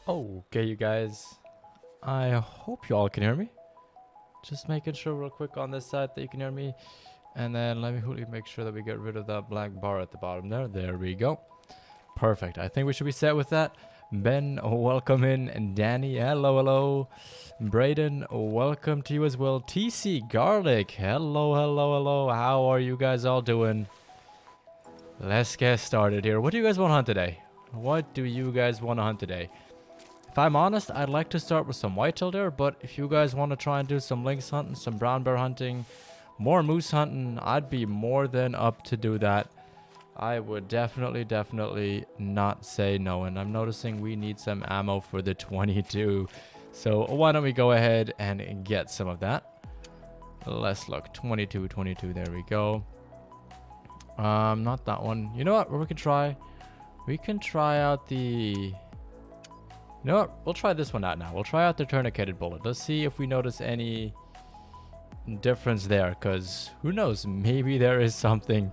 Okay, you guys. I hope you all can hear me. Just making sure real quick on this side that you can hear me. And then let me quickly make sure that we get rid of that black bar at the bottom there. There we go. Perfect. I think we should be set with that. Ben, welcome in. And Danny, hello, hello. Brayden, welcome to you as well. TC Garlic, hello, hello, hello. How are you guys all doing? Let's get started here. What do you guys want to hunt today? What do you guys want to hunt today? If I'm honest, I'd like to start with some whitetail there, but if you guys want to try and do some lynx hunting, some brown bear hunting, more moose hunting, I'd be more than up to do that. I would definitely not say no. And I'm noticing we need some ammo for the 22. So why don't we go ahead and get some of that. Let's look. 22, there we go. Not that one. You know what? We can try out the... You know what? We'll try this one out now. We'll try out the tourniqueted bullet. Let's see if we notice any difference there. Because who knows? Maybe there is something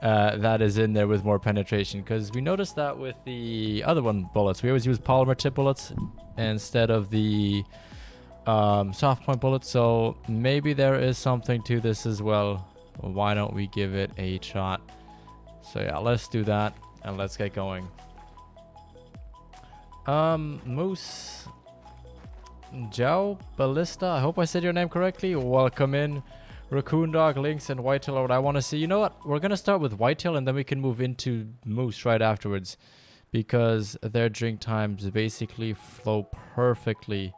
that is in there with more penetration. Because we noticed that with the other one bullets. We always use polymer tip bullets instead of the soft point bullets. So maybe there is something to this as well. Why don't we give it a shot? So yeah, let's do that. And let's get going. Moose Joe Ballista, I hope I said your name correctly. Welcome in. Raccoon Dog, Lynx, and Whitetail are what I want to see. You know what? We're going to start with Whitetail and then we can move into Moose right afterwards. Because their drink times basically flow perfectly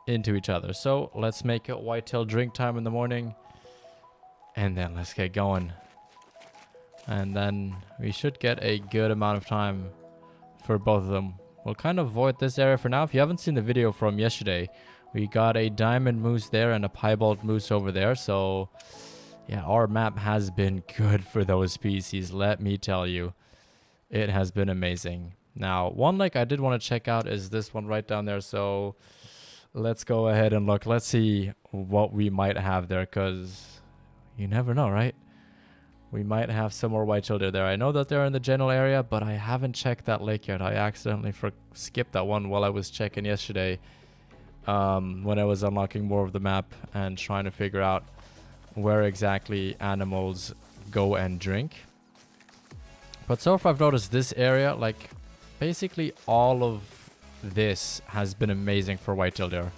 into each other. So let's make it Whitetail drink time in the morning. And then let's get going. And then we should get a good amount of time for both of them. We'll kind of avoid this area for now. If you haven't seen the video from yesterday, we got a diamond moose there and a piebald moose over there. So yeah, our map has been good for those species. Let me tell you, it has been amazing. Now, one lake I did want to check out is this one right down there. So let's go ahead and look. Let's see what we might have there, because you never know, right? We might have some more whitetail deer there. I know that they're in the general area, but I haven't checked that lake yet. I accidentally skipped that one while I was checking yesterday when I was unlocking more of the map and trying to figure out where exactly animals go and drink. But so far I've noticed this area, like basically all of this has been amazing for whitetail deer.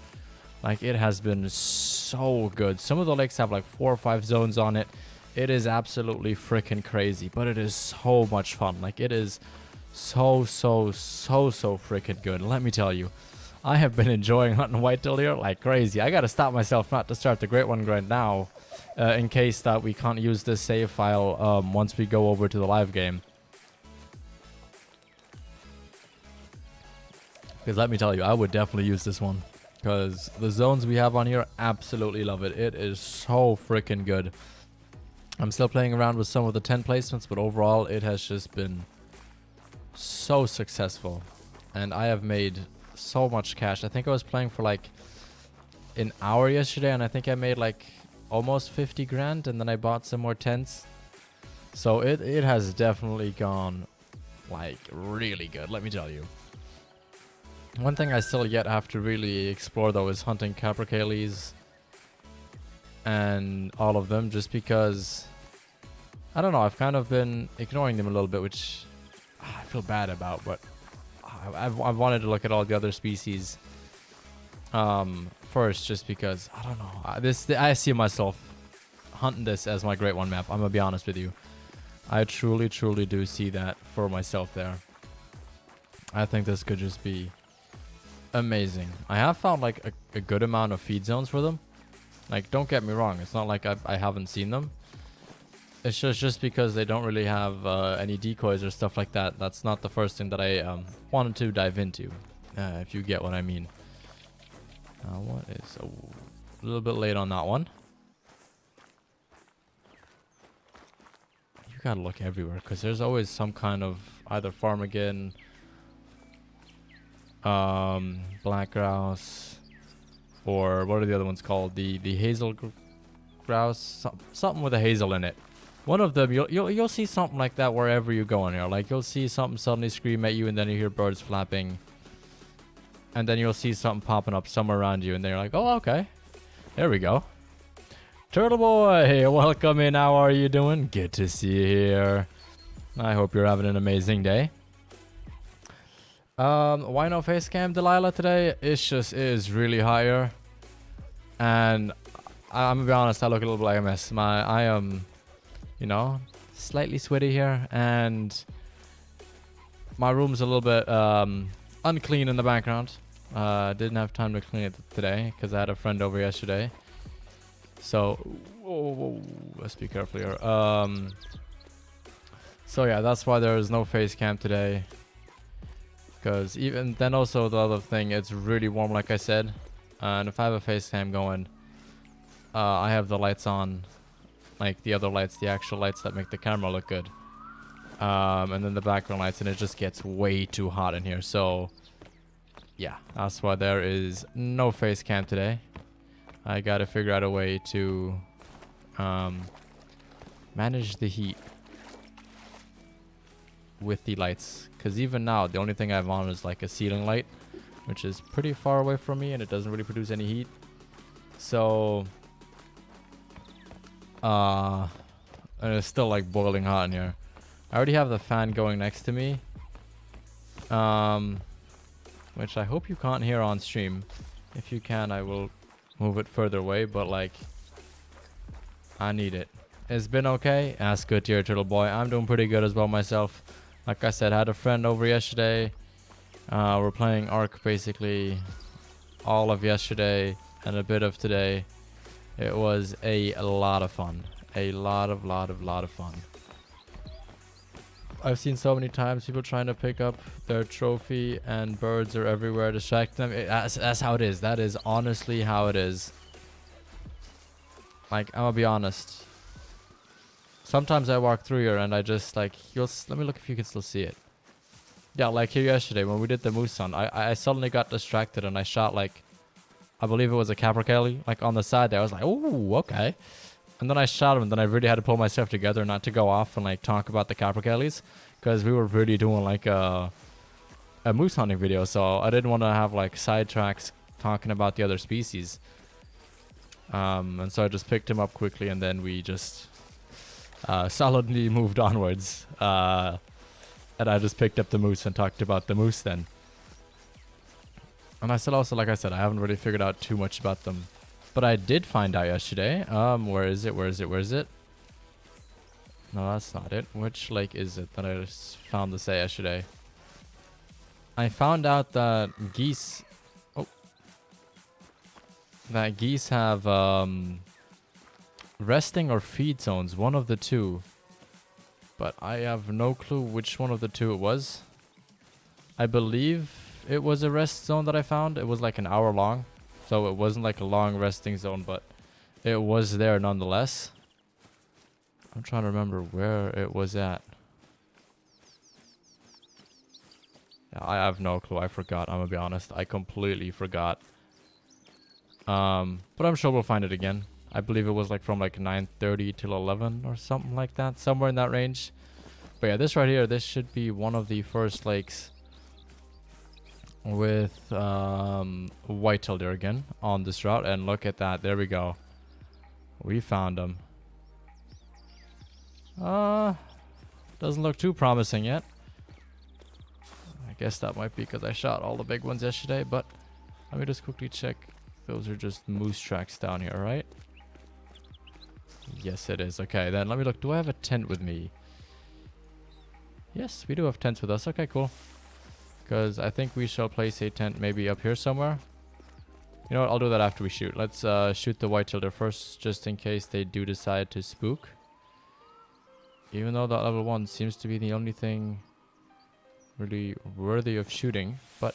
Like it has been so good. Some of the lakes have like 4 or 5 zones on it. It is absolutely freaking crazy, but it is so much fun. Like it is so freaking good. Let me tell you, I have been enjoying hunting whitetail deer like crazy. I gotta stop myself not to start the Great One grind now, in case that we can't use this save file once we go over to the live game. Because let me tell you, I would definitely use this one, because the zones we have on here, absolutely love it. It is so freaking good. I'm still playing around with some of the 10 placements, but overall it has just been so successful. And I have made so much cash. I think I was playing for like an hour yesterday, and I think I made like almost 50 grand, and then I bought some more tents. So it has definitely gone like really good, let me tell you. One thing I still yet have to really explore though is hunting capercaillies and all of them, just because I don't know, I've kind of been ignoring them a little bit, which I feel bad about, but I've wanted to look at all the other species first, just because I don't know, I see myself hunting this as my Great One map. I'm gonna be honest with you, I truly do see that for myself there. I think this could just be amazing. I have found like a good amount of feed zones for them. Like, don't get me wrong, it's not like I haven't seen them. It's just because they don't really have any decoys or stuff like that. That's not the first thing that I wanted to dive into, if you get what I mean. What is a little bit late on that one. You gotta look everywhere, because there's always some kind of either ptarmigan, black grouse, or what are the other ones called? The hazel grouse, something with a hazel in it. One of them, you'll see something like that wherever you go in here. Like you'll see something suddenly scream at you, and then you hear birds flapping. and then you'll see something popping up somewhere around you, and then you're like, oh, okay. There we go. Turtle Boy, welcome in. How are you doing? Good to see you here. I hope you're having an amazing day. Why no face cam, Delilah, today? It just is really hot here. And I'm gonna be honest, I look a little bit like a mess. I am, you know, slightly sweaty here, and my room's a little bit unclean in the background. Didn't have time to clean it today because I had a friend over yesterday. So, whoa, let's be careful here. So yeah, that's why there is no face cam today. Because even then, also the other thing, it's really warm, like I said. And if I have a face cam going, I have the lights on, like the other lights, the actual lights that make the camera look good. And then the background lights, and it just gets way too hot in here. So yeah, that's why there is no face cam today. I gotta figure out a way to manage the heat with the lights, because even now the only thing I have on is like a ceiling light, which is pretty far away from me, and it doesn't really produce any heat. So and it's still like boiling hot in here. I already have the fan going next to me, which I hope you can't hear on stream. If you can, I will move it further away, but like, I need it. It's been okay. That's good to hear, Turtle Boy. I'm doing pretty good as well myself. Like I said, I had a friend over yesterday. We're playing Ark basically all of yesterday and a bit of today. It was a lot of fun. A lot of fun. I've seen so many times people trying to pick up their trophy and birds are everywhere, distract them. That's how it is. That is honestly how it is. Like, I'm gonna be honest. Sometimes I walk through here and I just like, let me look if you can still see it. Yeah, like here yesterday when we did the moose hunt, I suddenly got distracted and I shot like, I believe it was a capercaillie, like on the side there. I was like, oh, okay. And then I shot him, and then I really had to pull myself together not to go off and like talk about the capercaillies, because we were really doing like a moose hunting video, so I didn't want to have like sidetracks talking about the other species. And so I just picked him up quickly, and then we just solidly moved onwards. And I just picked up the moose and talked about the moose then. And I said also, like I said, I haven't really figured out too much about them. But I did find out yesterday. Where is it? No, that's not it. Which lake is it that I just found to say yesterday? I found out that geese... Oh. That geese have resting or feed zones. One of the two. But I have no clue which one of the two it was. I believe it was a rest zone that I found. It was like an hour long. So it wasn't like a long resting zone, but it was there nonetheless. I'm trying to remember where it was at. Yeah, I have no clue. I forgot. I'm gonna be honest. I completely forgot. But I'm sure we'll find it again. I believe it was like from like 9:30 till 11 or something like that. Somewhere in that range. But yeah, this right here, this should be one of the first lakes with whitetail deer again on this route. And look at that, there we go, we found them. Doesn't look too promising yet. I guess that might be because I shot all the big ones yesterday, but let me just quickly check. Those are just moose tracks down here, right? Yes, it is. Okay, then let me look. Do I have a tent with me? Yes, we do have tents with us. Okay, cool. Because I think we shall place a tent maybe up here somewhere. You know what? I'll do that after we shoot. Let's shoot the whitetail deer first, just in case they do decide to spook. Even though that level 1 seems to be the only thing really worthy of shooting. But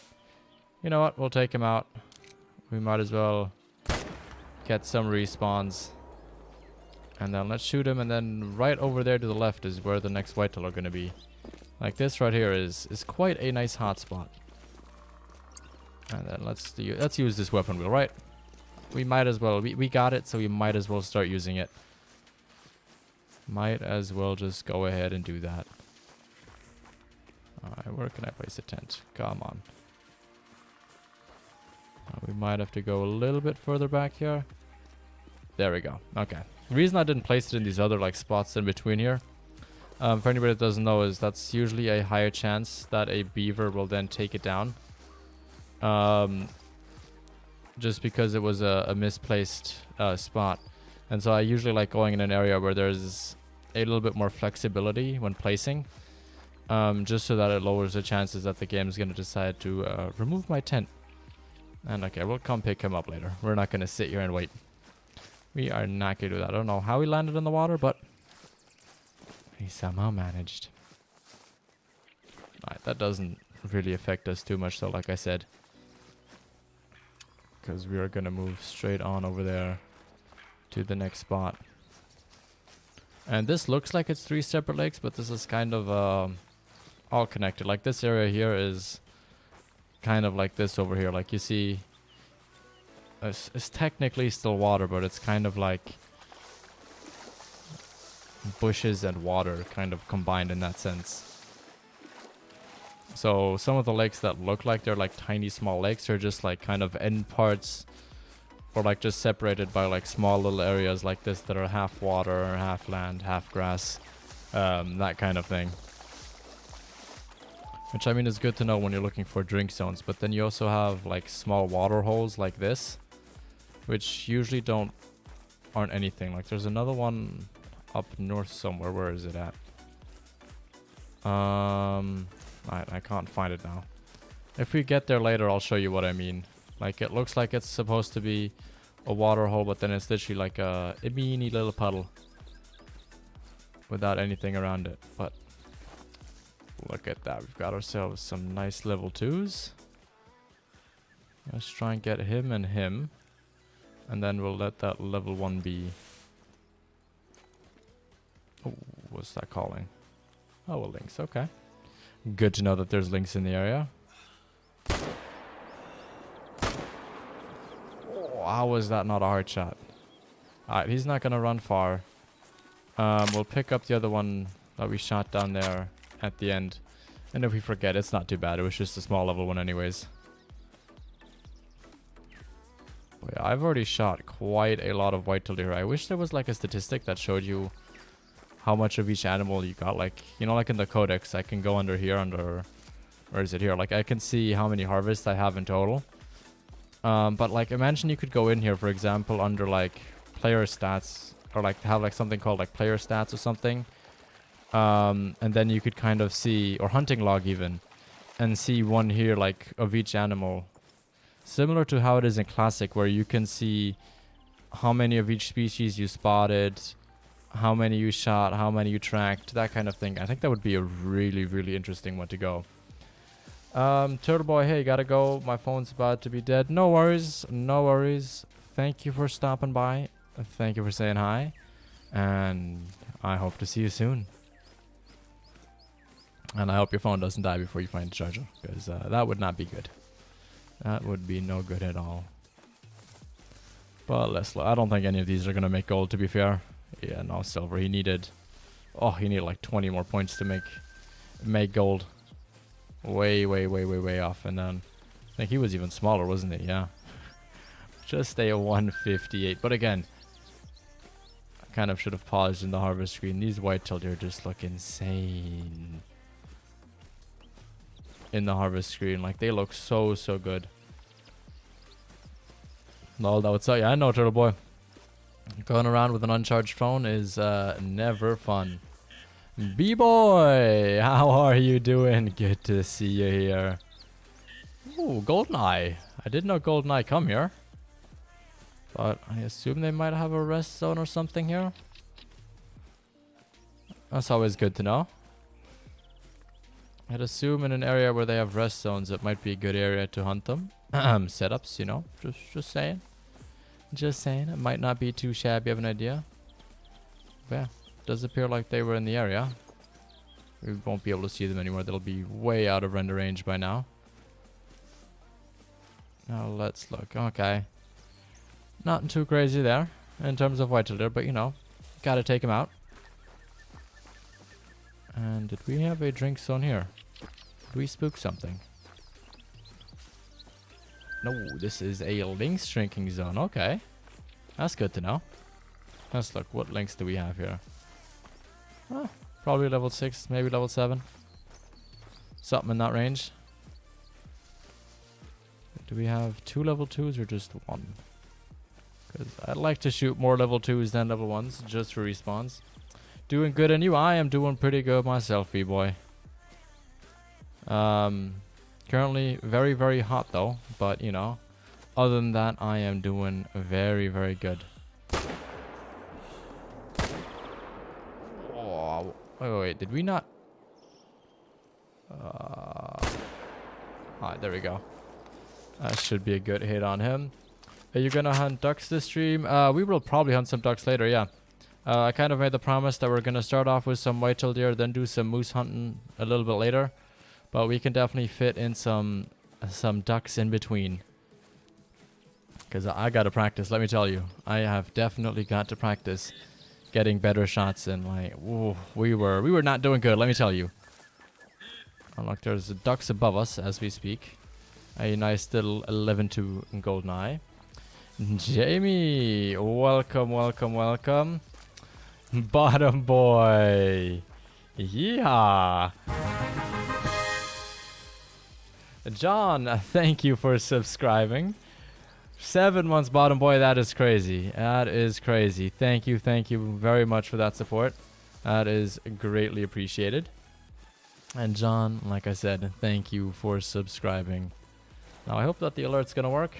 you know what? We'll take him out. We might as well get some respawns. And then let's shoot him. And then right over there to the left is where the next whitetail are going to be. Like this right here is quite a nice hotspot. And then let's use this weapon wheel, right? We might as well. We got it, so we might as well start using it. Might as well just go ahead and do that. Alright, where can I place a tent? Come on. We might have to go a little bit further back here. There we go. Okay. The reason I didn't place it in these other like spots in between here, for anybody that doesn't know, is that's usually a higher chance that a beaver will then take it down. Just because it was a misplaced spot. And so I usually like going in an area where there's a little bit more flexibility when placing. Just so that it lowers the chances that the game is going to decide to remove my tent. And okay, we'll come pick him up later. We're not going to sit here and wait. We are not going to do that. I don't know how he landed in the water, but he somehow managed. Alright, that doesn't really affect us too much though, like I said. Because we are going to move straight on over there to the next spot. And this looks like it's 3 separate lakes, but this is kind of all connected. Like this area here is kind of like this over here. Like you see, it's technically still water, but it's kind of like bushes and water kind of combined in that sense. So some of the lakes that look like they're like tiny small lakes are just like kind of end parts, or like just separated by like small little areas like this that are half water, half land, half grass, that kind of thing. Which I mean is good to know when you're looking for drink zones. But then you also have like small water holes like this, which usually aren't anything. Like there's another one up north somewhere. Where is it at? I can't find it now. If we get there later, I'll show you what I mean. Like it looks like it's supposed to be a water hole, but then it's literally like a teeny little puddle without anything around it. But look at that. We've got ourselves some nice level 2s. Let's try and get him and him. And then we'll let that level 1 be. Oh, what's that calling? Oh, well, lynx. Okay. Good to know that there's lynx in the area. Oh, how was that not a hard shot? Alright, he's not going to run far. We'll pick up the other one that we shot down there at the end. And if we forget, it's not too bad. It was just a small level 1 anyways. But yeah, I've already shot quite a lot of whitetail deer. I wish there was like a statistic that showed you how much of each animal you got. Like, you know, like in the codex, I can go under here, where is it here? Like I can see how many harvests I have in total. But like imagine you could go in here, for example, under like player stats, or like have like something called like player stats or something. And then you could kind of see, or hunting log even, and see one here like of each animal. Similar to how it is in Classic, where you can see how many of each species you spotted, how many you shot, how many you tracked, that kind of thing. I think that would be a really, really interesting one to go. Turtle Boy, hey, gotta go. My phone's about to be dead. No worries, no worries. Thank you for stopping by. Thank you for saying hi. And I hope to see you soon. And I hope your phone doesn't die before you find a charger, because that would not be good. That would be no good at all. But let's look. I don't think any of these are gonna make gold, to be fair. Yeah, no silver. He needed like 20 more points to make gold. Way off. And then I think he was even smaller, wasn't he? Yeah. Just a 158. But again, I kind of should have paused in the harvest screen. These whitetail deer just look insane in the harvest screen. Like they look so good. No, that would say, yeah, I know, Turtle Boy. Going around with an uncharged phone is never fun. B-boy, how are you doing? Good to see you here. Ooh, Goldeneye. I didn't know Goldeneye come here. But I assume they might have a rest zone or something here. That's always good to know. I'd assume in an area where they have rest zones, it might be a good area to hunt them. Setups, you know, just saying. Just saying, it might not be too shabby of an idea. But yeah, does appear like they were in the area. We won't be able to see them anymore. They'll be way out of render range by now. Now let's look. Okay. Not too crazy there in terms of whitetail deer, but you know, gotta take them out. And did we have a drink zone here? Did we spook something? No, this is a lynx shrinking zone. Okay. That's good to know. Let's look. What lynx do we have here? Probably level 6, maybe level 7. Something in that range. Do we have 2 level 2s or just 1? Because I'd like to shoot more level 2s than level 1s just for respawns. Doing good, and you? I am doing pretty good myself, B-boy. Currently very, very hot though, but you know, other than that, I am doing very, very good. Oh, wait, did we not? Alright, there we go. That should be a good hit on him. Are you gonna hunt ducks this stream? We will probably hunt some ducks later, yeah. I kind of made the promise that we're gonna start off with some whitetail deer, then do some moose hunting a little bit later. But we can definitely fit in some ducks in between. Because I gotta practice, let me tell you. I have definitely got to practice getting better shots in. Like, ooh, we were not doing good, let me tell you. Oh, look, there's ducks above us as we speak. A nice little 11-2 golden eye. Jamie, welcome, welcome, welcome. Bottom boy. Yeah. John, thank you for subscribing. 7 months, bottom boy. That is crazy. That is crazy. Thank you very much for that support. That is greatly appreciated. And John, like I said, thank you for subscribing. Now I hope that the alert's gonna work,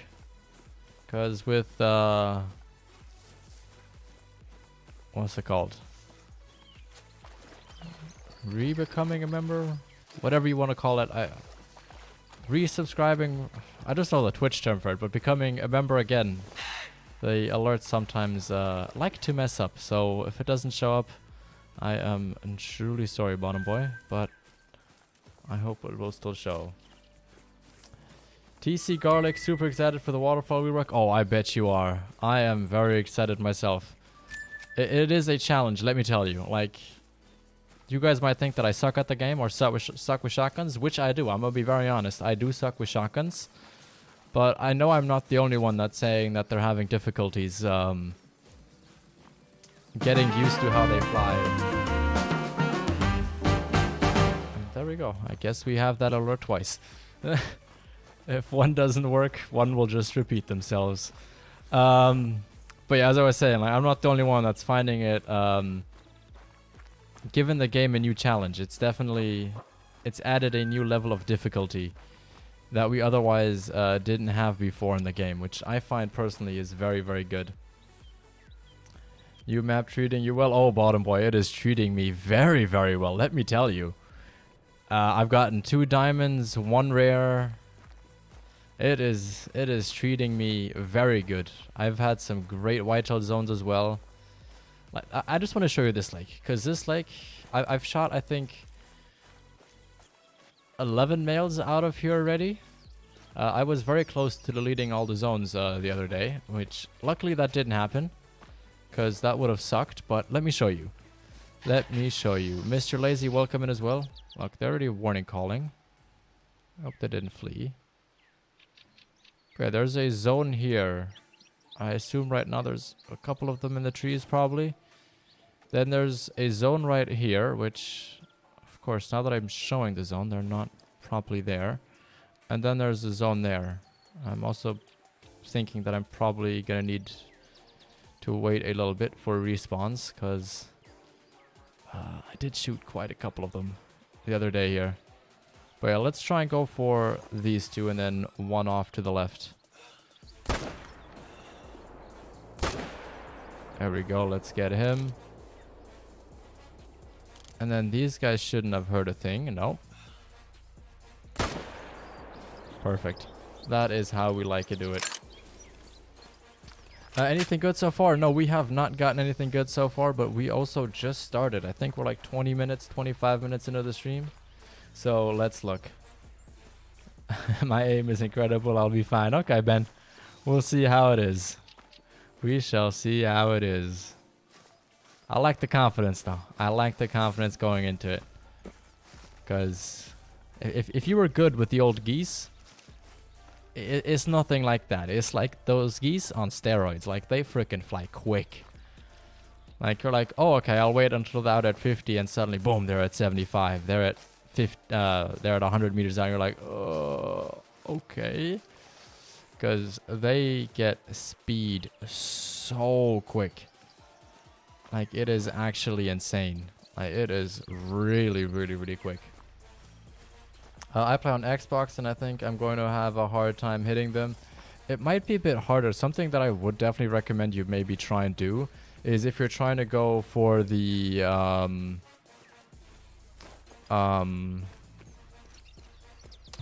because with what's it called? Re-becoming a member, whatever you want to call it. Resubscribing, I just know the Twitch term for it, but becoming a member again, the alerts sometimes like to mess up. So if it doesn't show up, I am truly sorry, bottom boy, but I hope it will still show. TC Garlic, super excited for the waterfall rework. Oh, I bet you are. I am very excited myself. It is a challenge, let me tell you. Like, you guys might think that I suck at the game or suck with shotguns, which I do. I'm gonna be very honest. I do suck with shotguns. But I know I'm not the only one that's saying that they're having difficulties getting used to how they fly. And there we go. I guess we have that alert twice. If one doesn't work, one will just repeat themselves. But yeah, as I was saying, like, I'm not the only one that's finding it given the game a new challenge. It's added a new level of difficulty that we otherwise didn't have before in the game, which I find personally is very, very good. New map treating you well? Oh, bottom boy, it is treating me very, very well, let me tell you. I've gotten 2 diamonds, 1 rare. It is treating me very good. I've had some great whitetail zones as well. Like, I just want to show you this lake, because this lake, I've shot, I think, 11 males out of here already. I was very close to deleting all the zones the other day, which luckily that didn't happen, because that would have sucked. But let me show you. Let me show you. Mr. Lazy, welcome in as well. Look, they're already warning calling. I hope they didn't flee. Okay, there's a zone here. I assume right now there's a couple of them in the trees probably. Then there's a zone right here, which, of course, now that I'm showing the zone, they're not properly there. And then there's a zone there. I'm also thinking that I'm probably gonna need to wait a little bit for respawns, because I did shoot quite a couple of them the other day here. But yeah, let's try and go for these 2 and then 1 off to the left. There we go, let's get him. And then these guys shouldn't have heard a thing, no. Perfect. That is how we like to do it. Anything good so far? No, we have not gotten anything good so far, but we also just started. I think we're like 20 minutes, 25 minutes into the stream. So let's look. My aim is incredible. I'll be fine. Okay, Ben. We'll see how it is. We shall see how it is. I like the confidence, though. I like the confidence going into it. Because if you were good with the old geese, it's nothing like that. It's like those geese on steroids. Like, they freaking fly quick. Like, you're like, oh, okay, I'll wait until they're out at 50, and suddenly, boom, they're at 75. They're at 50. They're at 100 meters down. You're like, okay, because they get speed so quick. Like, it is actually insane. Like, it is really, really, really quick. I play on Xbox, and I think I'm going to have a hard time hitting them. It might be a bit harder. Something that I would definitely recommend you maybe try and do is if you're trying to go for the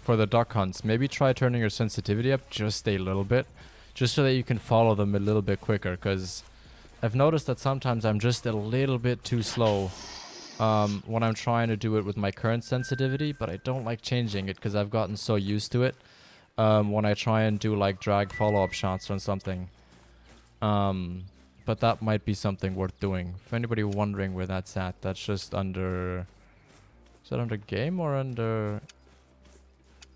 for the duck hunts, maybe try turning your sensitivity up just a little bit, just so that you can follow them a little bit quicker, because I've noticed that sometimes I'm just a little bit too slow when I'm trying to do it with my current sensitivity, but I don't like changing it because I've gotten so used to it when I try and do like drag follow-up shots on something. But that might be something worth doing. If anybody wondering where that's at, that's just under... Is that under game or under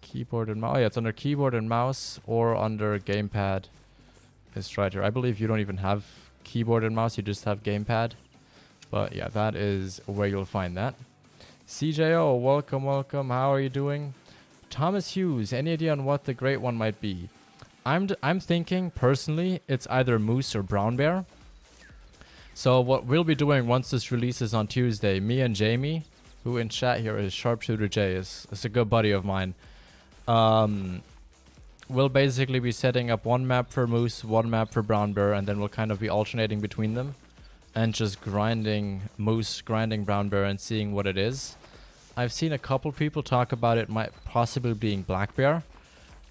keyboard and mouse? Oh yeah, it's under keyboard and mouse or under gamepad. It's right here. I believe you don't even have keyboard and mouse, you just have gamepad. But yeah, that is where you'll find that. CJO, welcome, welcome. How are you doing? Thomas Hughes, any idea on what the great one might be? I'm thinking, personally, it's either moose or brown bear. So what we'll be doing once this releases on Tuesday, me and Jamie, who in chat here is Sharpshooter J, is a good buddy of mine. We'll basically be setting up one map for moose, one map for brown bear, and then we'll kind of be alternating between them. And just grinding moose, grinding brown bear, and seeing what it is. I've seen a couple people talk about it might possibly being black bear.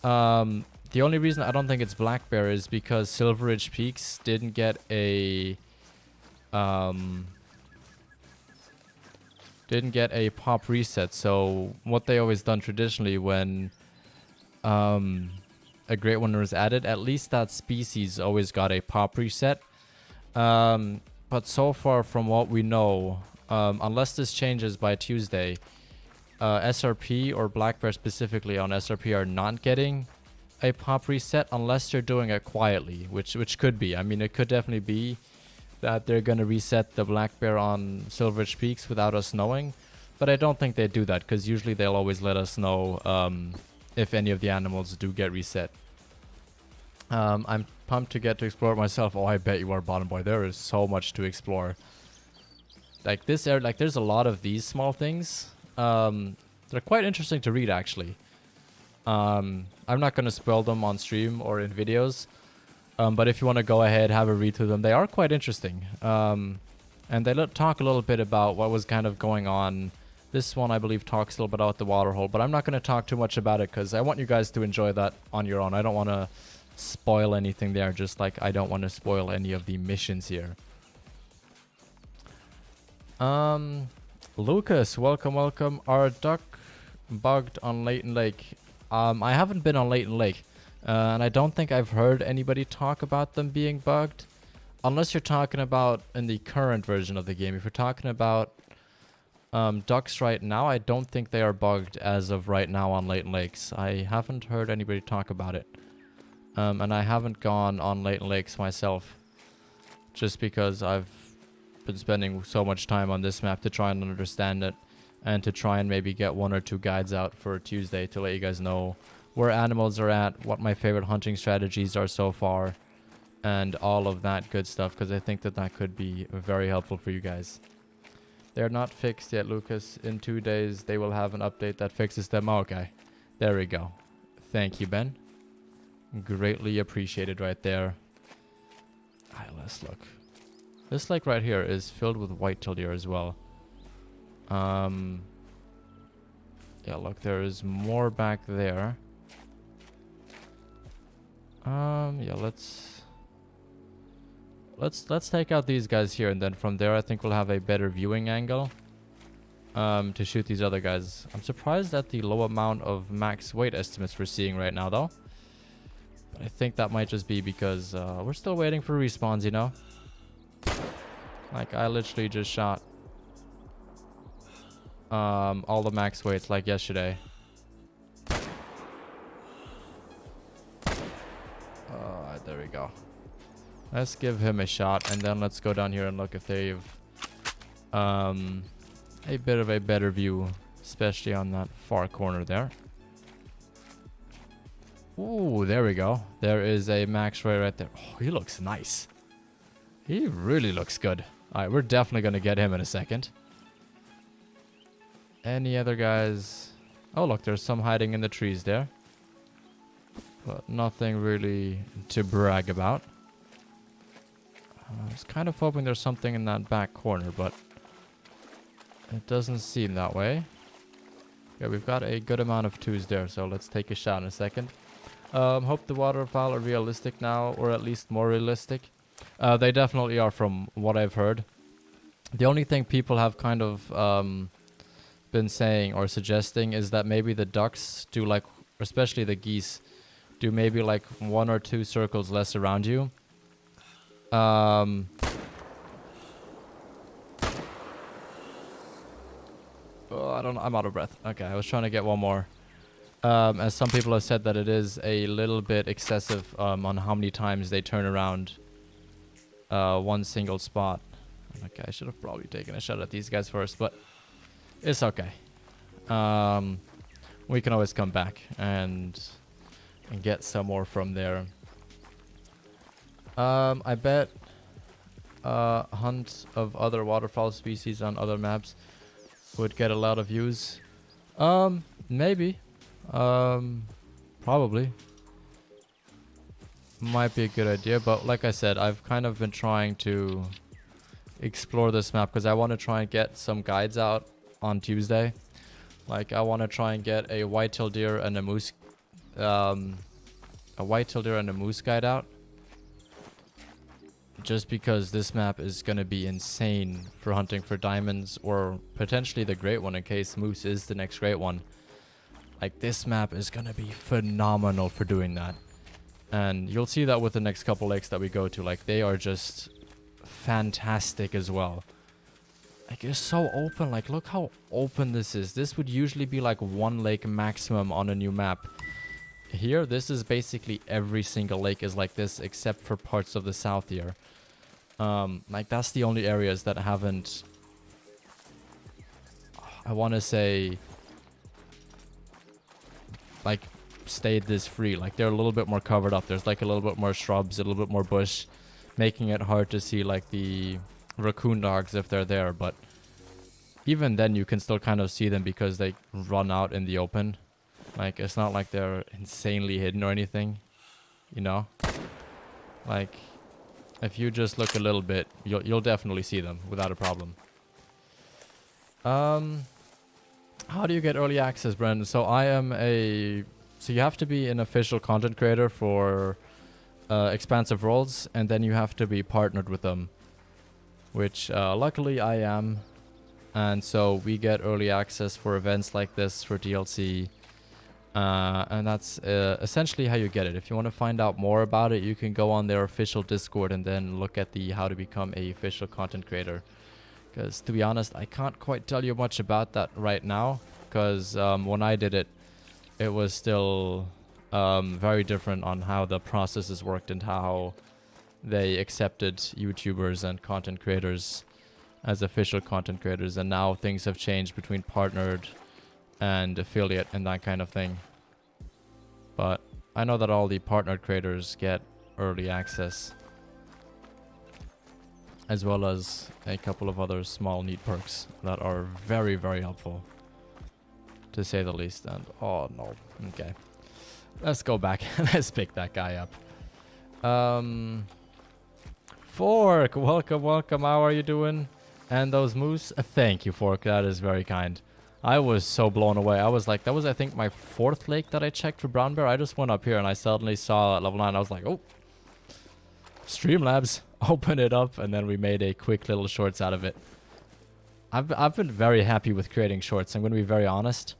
The only reason I don't think it's black bear is because Silver Ridge Peaks didn't get a pop reset. So what they always done traditionally when a great one was added, at least that species always got a pop reset. But so far from what we know, unless this changes by Tuesday, SRP or black bear specifically on SRP are not getting a pop reset unless they're doing it quietly, which could be. I mean, it could definitely be that they're going to reset the black bear on Silver Ridge Peaks without us knowing. But I don't think they do that, because usually they'll always let us know if any of the animals do get reset. I'm pumped to get to explore it myself. Oh, I bet you are, Bottom Boy. There is so much to explore. Like this area, like there's a lot of these small things. They're quite interesting to read, actually. I'm not going to spoil them on stream or in videos. But if you want to go ahead, have a read through them, they are quite interesting. And they talk a little bit about what was kind of going on. This one, I believe, talks a little bit about the water hole, but I'm not going to talk too much about it because I want you guys to enjoy that on your own. I don't want to spoil anything there, just like I don't want to spoil any of the missions here. Lucas, welcome, welcome. Are duck bugged on Leighton Lake? I haven't been on Leighton Lake, and I don't think I've heard anybody talk about them being bugged, unless you're talking about in the current version of the game. If you're talking about ducks right now, I don't think they are bugged as of right now on Leighton Lakes. I haven't heard anybody talk about it. And I haven't gone on Leighton Lakes myself, just because I've been spending so much time on this map to try and understand it, and to try and maybe get one or two guides out for Tuesday to let you guys know where animals are at, what my favorite hunting strategies are so far, and all of that good stuff, because I think that that could be very helpful for you guys. They're not fixed yet, Lucas. In 2 days, they will have an update that fixes them. Okay, there we go. Thank you, Ben. Greatly appreciated right there. Alright, let's look. This lake right here is filled with whitetail deer as well. Yeah, look, there is more back there. Yeah, let's take out these guys here, and then from there I think we'll have a better viewing angle to shoot these other guys. I'm surprised at the low amount of max weight estimates we're seeing right now, though. But I think that might just be because we're still waiting for respawns, you know? Like, I literally just shot all the max weights like yesterday. we go. Let's give him a shot, and then let's go down here and look if they've a bit of a better view, especially on that far corner there. Ooh, there we go. There is a max ray right there. Oh, he looks nice. He really looks good. Alright, we're definitely going to get him in a second. Any other guys? Oh, look, there's some hiding in the trees there. But nothing really to brag about. I was kind of hoping there's something in that back corner, but it doesn't seem that way. Yeah, we've got a good amount of twos there, so let's take a shot in a second. Hope the waterfowl are realistic now, or at least more realistic. They definitely are from what I've heard. The only thing people have kind of been saying or suggesting is that maybe the ducks do like, especially the geese, do maybe like 1 or 2 circles less around you. Oh, I'm out of breath. Okay, I was trying to get one more. As some people have said that it is a little bit excessive on how many times they turn around one single spot. Okay, I should have probably taken a shot at these guys first, but it's okay. We can always come back and get some more from there. I bet hunt of other waterfowl species on other maps would get a lot of views. Maybe. Probably. Might be a good idea, but like I said, I've kind of been trying to explore this map because I want to try and get some guides out on Tuesday. Like, I want to try and get a whitetail deer and a moose guide out. Just because this map is going to be insane for hunting for diamonds, or potentially the great one in case moose is the next great one. Like, this map is going to be phenomenal for doing that. And you'll see that with the next couple lakes that we go to. Like, they are just fantastic as well. Like, it's so open. Like, look how open this is. This would usually be like 1 lake maximum on a new map. Here, this is basically every single lake is like this, except for parts of the south here. Like, that's the only areas that haven't, I want to say, like, stayed this free. Like, they're a little bit more covered up. There's like a little bit more shrubs, a little bit more bush, making it hard to see like the raccoon dogs if they're there. But even then, you can still kind of see them because they run out in the open. Like, it's not like they're insanely hidden or anything, you know? Like, if you just look a little bit, you'll definitely see them without a problem. How do you get early access, Brendan? So so you have to be an official content creator for Expansive Worlds, and then you have to be partnered with them, which luckily I am. And so we get early access for events like this for DLC. And that's essentially how you get it. If you want to find out more about it, you can go on their official Discord and then look at the how to become a official content creator. Because to be honest, I can't quite tell you much about that right now. Because when I did it, it was still very different on how the processes worked and how they accepted YouTubers and content creators as official content creators. And now things have changed between partnered and affiliate and that kind of thing. But I know that all the partnered creators get early access, as well as a couple of other small neat perks that are very, very helpful, to say the least. And oh no, okay, let's go back. Let's pick that guy up. Fork, welcome. How are you doing? And those moose, thank you, Fork, that is very kind. I was so blown away. I was like, that was, I think, my 4th lake that I checked for brown bear. I just went up here and I suddenly saw level 9. I was like, oh, Streamlabs, open it up. And then we made a quick little shorts out of it. I've been very happy with creating shorts. I'm going to be very honest.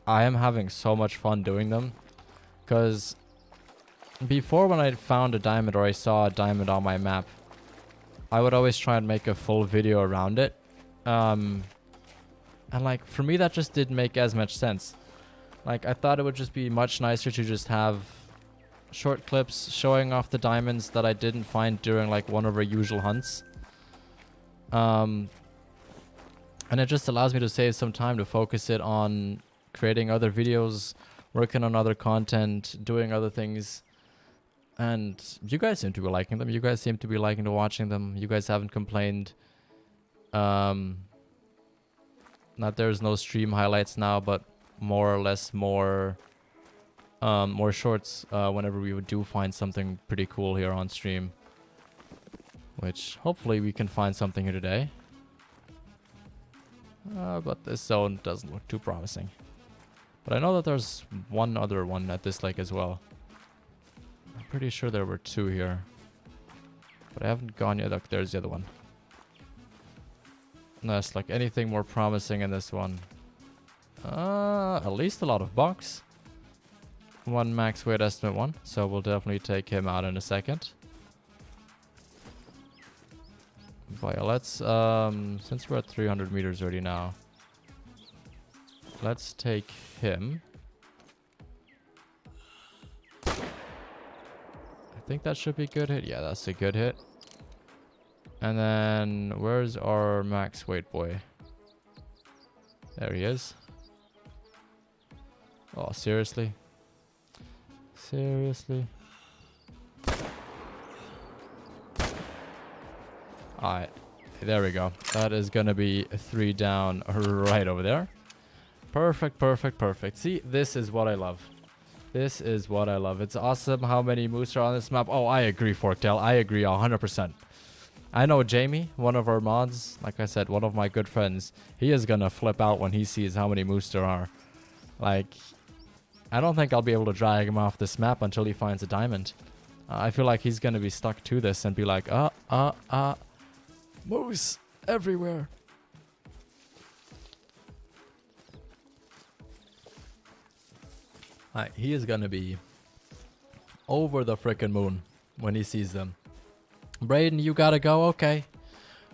I am having so much fun doing them. Because before, when I found a diamond or I saw a diamond on my map, I would always try and make a full video around it. And like, for me, that just didn't make as much sense. Like, I thought it would just be much nicer to just have short clips showing off the diamonds that I didn't find during like one of our usual hunts. And it just allows me to save some time to focus it on creating other videos, working on other content, doing other things. And you guys seem to be liking them. You guys seem to be liking to watching them. You guys haven't complained. Not there's no stream highlights now, but more or less more shorts whenever we do find something pretty cool here on stream. Which hopefully we can find something here today. But this zone doesn't look too promising. But I know that there's one other one at this lake as well. I'm pretty sure there were two here. But I haven't gone yet. Look, there's the other one. Unless like anything more promising in this one. At least a lot of bucks. One max weight estimate one. So we'll definitely take him out in a second. But yeah, let's, since we're at 300 meters already now, let's take him. I think that should be a good hit. Yeah, that's a good hit. And then, where's our max weight boy? There he is. Oh, seriously? Seriously? Alright, there we go. That is gonna be 3 down right over there. Perfect, perfect, perfect. See, this is what I love. This is what I love. It's awesome how many moose are on this map. Oh, I agree, Forktail. I agree 100%. I know Jamie, one of our mods, like I said, one of my good friends, he is gonna flip out when he sees how many moose there are. Like, I don't think I'll be able to drag him off this map until he finds a diamond. I feel like he's gonna be stuck to this and be like, moose everywhere. He is gonna be over the frickin' moon when he sees them. Brayden, you gotta go? Okay.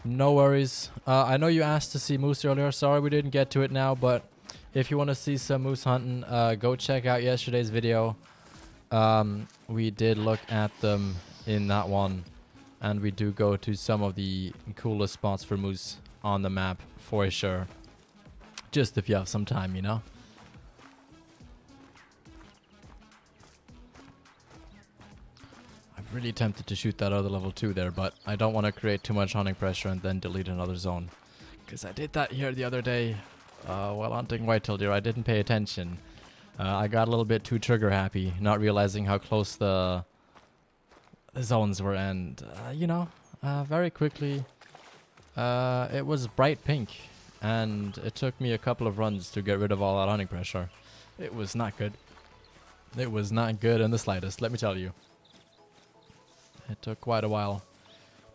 No worries. I know you asked to see moose earlier. Sorry we didn't get to it now, but if you want to see some moose hunting, go check out yesterday's video. We did look at them in that one. And we do go to some of the coolest spots for moose on the map, for sure. Just if you have some time, you know? I'm really tempted to shoot that other level 2 there, but I don't want to create too much hunting pressure and then delete another zone. Because I did that here the other day while hunting whitetail deer. I didn't pay attention. I got a little bit too trigger happy, not realizing how close the zones were, and you know, very quickly it was bright pink, and it took me a couple of runs to get rid of all that hunting pressure. It was not good. It was not good in the slightest, let me tell you. It took quite a while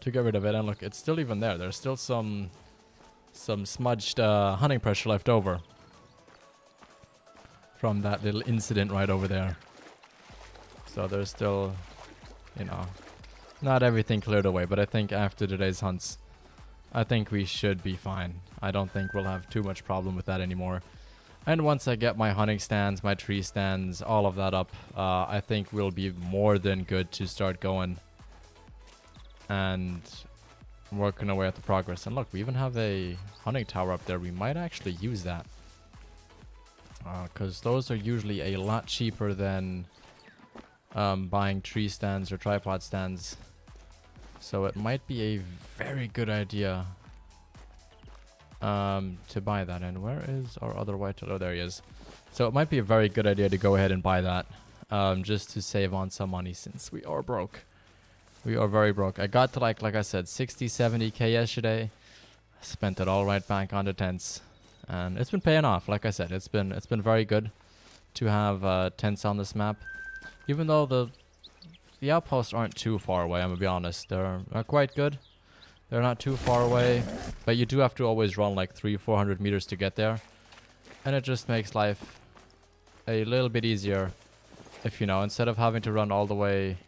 to get rid of it, and look, it's still even there. There's still some smudged hunting pressure left over from that little incident right over there. So there's still, you know, not everything cleared away, but I think after today's hunts, I think we should be fine. I don't think we'll have too much problem with that anymore. And once I get my hunting stands, my tree stands, all of that up, I think we'll be more than good to start going and working away at the progress. And look, we even have a hunting tower up there. We might actually use that. Because those are usually a lot cheaper than buying tree stands or tripod stands. So it might be a very good idea to buy that. And where is our other whitetail? Oh, there he is. So it might be a very good idea to go ahead and buy that. Just to save on some money, since we are broke. We are very broke. I got to like I said, 60, 70k yesterday. Spent it all right back on the tents. And it's been paying off. Like I said, it's been very good to have tents on this map. Even though the outposts aren't too far away, I'm gonna be honest. They're quite good. They're not too far away, but you do have to always run like 300-400 meters to get there. And it just makes life a little bit easier if, you know, instead of having to run all the way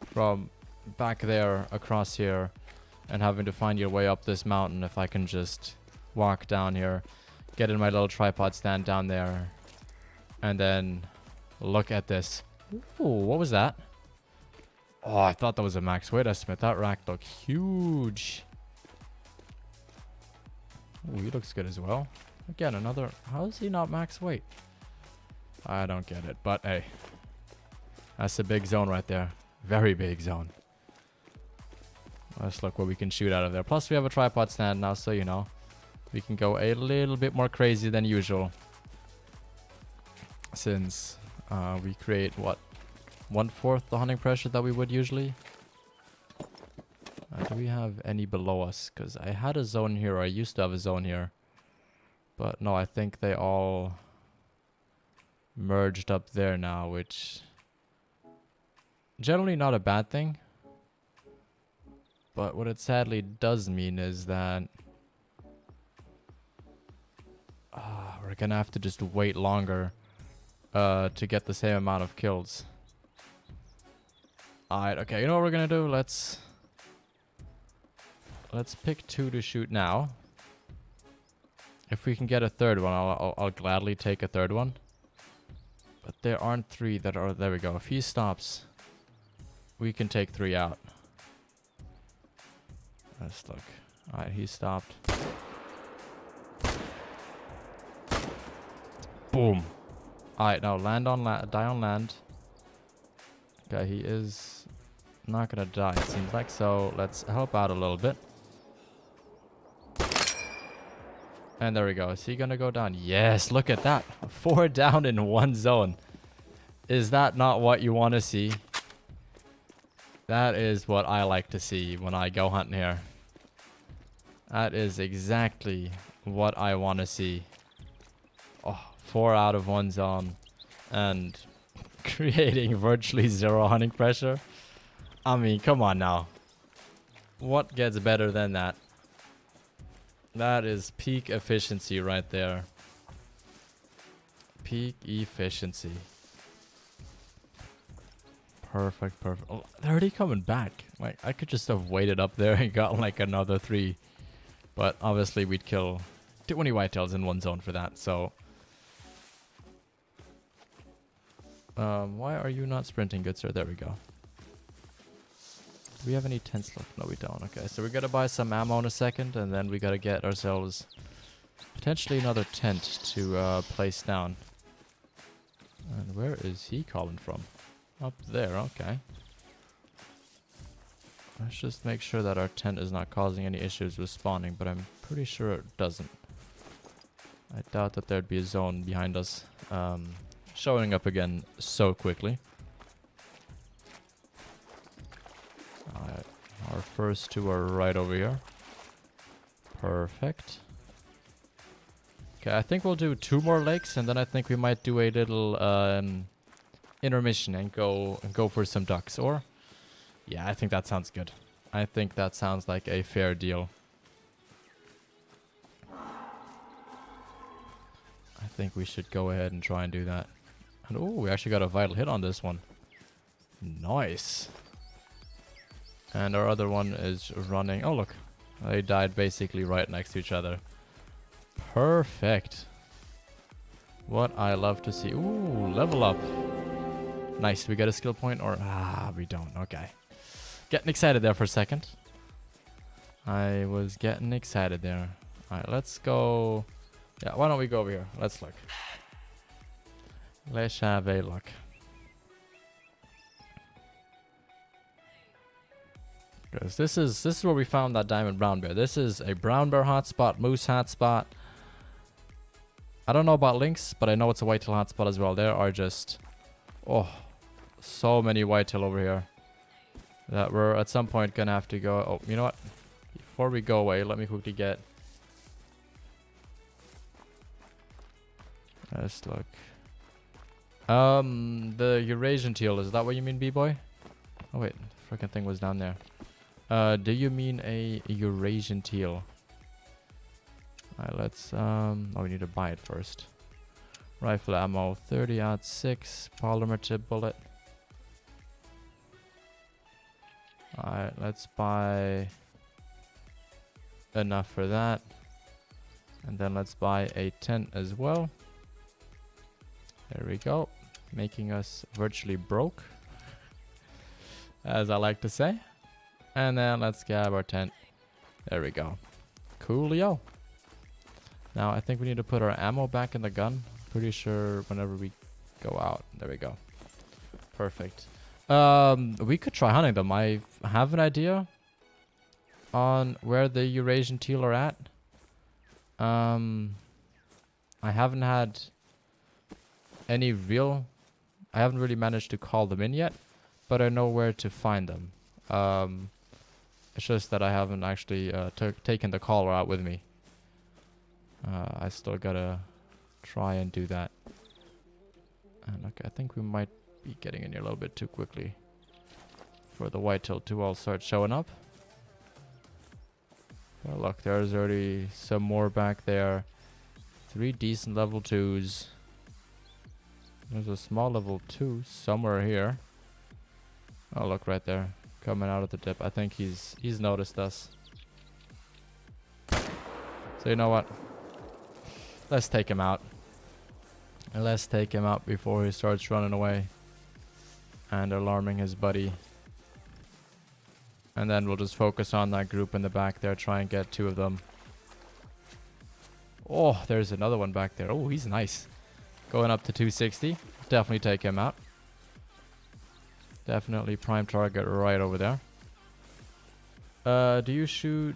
from back there across here and having to find your way up this mountain, if I can just walk down here, get in my little tripod stand down there, and then look at this. Ooh, what was that? Oh, I thought that was a max weight estimate. That rack looked huge. Ooh, he looks good as well. Again, another... How is he not max weight? I don't get it, but hey. That's a big zone right there. Very big zone. Let's look what we can shoot out of there. Plus, we have a tripod stand now, so you know. We can go a little bit more crazy than usual. Since we create, what? 1/4 the hunting pressure that we would usually. Do we have any below us? Because I had a zone here, or I used to have a zone here. But no, I think they all merged up there now, which... Generally not a bad thing. But what it sadly does mean is that... we're gonna have to just wait longer to get the same amount of kills. Alright, okay, you know what we're gonna do? Let's pick 2 to shoot now. If we can get a third one, I'll gladly take a third one. But there aren't 3 that are... There we go. If he stops, we can take 3 out. Let's look. Alright, he stopped. Boom. Alright, now land on die on land. Okay, he is not gonna die, it seems like. So let's help out a little bit. And there we go. Is he gonna go down? Yes, look at that. 4 down in 1 zone. Is that not what you want to see? That is what I like to see when I go hunting here. That is exactly what I want to see. Oh, 4 out of 1 zone. And creating virtually 0 hunting pressure. I mean, come on now. What gets better than that? That is peak efficiency right there. Peak efficiency. Perfect, perfect. Oh, they're already coming back. Like, I could just have waited up there and got like another 3. But obviously we'd kill 20 whitetails in 1 zone for that, so... why are you not sprinting, good sir? There we go. Do we have any tents left? No, we don't. Okay, so we gotta buy some ammo in a second, and then we gotta get ourselves potentially another tent to place down. And where is he calling from? Up there, okay. Let's just make sure that our tent is not causing any issues with spawning, but I'm pretty sure it doesn't. I doubt that there'd be a zone behind us showing up again so quickly. Alright, our first 2 are right over here. Perfect. Okay, I think we'll do 2 more lakes, and then I think we might do a little intermission and go for some ducks. Or, yeah, I think that sounds good. I think that sounds like a fair deal. I think we should go ahead and try and do that. And oh, we actually got a vital hit on this one. Nice. And our other one is running. Oh, look. They died basically right next to each other. Perfect. What I love to see. Ooh, level up. Nice. We get a skill point or... Ah, we don't. Okay. Getting excited there for a second. I was getting excited there. Alright, let's go... Yeah, why don't we go over here? Let's look. Let's have a look. Because this is where we found that diamond brown bear. This is a brown bear hotspot, moose hotspot. I don't know about lynx, but I know it's a whitetail hotspot as well. There are just, oh, so many whitetail over here that we're at some point gonna have to go. Oh, you know what? Before we go away, let me quickly get. Let's look. The Eurasian teal, is that what you mean, B-boy? Oh wait, the freaking thing was down there. Do you mean a Eurasian teal? Alright, let's oh, we need to buy it first. Rifle ammo, 30-06, polymer tip bullet. Alright, let's buy enough for that. And then let's buy a tent as well. There we go. making us virtually broke, as I like to say. And then let's grab our tent. There we go. Coolio. Now I think we need to put our ammo back in the gun. Pretty sure whenever we go out. There we go. Perfect. We could try hunting them. I have an idea on where the Eurasian teal are at. I haven't had any real... I haven't really managed to call them in yet, but I know where to find them. It's just that I haven't actually taken the caller out with me. I still gotta try and do that. And okay, I think we might be getting in here a little bit too quickly for the whitetail to all start showing up. Oh look, there's already some more back there. 3 decent level 2s. There's a small level 2 somewhere here. Oh look, right there, coming out of the dip. I think he's noticed us. So you know what? Let's take him out. And let's take him out before he starts running away and alarming his buddy. And then we'll just focus on that group in the back there, try and get 2 of them. Oh, there's another one back there. Oh, he's nice. Going up to 260. Definitely take him out. Definitely prime target right over there. Do you shoot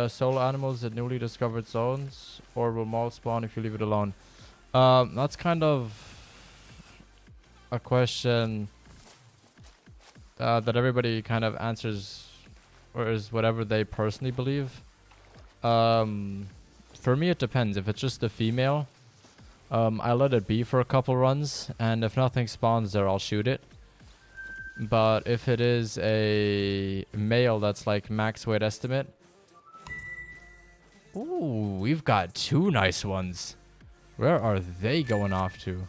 solo animals at newly discovered zones, or will mold spawn if you leave it alone? That's kind of a question that everybody kind of answers, or is whatever they personally believe. For me, it depends. If it's just a female, I let it be for a couple runs, and if nothing spawns there, I'll shoot it. But if it is a male that's like max weight estimate... Ooh, we've got 2 nice ones. Where are they going off to?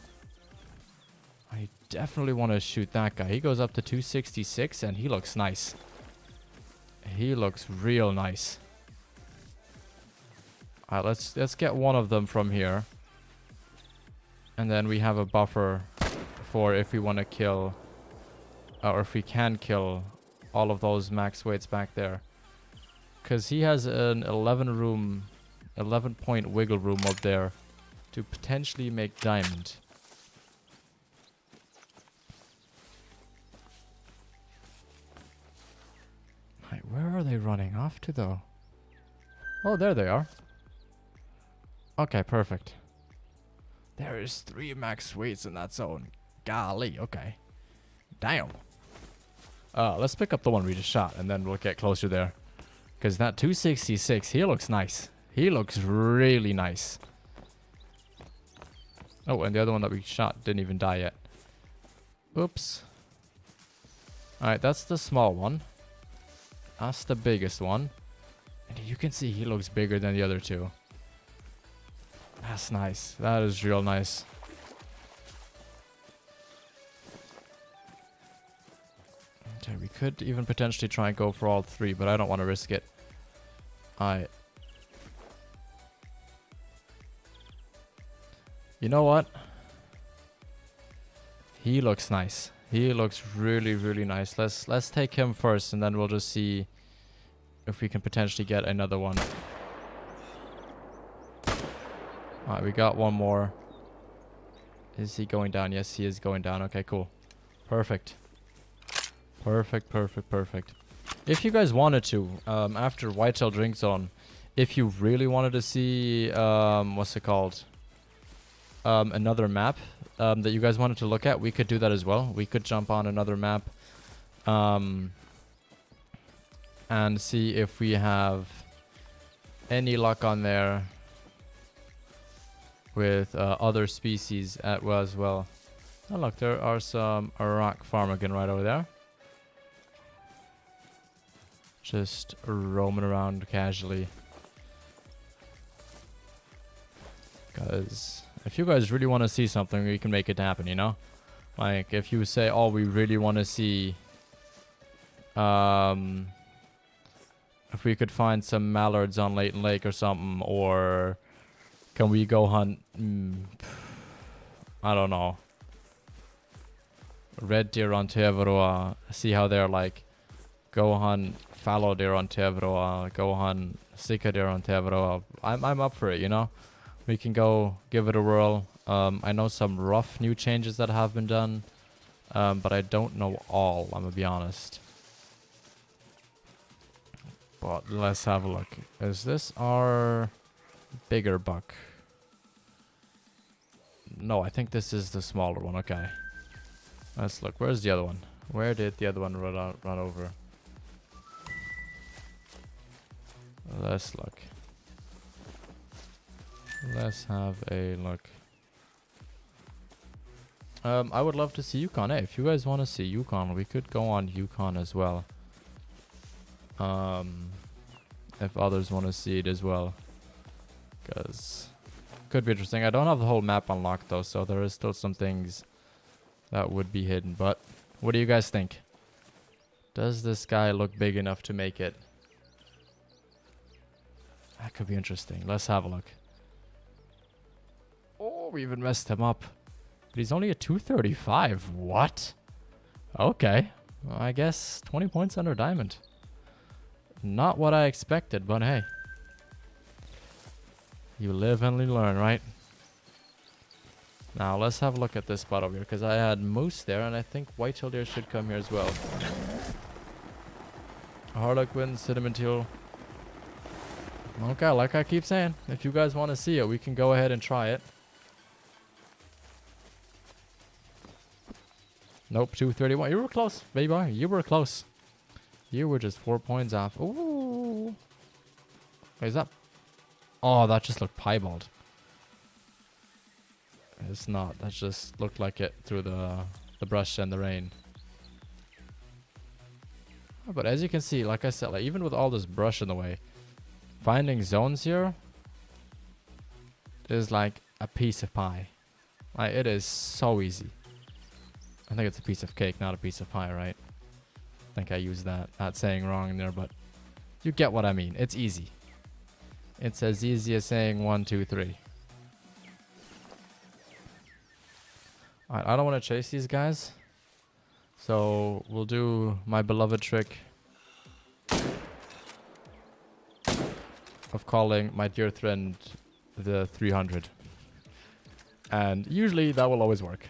I definitely want to shoot that guy. He goes up to 266 and he looks nice. He looks real nice. Alright, let's get one of them from here. And then we have a buffer for if we want to kill... or if we can kill all of those max weights back there. Because he has an 11 point wiggle room up there to potentially make diamond. Right, where are they running off to though? Oh, there they are. Okay, perfect. There is 3 max weights in that zone. Golly, okay. Damn. Let's pick up the one we just shot, and then we'll get closer there. Because that 266, he looks nice. He looks really nice. Oh, and the other one that we shot didn't even die yet. Oops. Alright, that's the small one. That's the biggest one. And you can see he looks bigger than the other 2. That's nice. That is real nice. Okay, we could even potentially try and go for all 3, but I don't want to risk it. Alright. You know what? He looks nice. He looks really, really nice. Let's take him first, and then we'll just see if we can potentially get another one. Alright, we got one more. Is he going down? Yes, he is going down. Okay, cool. Perfect. Perfect, perfect, perfect. If you guys wanted to, after Whitetail Drink Zone, if you really wanted to see, what's it called? Another map that you guys wanted to look at, we could do that as well. We could jump on another map and see if we have any luck on there with other species as well. Oh look, there are some rock ptarmigan right over there. Just roaming around casually. Because if you guys really want to see something, we can make it happen, you know? Like, if you say, oh, we really want to see... if we could find some mallards on Leighton Lake or something, or... Can we go hunt... I don't know. red deer on Teveroa. See how they're like, go hunt fallow deer on Teveroa, go hunt sika deer on Teveroa. I'm up for it, you know? We can go give it a whirl. I know some rough new changes that have been done, but I don't know all, I'm gonna be honest. But let's have a look. Is this our bigger buck? No, I think this is the smaller one. Okay. Let's look. Where's the other one? Where did the other one run over? Let's look. Let's have a look. I would love to see Yukon. Hey, if you guys want to see Yukon, we could go on Yukon as well. If others want to see it as well. Because could be interesting. I don't have the whole map unlocked though, so there is still some things that would be hidden. But what do you guys think? Does this guy look big enough to make it? That could be interesting. Let's have a look. Oh, we even messed him up. But he's only a 235. What? Okay. Well, I guess 20 points under diamond. Not what I expected, but hey. You live and you learn, right? Now, let's have a look at this spot over here, because I had moose there, and I think whitetail deer should come here as well. Harlequin, cinnamon teal. Okay, like I keep saying, if you guys want to see it, we can go ahead and try it. Nope, 231. You were close, baby boy. You were close. You were just 4 points off. Ooh. What is that? Oh, that just looked piebald. It's not. That just looked like it through the brush and the rain. Oh, but as you can see, like I said, like even with all this brush in the way, finding zones here is like a piece of pie. Like it is so easy. I think it's a piece of cake, not a piece of pie, right? I think I used that. Not saying wrong in there, but you get what I mean. It's easy. It's as easy as saying 1, 2, 3. Alright, I don't want to chase these guys. So we'll do my beloved trick of calling my dear friend the 300. And usually that will always work.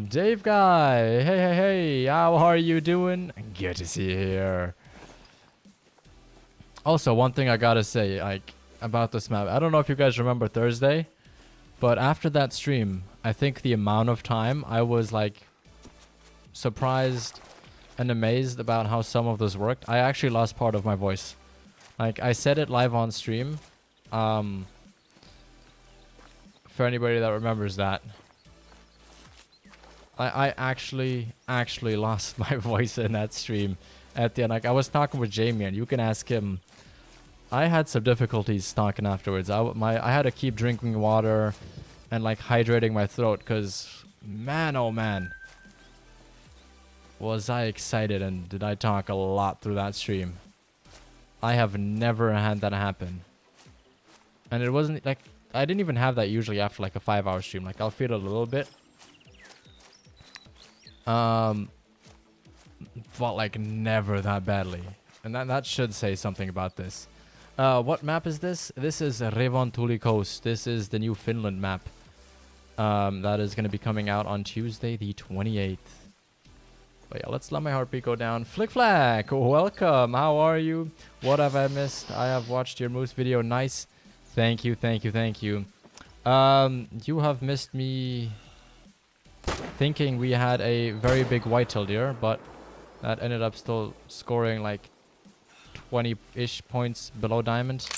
Dave guy, hey, how are you doing? Good to see you here. Also, one thing I gotta say, like, about this map, I don't know if you guys remember Thursday, but after that stream, I think the amount of time I was, like, surprised and amazed about how some of this worked. I actually lost part of my voice. Like, I said it live on stream, for anybody that remembers that. I actually lost my voice in that stream at the end. Like, I was talking with Jamie, and you can ask him. I had some difficulties talking afterwards. I had to keep drinking water and like hydrating my throat, because man, oh man, was I excited, and did I talk a lot through that stream. I have never had that happen. And it wasn't like, I didn't even have that usually after like a 5-hour stream. Like, I'll feel it a little bit. But like never that badly. And that should say something about this. What map is this? This is Revontuli Coast. This is the new Finland map. That is going to be coming out on Tuesday the 28th. But yeah, let's let my heartbeat go down. Flick Flack, welcome. How are you? What have I missed? I have watched your moose video. Nice. Thank you. You have missed me thinking we had a very big whitetail deer, but that ended up still scoring like 20-ish points below diamond.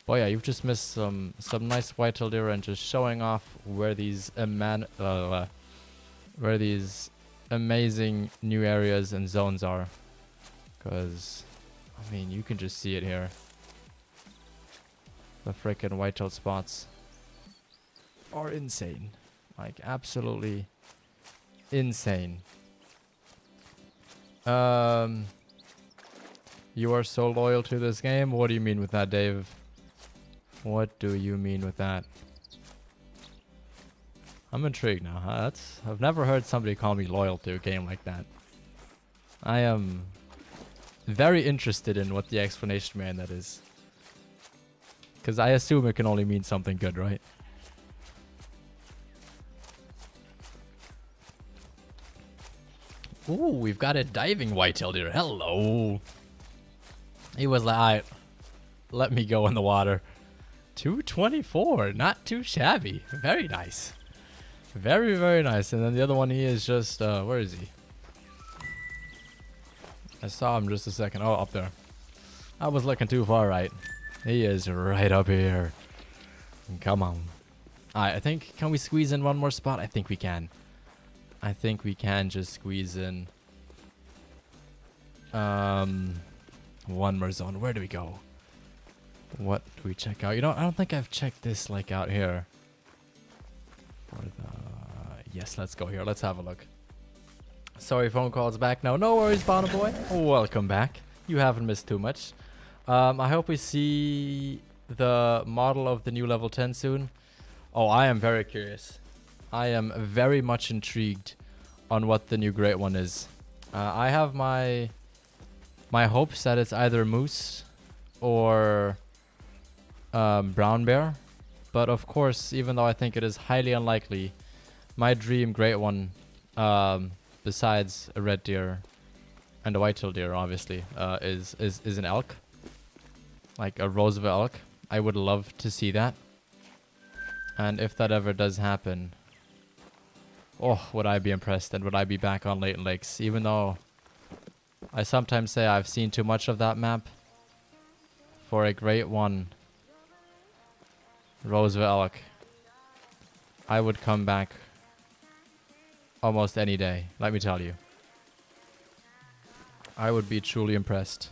But yeah, you've just missed some nice whitetail deer and just showing off where these amazing new areas and zones are. Because, I mean, you can just see it here. The frickin' whitetail spots are insane. Like, absolutely insane. You are so loyal to this game? What do you mean with that, Dave? What do you mean with that? I'm intrigued now. I've never heard somebody call me loyal to a game like that. I am very interested in what the explanation behind that is. Because I assume it can only mean something good, right? Ooh, we've got a diving whitetail deer. Hello. He was like, alright, let me go in the water. 224, not too shabby. Very nice. Very, very nice. And then the other one, he is just, where is he? I saw him just a second. Oh, up there. I was looking too far right. He is right up here. Come on. Alright, I think, can we squeeze in one more spot? I think we can. I think we can just squeeze in one more zone. Where do we go? What do we check out? You know, I don't think I've checked this like out here. Yes, let's go here. Let's have a look. Sorry, phone call's back now. No worries, Bono boy. Welcome back. You haven't missed too much. I hope we see the model of the new level 10 soon. Oh, I am very curious. I am very much intrigued on what the new great one is. I have my hopes that it's either moose or brown bear. But of course, even though I think it is highly unlikely, my dream great one, besides a red deer and a whitetail deer, obviously, is an elk. Like a Roosevelt elk. I would love to see that. And if that ever does happen, oh, would I be impressed, and would I be back on Leighton Lakes, even though I sometimes say I've seen too much of that map. For a great one, Roosevelt elk, I would come back almost any day, let me tell you. I would be truly impressed.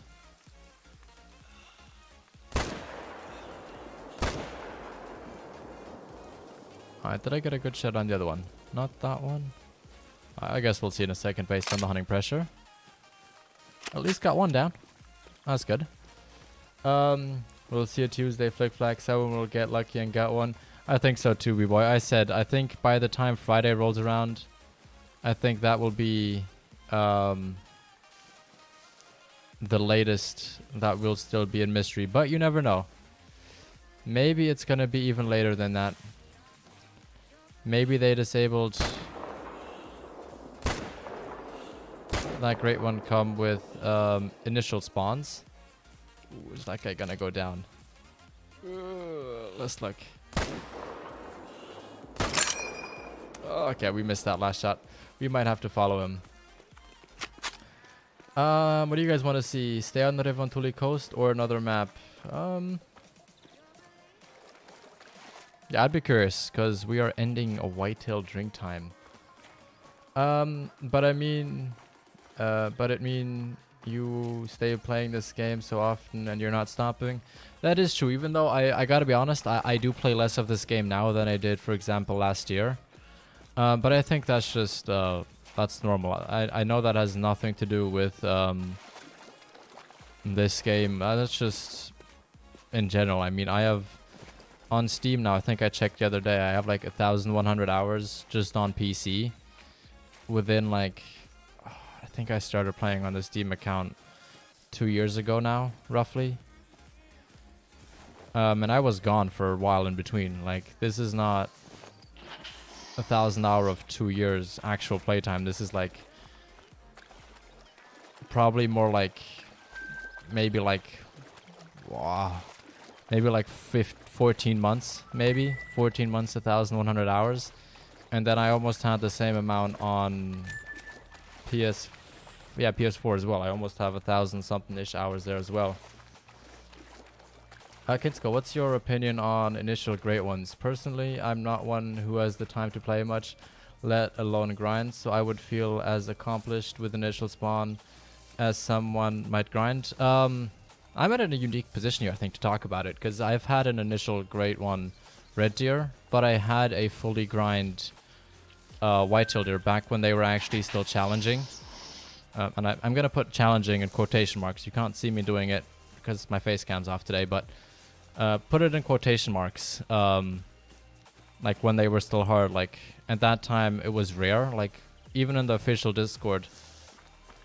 Alright, did I get a good shot on the other one? Not that one. I guess we'll see in a second based on the hunting pressure. At least got one down. That's good. We'll see a Tuesday flick flag. Someone will get lucky and get one. I think so too, B-boy. I said, I think by the time Friday rolls around, I think that will be the latest that will still be in mystery. But you never know. Maybe it's going to be even later than that. Maybe they disabled that great one come with initial spawns. Ooh, is that guy gonna go down? Let's look. Okay, we missed that last shot. We might have to follow him. What do you guys want to see? Stay on the Revontuli coast or another map? Yeah, I'd be curious, because we are ending a whitetail drink time. But it mean you stay playing this game so often and you're not stopping. That is true, even though I gotta be honest, I do play less of this game now than I did, for example, last year. But I think that's just, that's normal. I know that has nothing to do with this game. That's just in general. I mean, I have on Steam now, I think I checked the other day, I have like 1,100 hours just on PC. Within like, I think I started playing on the Steam account 2 years ago now, roughly. And I was gone for a while in between. Like, this is not 1,000 hour of 2 years actual playtime. This is like probably more like maybe like, wow, maybe like 14 months, maybe 14 months, 1,100 hours. And then I almost had the same amount on PS4 as well. I almost have 1,000 something ish hours there as well. Kinsko, what's your opinion on initial great ones? Personally, I'm not one who has the time to play much, let alone grind, so I would feel as accomplished with initial spawn as someone might grind. I'm at a unique position here, I think, to talk about it, because I've had an initial great one red deer, but I had a fully grind whitetail deer back when they were actually still challenging. And I'm going to put challenging in quotation marks. You can't see me doing it because my face cam's off today, but put it in quotation marks. like when they were still hard. Like at that time it was rare. Like even in the official Discord,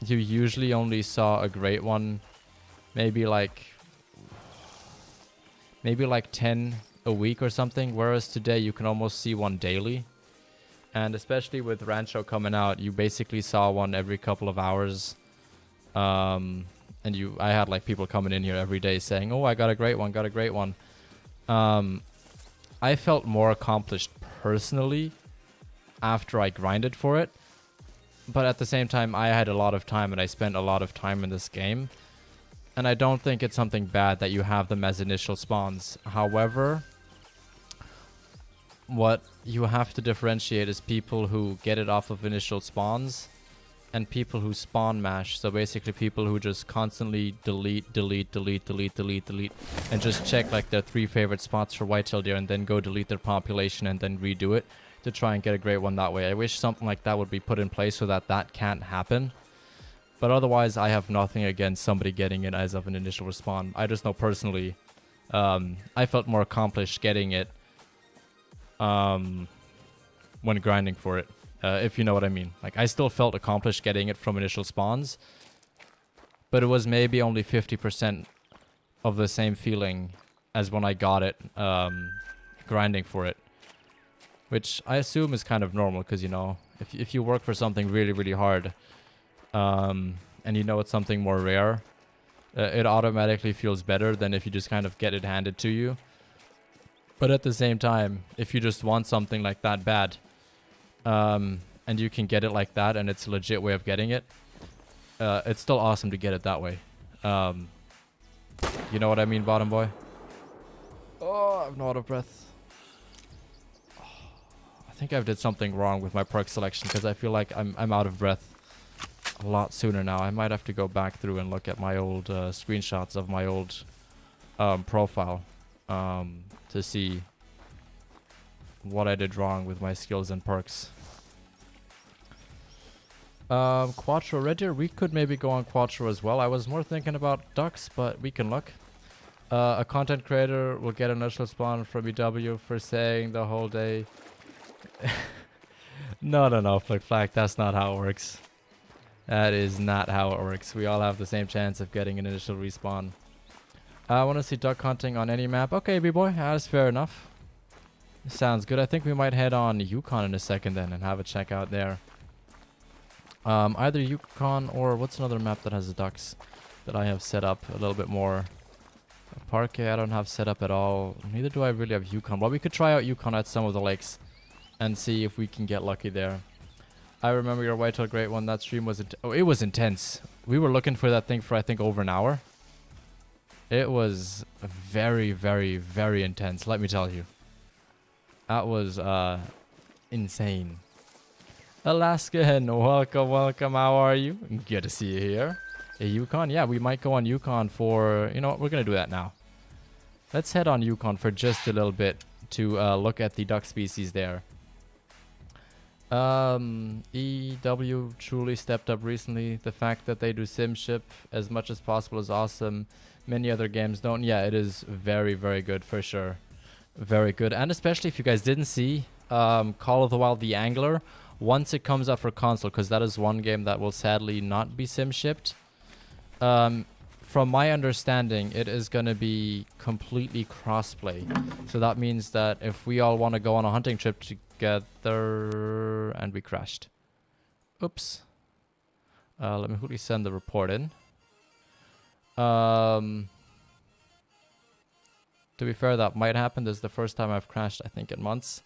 you usually only saw a great one, maybe like 10 a week or something, whereas today you can almost see one daily. And especially with Rancho coming out, you basically saw one every couple of hours. And I had like people coming in here every day saying, oh, I got a great one, got a great one. I felt more accomplished personally after I grinded for it. But at the same time, I had a lot of time and I spent a lot of time in this game. And I don't think it's something bad that you have them as initial spawns. However, what you have to differentiate is people who get it off of initial spawns and people who spawn mash. So basically people who just constantly delete, and just check like their 3 favorite spots for whitetail deer and then go delete their population and then redo it to try and get a great one that way. I wish something like that would be put in place so that that can't happen. But otherwise, I have nothing against somebody getting it as of an initial respawn. I just know personally, I felt more accomplished getting it when grinding for it, if you know what I mean. Like, I still felt accomplished getting it from initial spawns, but it was maybe only 50% of the same feeling as when I got it grinding for it. Which I assume is kind of normal, because, you know, if you work for something really, really hard, and you know it's something more rare, it automatically feels better than if you just kind of get it handed to you. But at the same time, if you just want something like that bad, and you can get it like that and it's a legit way of getting it, it's still awesome to get it that way. You know what I mean, bottom boy? Oh, I'm not out of breath. I think I did something wrong with my perk selection, because I feel like I'm out of breath a lot sooner now. I might have to go back through and look at my old screenshots of my old profile to see what I did wrong with my skills and perks. Quattro red deer, we could maybe go on Quattro as well. I was more thinking about ducks, but we can look. A content creator will get an initial spawn from EW for saying the whole day. No, Flick Flack, that's not how it works. That is not how it works. We all have the same chance of getting an initial respawn. I want to see duck hunting on any map. Okay, B-boy, that's fair enough. Sounds good. I think we might head on Yukon in a second then and have a check out there. Either Yukon or what's another map that has ducks that I have set up a little bit more. Parquet I don't have set up at all. Neither do I really have Yukon. Well, we could try out Yukon at some of the lakes and see if we can get lucky there. I remember your Whitetail great one. That stream was it was intense. We were looking for that thing for I think over an hour. It was very, very, very intense, let me tell you. That was insane. Alaskan, welcome, how are you? Good to see you here. A Yukon? Yeah, we might go on Yukon for, you know what, we're gonna do that now. Let's head on Yukon for just a little bit to look at the duck species there. EW truly stepped up recently. The fact that they do simship as much as possible is awesome. Many other games don't. Yeah, it is very, very good for sure. Very good. And especially if you guys didn't see Call of the Wild the Angler, once it comes out for console, because that is one game that will sadly not be sim shipped. From my understanding, it is going to be completely crossplay. So that means that if we all want to go on a hunting trip together, and we crashed. Oops. Let me quickly send the report in. To be fair, that might happen. This is the first time I've crashed, I think, in months.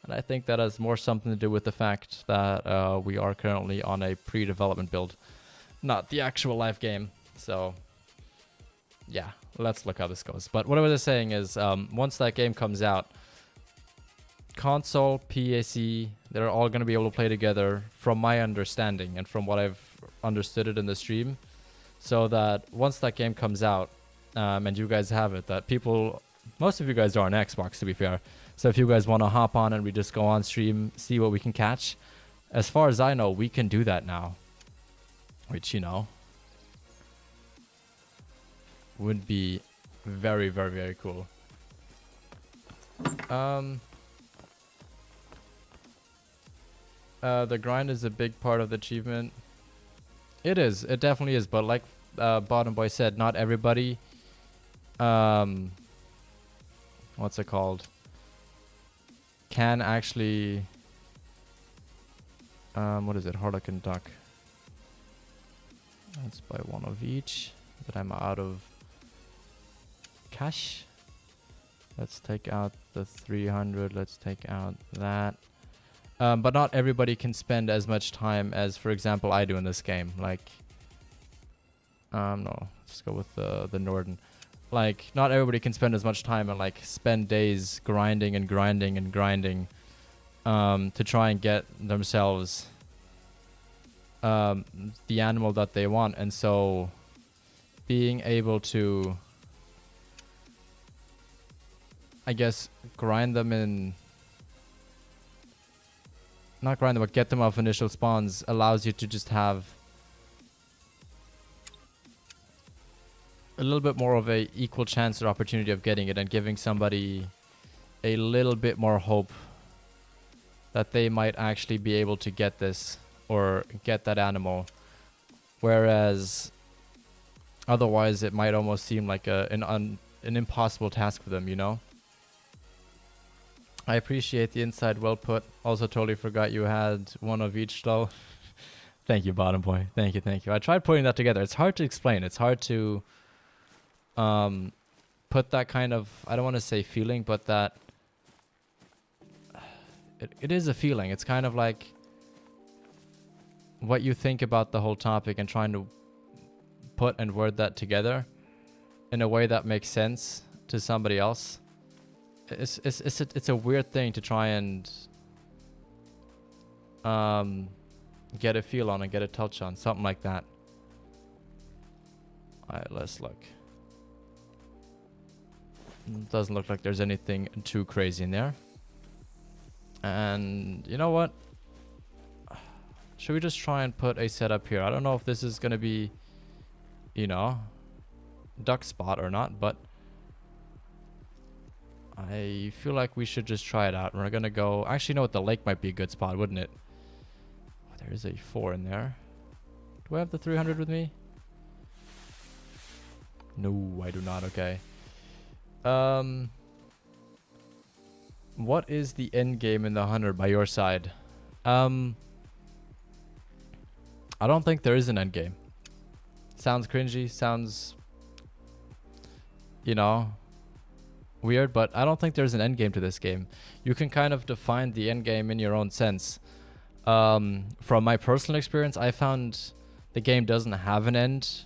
And I think that has more something to do with the fact that we are currently on a pre-development build, not the actual live game. So, yeah, let's look how this goes. But what I was saying is, once that game comes out, console, PAC, they're all going to be able to play together, from my understanding and from what I've understood it in the stream. So that once that game comes out, and you guys have it, that people, most of you guys are on Xbox, to be fair. So if you guys want to hop on and we just go on stream, see what we can catch, as far as I know, we can do that now. Which, you know, would be very, very, very cool. The grind is a big part of the achievement. It is. It definitely is. But like Bottom Boy said, not everybody. What's it called? Can actually. What is it? Harlequin duck. Let's buy one of each. But I'm out of cash. Let's take out the 300. Let's take out that. But not everybody can spend as much time as, for example, I do in this game. Like, no, let's go with the Norden. Like, not everybody can spend as much time and like spend days grinding and grinding and grinding to try and get themselves the animal that they want. And so being able to, I guess, grind them in, not grind them, but get them off initial spawns allows you to just have a little bit more of a equal chance or opportunity of getting it, and giving somebody a little bit more hope that they might actually be able to get this or get that animal. Whereas otherwise it might almost seem like an impossible task for them, you know? I appreciate the insight, well put. Also totally forgot you had one of each though. Thank you, Bottom Boy. Thank you, thank you. I tried putting that together. It's hard to explain. It's hard to put that kind of, I don't want to say feeling, but that it is a feeling. It's kind of like what you think about the whole topic and trying to put and word that together in a way that makes sense to somebody else. It's a weird thing to try and get a feel on and get a touch on, something like that. Alright, let's look. Doesn't look like there's anything too crazy in there. And you know what? Should we just try and put a setup here? I don't know if this is gonna be, you know, duck spot or not, but I feel like we should just try it out. We're gonna go, actually, you know what, the lake might be a good spot, wouldn't it? Oh, there is a 4 in there. Do I have the 300 with me? No, I do not. Okay. What is the end game in the 100 by your side? I don't think there is an end game. Sounds cringy, sounds, you know, weird, but I don't think there's an end game to this game. You can kind of define the end game in your own sense. From my personal experience, I found the game doesn't have an end,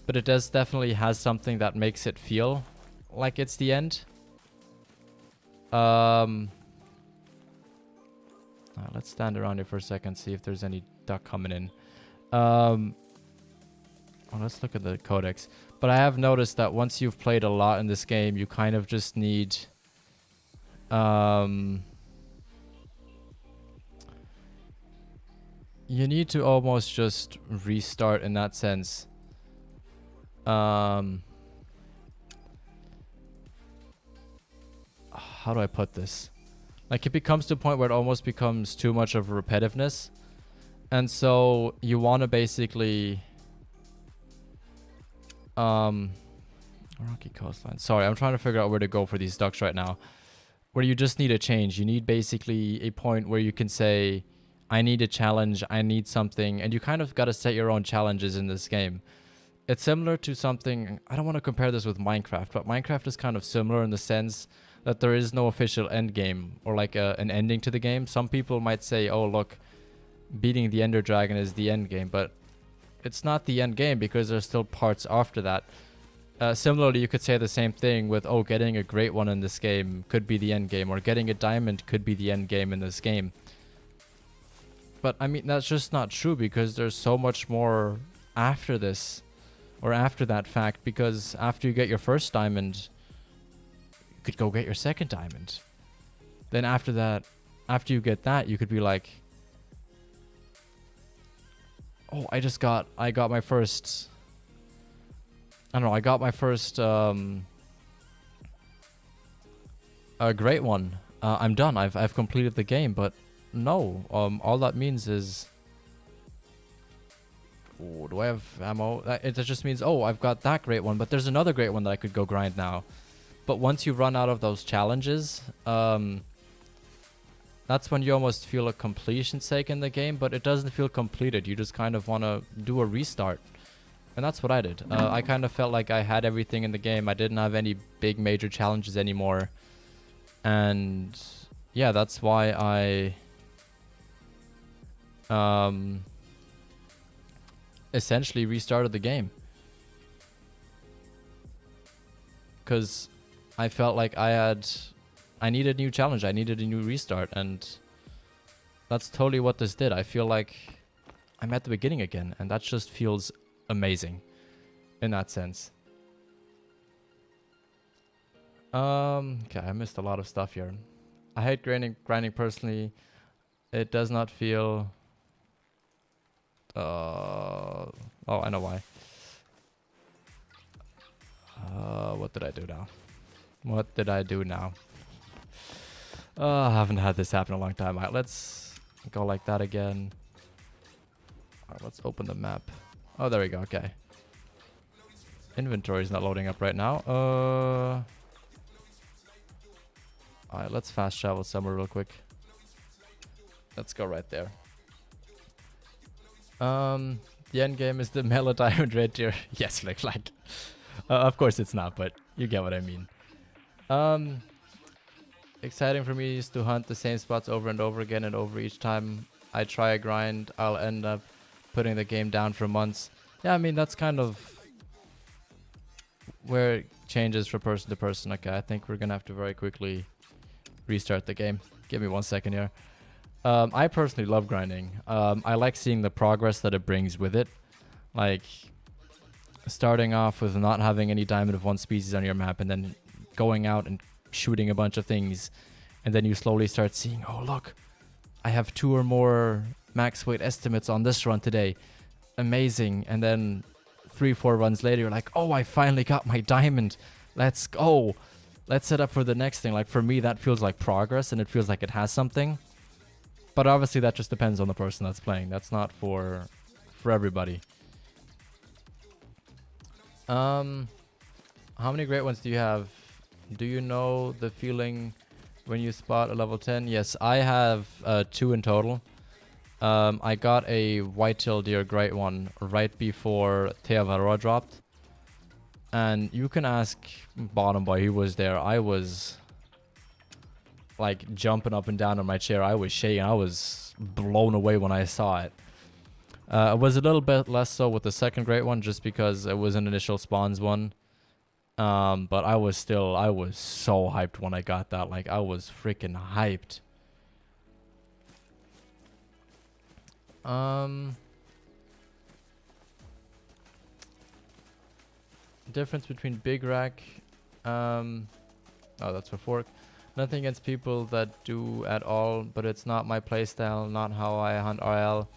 but it does definitely has something that makes it feel like it's the end. Let's stand around here for a second, see if there's any duck coming in. Well, let's look at the codex. But I have noticed that once you've played a lot in this game, you kind of just need you need to almost just restart in that sense. How do I put this? Like, it becomes to a point where it almost becomes too much of a repetitiveness. And so you want to basically rocky coastline. Sorry, I'm trying to figure out where to go for these ducks right now. Where you just need a change. You need basically a point where you can say, I need a challenge, I need something, and you kind of got to set your own challenges in this game. It's similar to something, I don't want to compare this with Minecraft, but Minecraft is kind of similar in the sense that there is no official end game or like an ending to the game. Some people might say, oh look, beating the Ender Dragon is the end game, but it's not the end game because there's still parts after that. Similarly, you could say the same thing with, oh, getting a great one in this game could be the end game, or getting a diamond could be the end game in this game. But I mean, that's just not true, because there's so much more after this, or after that fact, because after you get your first diamond, you could go get your second diamond. Then after that, after you get that, you could be like, oh, I got my first, I don't know, I got my first a great one. I'm done. I've completed the game, but no. All that means is... Ooh, do I have ammo? It just means, oh, I've got that great one, but there's another great one that I could go grind now. But once you run out of those challenges, that's when you almost feel a completion sake in the game, but it doesn't feel completed. You just kind of want to do a restart. And that's what I did. I kind of felt like I had everything in the game. I didn't have any big major challenges anymore. And yeah, that's why I essentially restarted the game. Because I felt like I needed a new challenge. I needed a new restart. And that's totally what this did. I feel like I'm at the beginning again. And that just feels amazing in that sense. Okay, I missed a lot of stuff here. I hate grinding personally. It does not feel... oh, I know why. What did I do now? What did I do now? I haven't had this happen in a long time. Alright, let's go like that again. Alright, let's open the map. Oh, there we go. Okay. Inventory is not loading up right now. Alright, let's fast travel somewhere real quick. Let's go right there. The end game is the Mellow Diamond Red Tier. Yes, Flick Flag. Of course it's not, but you get what I mean. Exciting for me is to hunt the same spots over and over again, and over each time I try a grind, I'll end up putting the game down for months. Yeah, I mean, that's kind of where it changes from person to person. Okay, I think we're gonna have to very quickly restart the game. Give me 1 second here. I personally love grinding. I like seeing the progress that it brings with it. Like, starting off with not having any diamond of one species on your map, and then going out and shooting a bunch of things, and then you slowly start seeing, oh look, I have 2 or more max weight estimates on this run today. Amazing. And then 3-4 runs later, you're like, oh, I finally got my diamond. Let's go. Let's set up for the next thing. Like, for me, that feels like progress, and it feels like it has something. But obviously that just depends on the person that's playing. That's not for everybody. How many great ones do you have? Do you know the feeling when you spot a level 10? Yes, I have 2 in total. I got a Whitetail deer great one right before Thehunter dropped. And you can ask Bottom Boy, he was there. I was like jumping up and down in my chair. I was shaking. I was blown away when I saw it. It was a little bit less so with the second great one, just because it was an initial spawns one. But I was so hyped when I got that. Like, I was freaking hyped. Difference between big rack. Oh, that's for fork. Nothing against people that do at all, but it's not my playstyle, not how I hunt RL.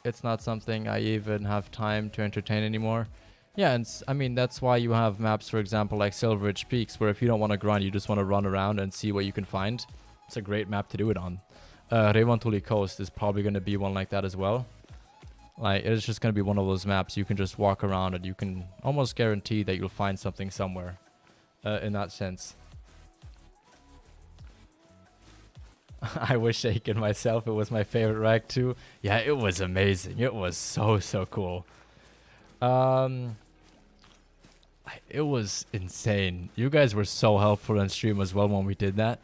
It's not something I even have time to entertain anymore. Yeah, and I mean, that's why you have maps, for example, like Silver Ridge Peaks, where if you don't want to grind, you just want to run around and see what you can find. It's a great map to do it on. Revontuli Coast is probably going to be one like that as well. Like, it's just going to be one of those maps you can just walk around, and you can almost guarantee that you'll find something somewhere in that sense. I was shaking myself. It was my favorite rack too. Yeah, it was amazing. It was so cool. It was insane. You guys were so helpful on stream as well when we did that.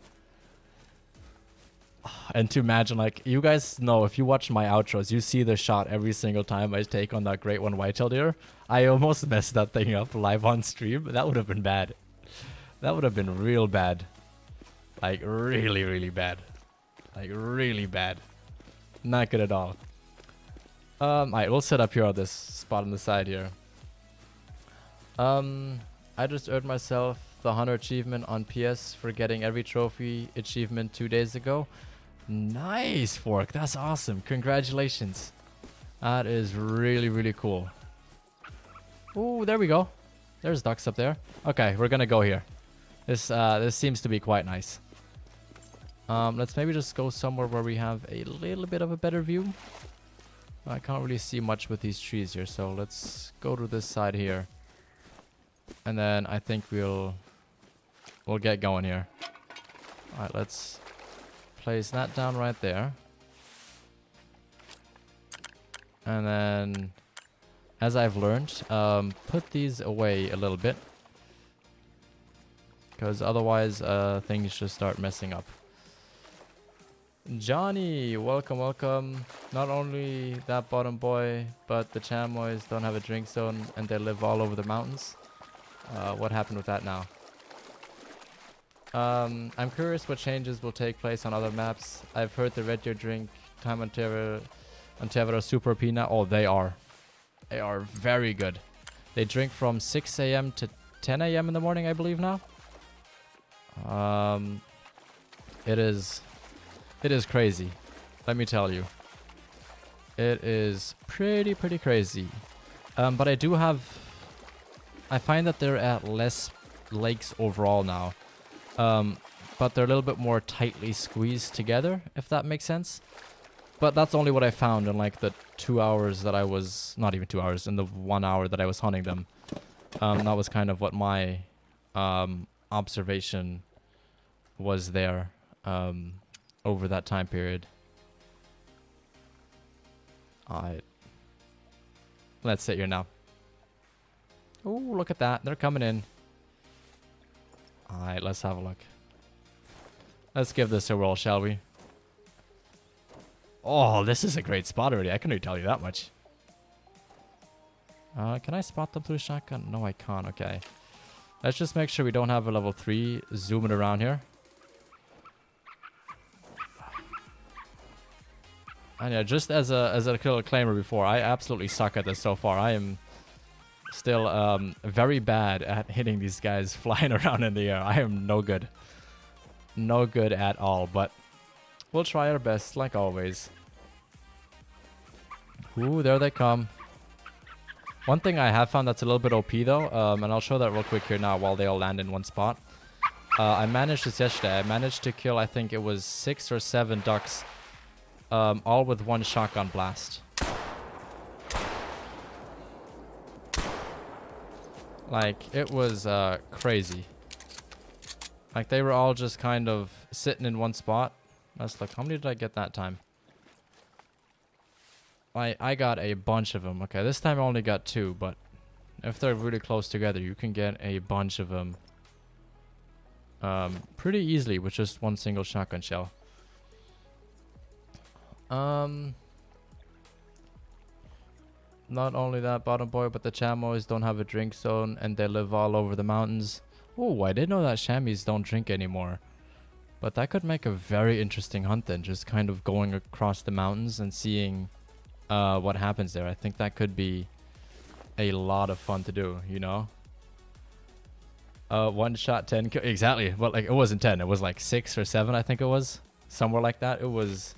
And to imagine, like, you guys know, if you watch my outros, you see the shot every single time I take on that great one Whitetail deer. I almost messed that thing up live on stream. That would have been bad. That would have been real bad. Like, really bad. Like, really bad. Not good at all. Alright, we'll set up here on this spot on the side here. I just earned myself the Hunter achievement on PS for getting every trophy achievement 2 days ago. Nice, Fork. That's awesome. Congratulations. That is really cool. Ooh, there we go. There's ducks up there. Okay, we're gonna go here. This seems to be quite nice. Let's maybe just go somewhere where we have a little bit of a better view. I can't really see much with these trees here, so let's go to this side here. And then I think we'll get going here. Alright, let's place that down right there. And then, as I've learned, put these away a little bit. Because otherwise, things just start messing up. Johnny, welcome, welcome. Not only that bottom boy, but the chamois don't have a drink zone and they live all over the mountains. What happened with that now? I'm curious what changes will take place on other maps. I've heard the Red Deer drink time on Tevra super Pina. Oh, they are. They are very good. They drink from 6 a.m. to 10 a.m. in the morning, I believe now. It is crazy. Let me tell you. It is pretty crazy. But I find that they're at less lakes overall now. But they're a little bit more tightly squeezed together, if that makes sense. But that's only what I found in like the 2 hours that I was, not even 2 hours, in the 1 hour that I was hunting them. That was kind of what my observation was there over that time period. Alright. Let's sit here now. Oh, look at that. They're coming in. Alright, let's have a look. Let's give this a whirl, shall we? Oh, this is a great spot already. I can already tell you that much. Can I spot them through shotgun? No, I can't. Okay. Let's just make sure we don't have a level 3 zooming around here. And yeah, just as a little disclaimer before, I absolutely suck at this so far. I am still very bad at hitting these guys flying around in the air. I am no good. No good at all, but we'll try our best like always. Ooh, there they come. One thing I have found that's a little bit OP though, and I'll show that real quick here now while they all land in one spot. I managed this yesterday. I managed to kill, I think it was 6 or 7 ducks, all with one shotgun blast. Like, it was crazy. Like, they were all just kind of sitting in one spot. Let's look. How many did I get that time? I got a bunch of them. Okay, this time I only got 2, but if they're really close together, you can get a bunch of them pretty easily with just one single shotgun shell. Not only that, bottom boy, but the chamois don't have a drink zone and they live all over the mountains. Oh, I didn't know that chamois don't drink anymore. But that could make a very interesting hunt then, just kind of going across the mountains and seeing what happens there. I think that could be a lot of fun to do, you know? One shot, 10 kills. Exactly. Well, like, it wasn't 10. It was like 6 or 7, I think it was. Somewhere like that. It was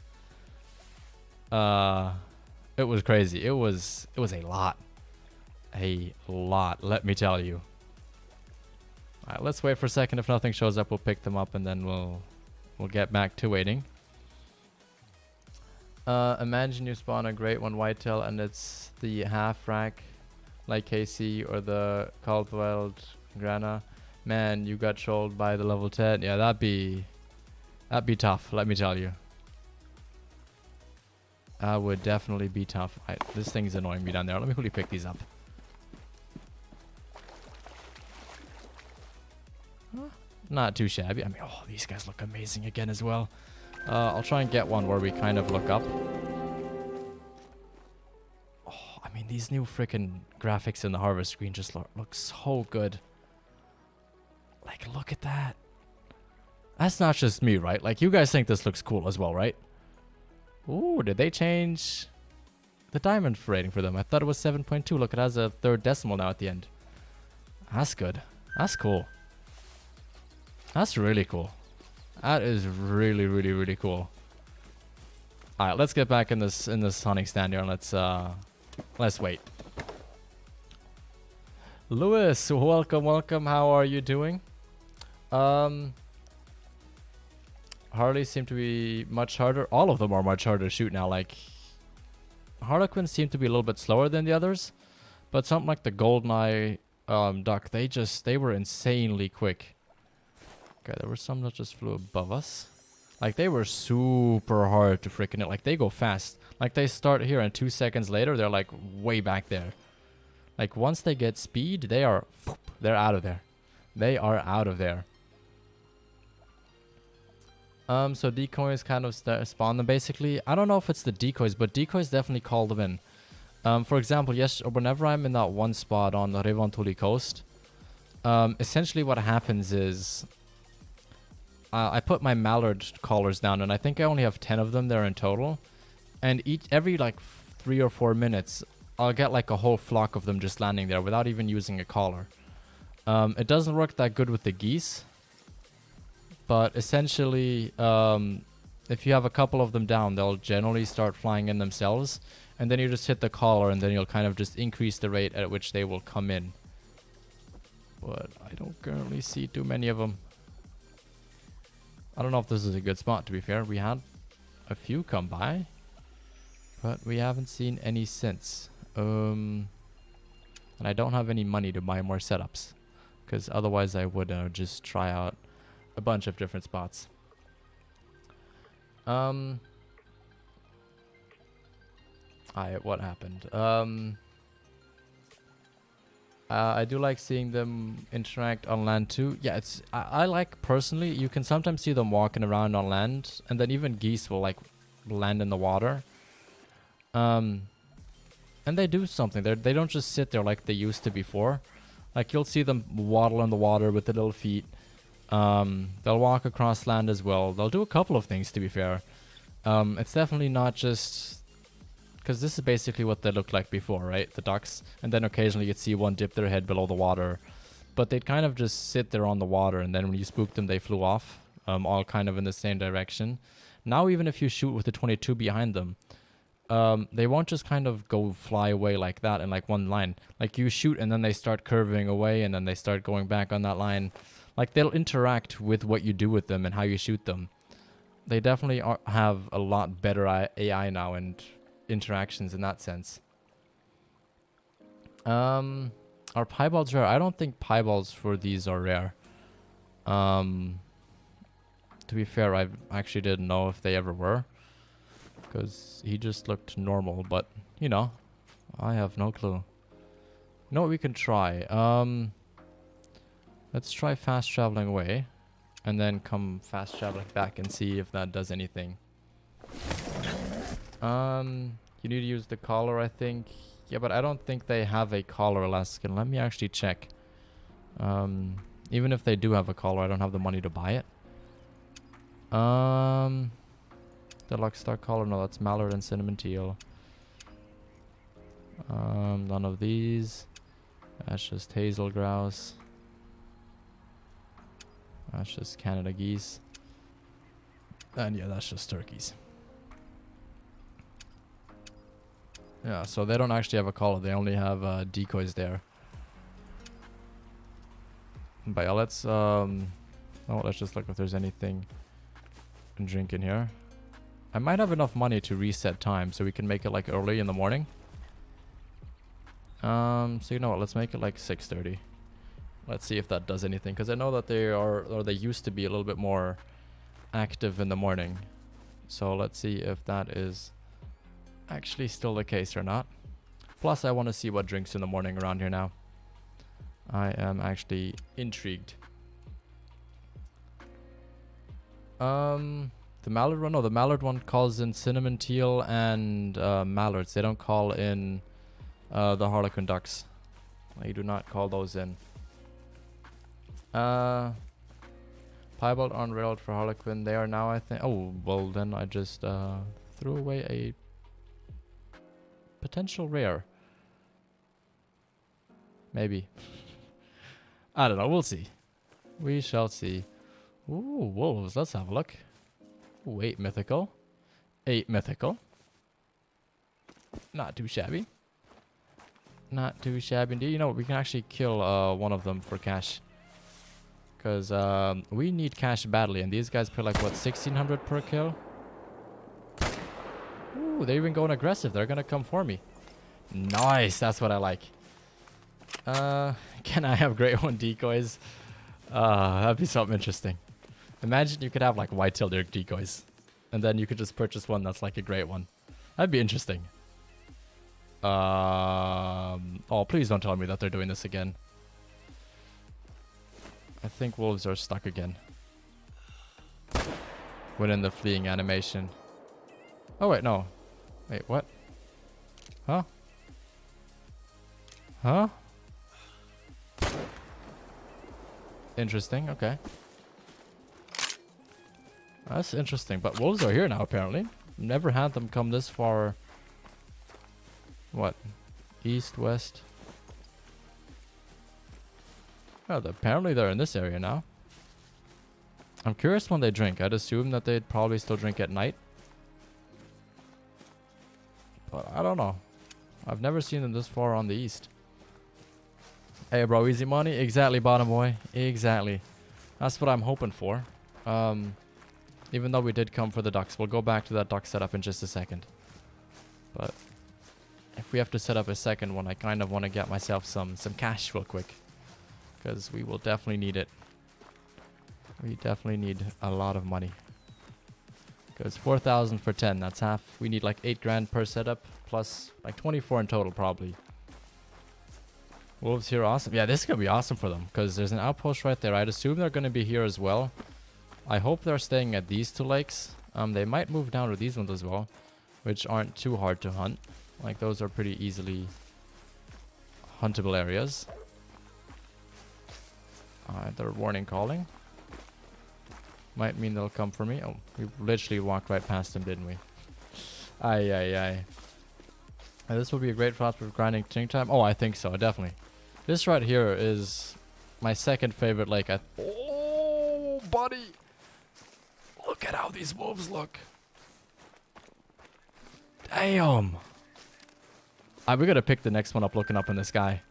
crazy. It was a lot. A lot, let me tell you. Alright, let's wait for a second. If nothing shows up, we'll pick them up and then we'll get back to waiting. Imagine you spawn a great one whitetail and it's the half rack like KC or the Caldwell Grana. Man, you got trolled by the level 10. Yeah, that'd be tough, let me tell you. That would definitely be tough. Right, this thing's annoying me down there. Let me quickly pick these up. Not too shabby. I mean, oh, these guys look amazing again as well. I'll try and get one where we kind of look up. Oh, I mean, these new freaking graphics in the harvest screen just look so good. Like, look at that. That's not just me, right? Like, you guys think this looks cool as well, right? Ooh, did they change the diamond rating for them? I thought it was 7.2. Look, it has a 3rd decimal now at the end. That's good. That's cool. That's really cool. That is really cool. All right, let's get back in this hunting stand here and let's wait. Lewis, welcome. How are you doing? Harleys seem to be much harder. All of them are much harder to shoot now. Like, Harlequins seem to be a little bit slower than the others. But something like the Goldeneye duck, they were insanely quick. Okay, there were some that just flew above us. Like, they were super hard to freaking hit. Like, they go fast. Like, they start here and 2 seconds later, they're like way back there. Like, once they get speed, they're out of there. They are out of there. So decoys kind of spawn them basically. I don't know if it's the decoys, but decoys definitely call them in. For example, yes, whenever I'm in that one spot on the Revontuli coast, essentially what happens is I put my mallard collars down, and I think I only have 10 of them there in total. And every like 3 or 4 minutes, I'll get like a whole flock of them just landing there without even using a collar. It doesn't work that good with the geese. But essentially, if you have a couple of them down, they'll generally start flying in themselves. And then you just hit the collar, and then you'll kind of just increase the rate at which they will come in. But I don't currently see too many of them. I don't know if this is a good spot, to be fair. We had a few come by, but we haven't seen any since. And I don't have any money to buy more setups, because otherwise I would just try out a bunch of different spots. What happened? I do like seeing them interact on land too. Yeah, I like personally, you can sometimes see them walking around on land, and then even geese will like land in the water. And they do something. They don't just sit there like they used to before. Like, you'll see them waddle in the water with their little feet. They'll walk across land as well. They'll do a couple of things, to be fair. It's definitely not just... Because this is basically what they looked like before, right? The ducks. And then occasionally you'd see one dip their head below the water. But they'd kind of just sit there on the water, and then when you spooked them, they flew off. All kind of in the same direction. Now even if you shoot with the 22 behind them, they won't just kind of go fly away like that in like one line. Like, you shoot and then they start curving away, and then they start going back on that line. Like, they'll interact with what you do with them and how you shoot them. They definitely have a lot better AI now and interactions in that sense. Are piebalds rare? I don't think piebalds for these are rare. To be fair, I actually didn't know if they ever were, because he just looked normal, but you know, I have no clue. You know what we can try? Let's try fast traveling away, and then come fast traveling back and see if that does anything. You need to use the collar, I think. Yeah, but I don't think they have a collar elastic. Let me actually check. Even if they do have a collar, I don't have the money to buy it. Deluxe Star collar. No, that's mallard and cinnamon teal. None of these. That's just hazel grouse. That's just Canada geese. And yeah, that's just turkeys. Yeah, so they don't actually have a collar. They only have decoys there. But yeah, let's just look if there's anything and drink in here. I might have enough money to reset time, so we can make it like early in the morning. So you know what? Let's make it like 6:30. Let's see if that does anything, because I know that they are, or they used to be a little bit more active in the morning. So let's see if that is actually still the case or not. Plus, I want to see what drinks in the morning around here now. I am actually intrigued. The mallard one? No, the mallard one calls in cinnamon teal and mallards. They don't call in the harlequin ducks. They do not call those in. Piebald on railed for harlequin. They are now, I think. Oh, well, then I just threw away a potential rare. Maybe. I don't know. We'll see. We shall see. Ooh, wolves. Let's have a look. Ooh, 8 mythical. 8 mythical. Not too shabby. Not too shabby indeed. You know what? We can actually kill one of them for cash. Because we need cash badly, and these guys pay like, what, 1,600 per kill? Ooh, they're even going aggressive. They're going to come for me. Nice, that's what I like. Can I have Great One decoys? That'd be something interesting. Imagine you could have like Whitetail decoys, and then you could just purchase one that's like a Great One. That'd be interesting. Oh, please don't tell me that they're doing this again. I think wolves are stuck again. Within the fleeing animation. Oh, wait, no. Wait, what? Huh? Huh? Interesting, okay. That's interesting, but wolves are here now, apparently. Never had them come this far. What? East, west? Well, apparently they're in this area now. I'm curious when they drink. I'd assume that they'd probably still drink at night. But I don't know. I've never seen them this far on the east. Hey, bro, easy money? Exactly, bottom boy. Exactly. That's what I'm hoping for. Even though we did come for the ducks. We'll go back to that duck setup in just a second. But if we have to set up a second one, I kind of want to get myself some cash real quick. Because we will definitely need it. We definitely need a lot of money. Because 4,000 for 10, that's half. We need like 8 grand per setup. Plus like 24 in total probably. Wolves here, awesome. Yeah, this is going to be awesome for them. Because there's an outpost right there. I'd assume they're going to be here as well. I hope they're staying at these 2 lakes. They might move down to these ones as well. Which aren't too hard to hunt. Like those are pretty easily huntable areas. They're warning calling. Might mean they'll come for me. Oh, we literally walked right past them, didn't we? Aye, aye, aye. This will be a great spot for grinding ting time. Oh, I think so, definitely. This right here is my second favorite lake. Oh, buddy! Look at how these wolves look. Damn! We gotta pick the next one up looking up in the sky.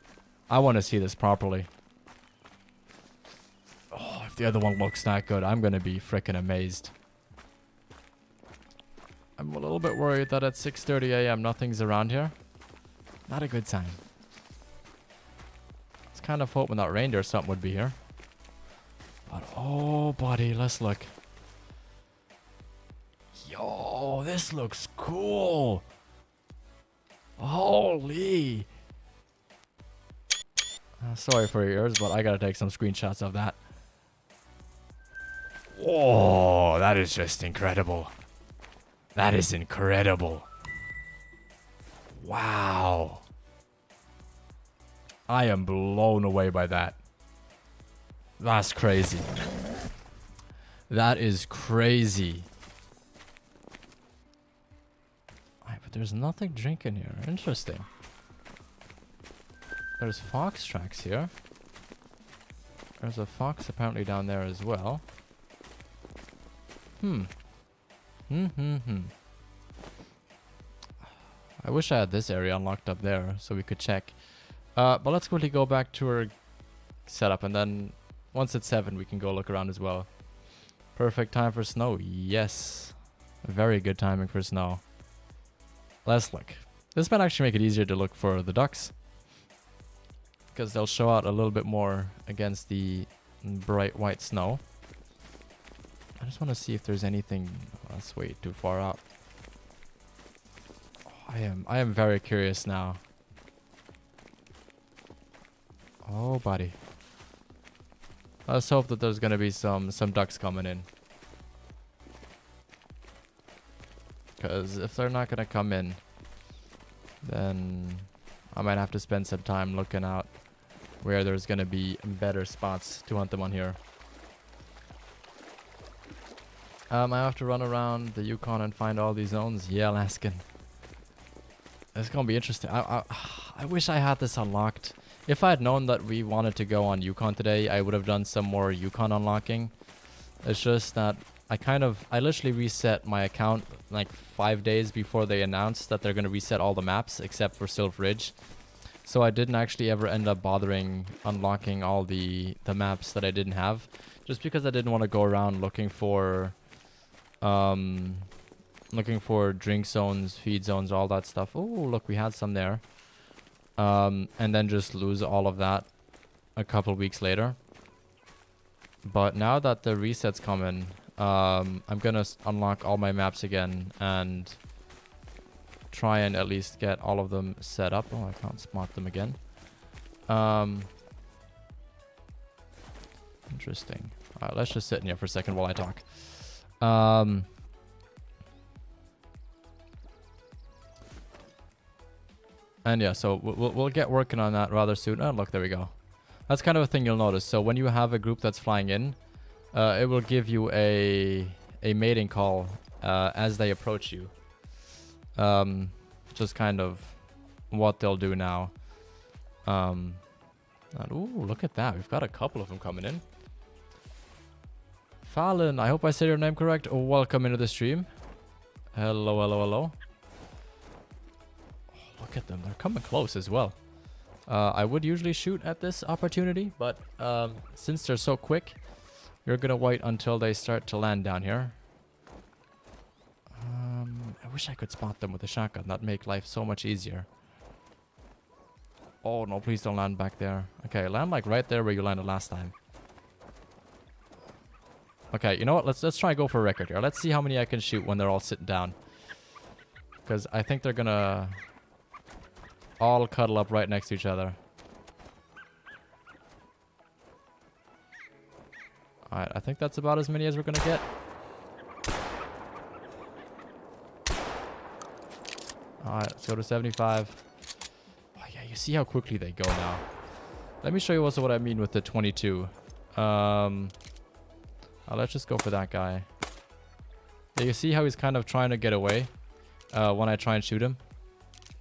I want to see this properly. Oh, if the other one looks that good, I'm gonna be freaking amazed. I'm a little bit worried that at 6:30 a.m. nothing's around here. Not a good sign. I was kind of hoping that reindeer or something would be here. But oh, buddy, let's look. Yo, this looks cool. Holy. Sorry for your ears, but I gotta take some screenshots of that. Oh, that is just incredible. That is incredible. Wow. I am blown away by that. That's crazy. That is crazy. But there's nothing drinking here. Interesting. There's fox tracks here. There's a fox apparently down there as well. I wish I had this area unlocked up there so we could check. But let's quickly go back to our setup, and then once it's 7 we can go look around as well. Perfect time for snow. Yes. Very good timing for snow. Let's look. This might actually make it easier to look for the ducks. Because they'll show out a little bit more against the bright white snow. I just want to see if there's anything. Oh, that's way too far out. Oh, I am very curious now. Oh, buddy. Let's hope that there's gonna be some ducks coming in. Because if they're not gonna come in, then I might have to spend some time looking out where there's gonna be better spots to hunt them on here. I have to run around the Yukon and find all these zones. Yeah, Alaskan. It's gonna be interesting. I wish I had this unlocked. If I had known that we wanted to go on Yukon today, I would have done some more Yukon unlocking. It's just that I literally reset my account like 5 days before they announced that they're gonna reset all the maps except for Silver Ridge. So I didn't actually ever end up bothering unlocking all the maps that I didn't have, just because I didn't want to go around looking for drink zones, feed zones, all that stuff. Oh, look, we had some there. And then just lose all of that a couple weeks later. But now that the reset's coming, I'm gonna unlock all my maps again and try and at least get all of them set up. Oh, I can't spot them again. Interesting. All right, let's just sit in here for a second while I talk. And yeah, so we'll get working on that rather soon. Oh, look, there we go. That's kind of a thing you'll notice. So when you have a group that's flying in, it will give you a mating call as they approach you. Just kind of what they'll do now. Ooh, look at that. We've got a couple of them coming in. Fallon, I hope I said your name correct. Welcome into the stream. Hello, hello, hello. Oh, look at them. They're coming close as well. I would usually shoot at this opportunity, but since they're so quick, you're going to wait until they start to land down here. I wish I could spot them with a shotgun. That'd make life so much easier. Oh, no, please don't land back there. Okay, land like right there where you landed last time. Okay, you know what? Let's try and go for a record here. Let's see how many I can shoot when they're all sitting down. Because I think they're going to all cuddle up right next to each other. Alright, I think that's about as many as we're going to get. Alright, let's go to 75. Oh yeah, you see how quickly they go now. Let me show you also what I mean with the 22. Let's just go for that guy. Yeah, you see how he's kind of trying to get away when I try and shoot him?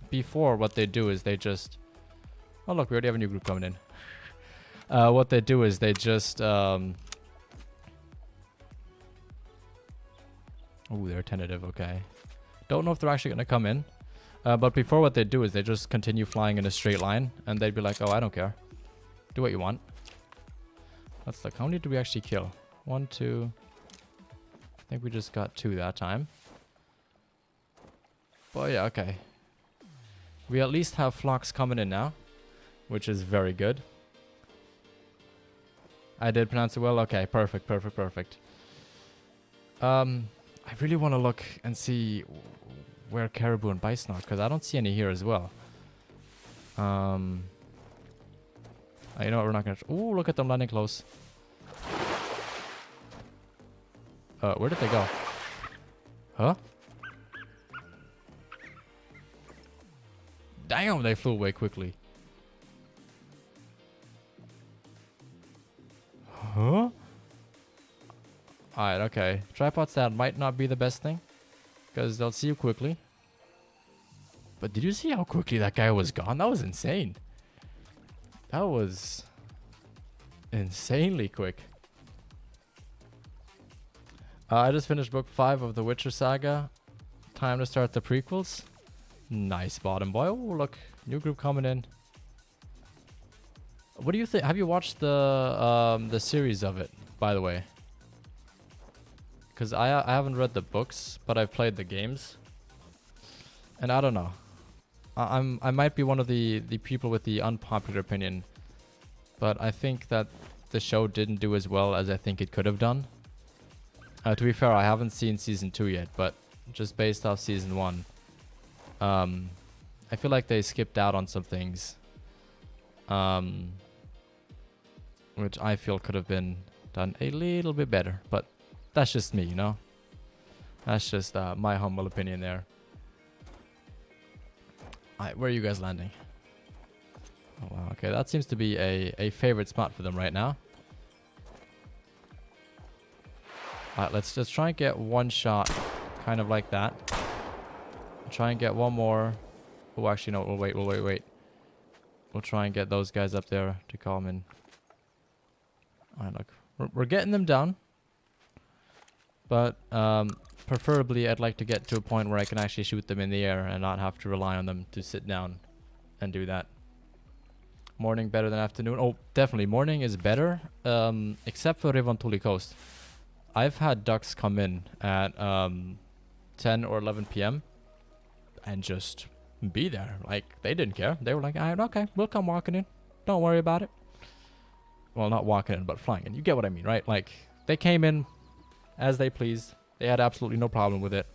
Before, what they do is they just... Oh look, we already have a new group coming in. What they do is they just... Oh, they're tentative, okay. Don't know if they're actually going to come in. But before, what they do is they just continue flying in a straight line. And they'd be like, oh, I don't care. Do what you want. Let's look. How many did we actually kill? 1, 2... I think we just got 2 that time. But yeah, okay. We at least have flocks coming in now, which is very good. I did pronounce it well. Okay, perfect, perfect, perfect. I really want to look and see where caribou and bison are, because I don't see any here as well. You know what, we're not going to... Ooh, look at them landing close. Where did they go? Huh? Damn, they flew away quickly. Huh? Alright, okay. Tripod stand might not be the best thing, because they'll see you quickly. But did you see how quickly that guy was gone? That was insane. That was insanely quick. I just finished book 5 of the Witcher saga. Time to start the prequels. Nice bottom boy. Oh, look. New group coming in. What do you think? Have you watched the series of it, by the way? Because I haven't read the books, but I've played the games. And I don't know. I might be one of the people with the unpopular opinion. But I think that the show didn't do as well as I think it could have done. To be fair, I haven't seen season 2 yet, but just based off season 1, I feel like they skipped out on some things, which I feel could have been done a little bit better. But that's just me, you know. That's just my humble opinion there. Alright, where are you guys landing? Oh wow, okay, that seems to be a favorite spot for them right now. Alright, let's just try and get one shot, kind of like that. Try and get one more. Oh, actually, no, we'll wait. We'll try and get those guys up there to call them in. Alright, look. We're getting them down. But, preferably, I'd like to get to a point where I can actually shoot them in the air and not have to rely on them to sit down and do that. Morning better than afternoon. Oh, definitely. Morning is better, except for Revontuli Coast. I've had ducks come in at 10 or 11 p.m. and just be there. Like, they didn't care. They were like, "Alright, okay, we'll come walking in. Don't worry about it." Well, not walking in, but flying in. You get what I mean, right? Like, they came in as they pleased. They had absolutely no problem with it.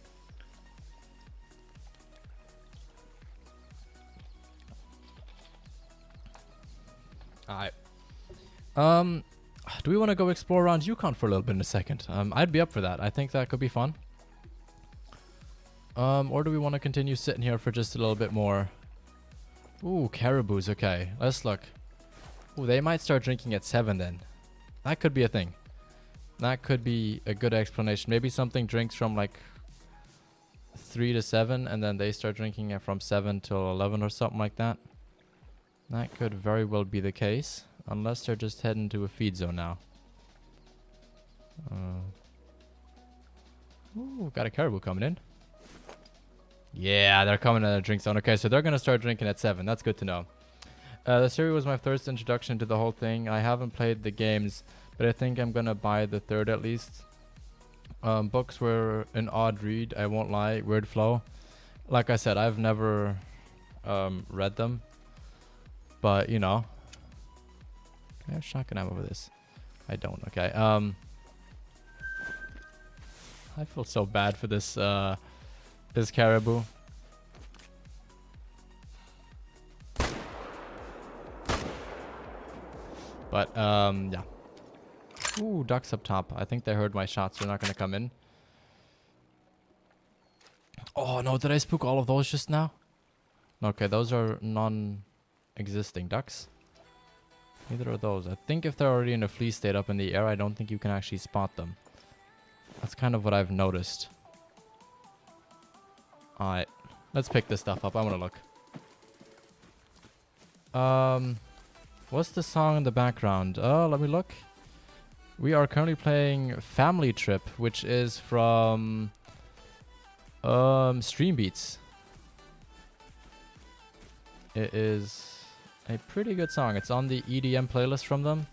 Alright. Do we want to go explore around Yukon for a little bit in a second? I'd be up for that. I think that could be fun. Or do we want to continue sitting here for just a little bit more? Ooh, caribous. Okay, let's look. Ooh, they might start drinking at 7 then. That could be a thing. That could be a good explanation. Maybe something drinks from like 3 to 7 and then they start drinking it from 7 till 11 or something like that. That could very well be the case. Unless they're just heading to a feed zone now. Ooh, got a caribou coming in. Yeah, they're coming in a drink zone. Okay, so they're going to start drinking at 7. That's good to know. The series was my first introduction to the whole thing. I haven't played the games, but I think I'm going to buy the third at least. Books were an odd read, I won't lie. Weird flow. Like I said, I've never read them. But, you know. I have shotgun ammo over this. I don't. Okay. I feel so bad for this this caribou. But yeah. Ooh, ducks up top. I think they heard my shots. They're not gonna come in. Oh no! Did I spook all of those just now? Okay, those are non-existing ducks. Neither are those. I think if they're already in a flee state up in the air, I don't think you can actually spot them. That's kind of what I've noticed. Alright. Let's pick this stuff up. I want to look. What's the song in the background? Let me look. We are currently playing Family Trip, which is from Stream Beats. It is a pretty good song. It's on the EDM playlist from them.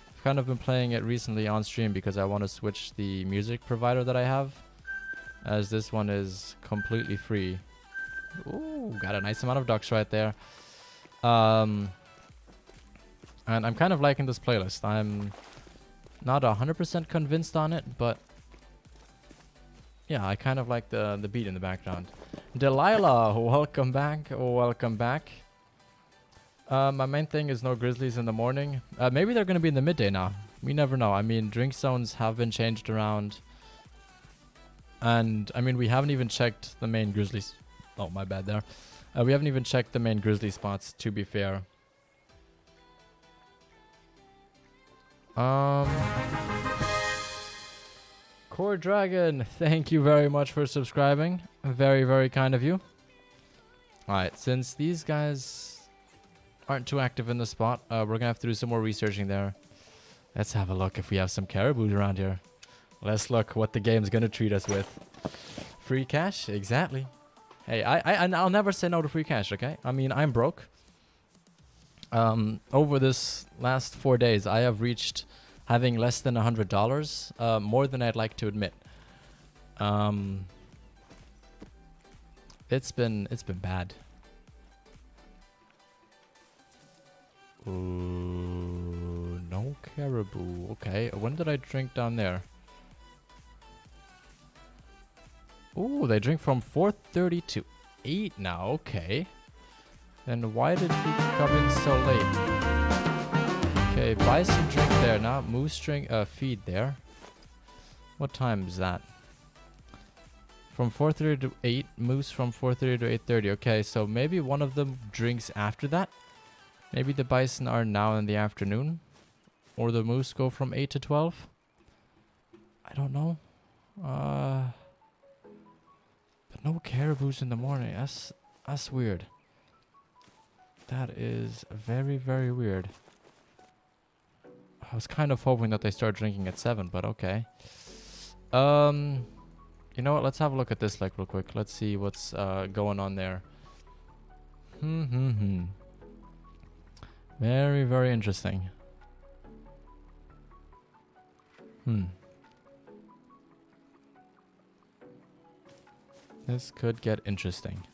I've kind of been playing it recently on stream because I want to switch the music provider that I have, as this one is completely free. Ooh, got a nice amount of ducks right there. And I'm kind of liking this playlist. I'm not 100% convinced on it, but yeah, I kind of like the beat in the background. Delilah, welcome back. Welcome back. My main thing is no grizzlies in the morning. Maybe they're going to be in the midday now. We never know. I mean, drink zones have been changed around. And, I mean, we haven't even checked the main grizzlies. Oh, my bad there. We haven't even checked the main grizzly spots, to be fair. Core Dragon, thank you very much for subscribing. Very, very kind of you. Alright, since these guys aren't too active in the spot, we're gonna have to do some more researching there. Let's have a look if we have some caribou around here. Let's look what the game's gonna treat us with. Free cash? Exactly. Hey, I'll never say no to free cash, okay? I mean, I'm broke. Over this last 4 days, I have reached having less than $100, more than I'd like to admit. It's been bad. Ooh, no caribou. Okay, when did I drink down there? Ooh, they drink from 4:30 to 8 now. Okay. Then why did we come in so late? Okay, bison drink there now. Moose drink feed there. What time is that? From 4:30 to 8. Moose from 4:30 to 8:30. Okay, so maybe one of them drinks after that. Maybe the bison are now in the afternoon. Or the moose go from 8 to 12. I don't know. But no caribous in the morning. That's weird. That is very, very weird. I was kind of hoping that they start drinking at 7, but okay. You know what? Let's have a look at this like real quick. Let's see what's going on there. Very, very interesting. This could get interesting.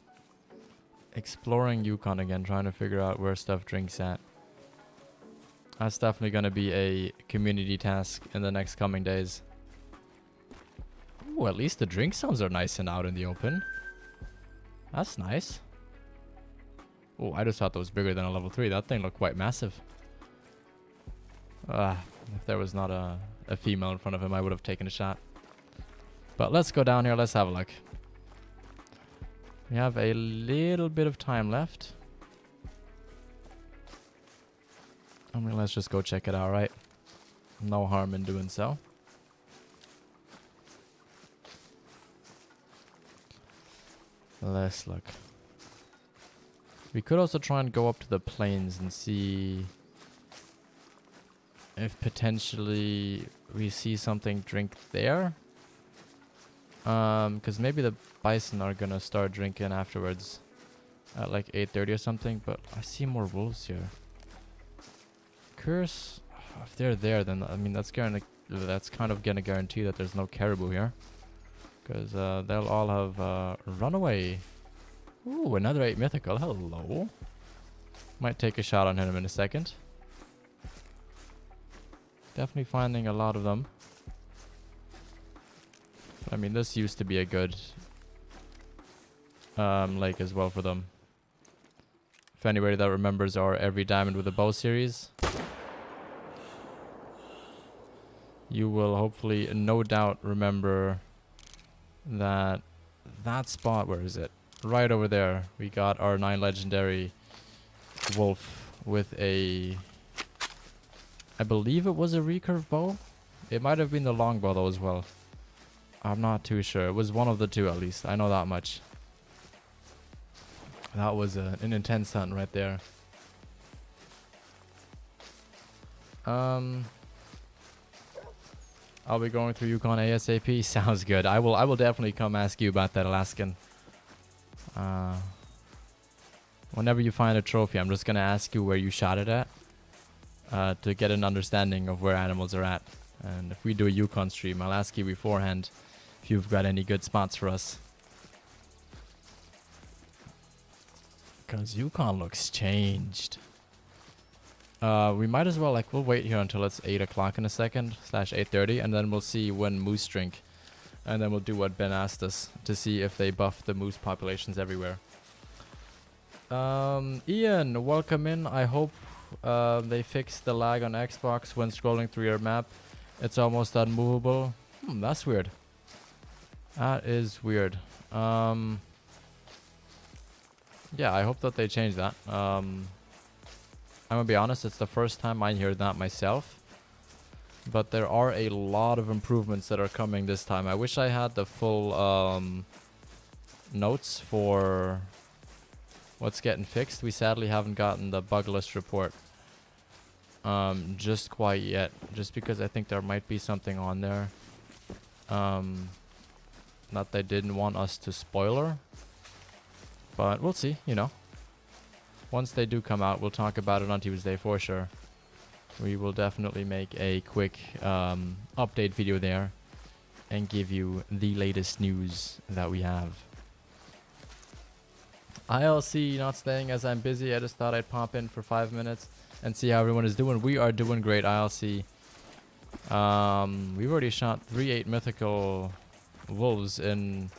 Exploring Yukon again, trying to figure out where stuff drinks at. That's definitely going to be a community task in the next coming days. Ooh, at least the drink zones are nice and out in the open. That's nice. Oh, I just thought that was bigger than a level 3. That thing looked quite massive. If there was not a female in front of him, I would have taken a shot. But let's go down here. Let's have a look. We have a little bit of time left. I mean, let's just go check it out, right? No harm in doing so. Let's look. We could also try and go up to the plains and see if potentially we see something drink there. Because maybe the bison are gonna start drinking afterwards at like 8:30 or something. But I see more wolves here. Curse, if they're there, then I mean that's kind of gonna guarantee that there's no caribou here, because they'll all have run away. Ooh, another 8 mythical. Hello. Might take a shot on him in a second. Definitely finding a lot of them. I mean, this used to be a good lake as well for them. If anybody that remembers our Every Diamond with a Bow series, you will hopefully, no doubt, remember that spot. Where is it? Right over there. We got our 9 legendary wolf with a, I believe it was a recurve bow. It might have been the longbow though as well. I'm not too sure. It was one of the two at least. I know that much. That was an intense hunt right there. I'll be going through Yukon ASAP. Sounds good. I will definitely come ask you about that Alaskan. Whenever you find a trophy, I'm just gonna ask you where you shot it at, to get an understanding of where animals are at. And if we do a Yukon stream, I'll ask you beforehand if you've got any good spots for us. Because Yukon looks changed. We might as well, like, we'll wait here until it's 8 o'clock in a second, /8:30, and then we'll see when moose drink. And then we'll do what Ben asked us, to see if they buff the moose populations everywhere. Ian, welcome in. I hope they fixed the lag on Xbox when scrolling through your map. It's almost unmovable. That's weird. That is weird. Yeah, I hope that they change that. I'm gonna be honest, it's the first time I hear that myself. But there are a lot of improvements that are coming this time. I wish I had the full notes for what's getting fixed. We sadly haven't gotten the bug list report just quite yet. Just because I think there might be something on there that they didn't want us to spoiler. But we'll see, you know. Once they do come out, we'll talk about it on Tuesday for sure. We will definitely make a quick update video there and give you the latest news that we have. ILC not staying as I'm busy. I just thought I'd pop in for 5 minutes and see how everyone is doing. We are doing great, ILC. We've already shot 3 8 mythical wolves in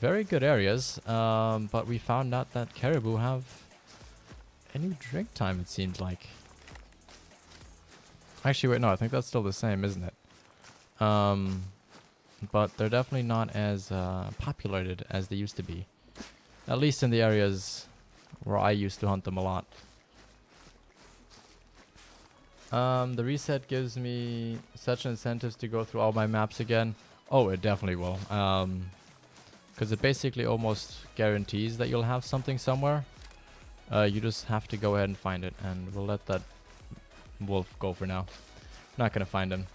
very good areas, but we found out that caribou have a new drink time, it seems like. Actually, wait, no, I think that's still the same, isn't it? But they're definitely not as populated as they used to be. At least in the areas where I used to hunt them a lot. The reset gives me such incentives to go through all my maps again. Oh, it definitely will. Because it basically almost guarantees that you'll have something somewhere. You just have to go ahead and find it, and we'll let that wolf go for now. Not gonna find him.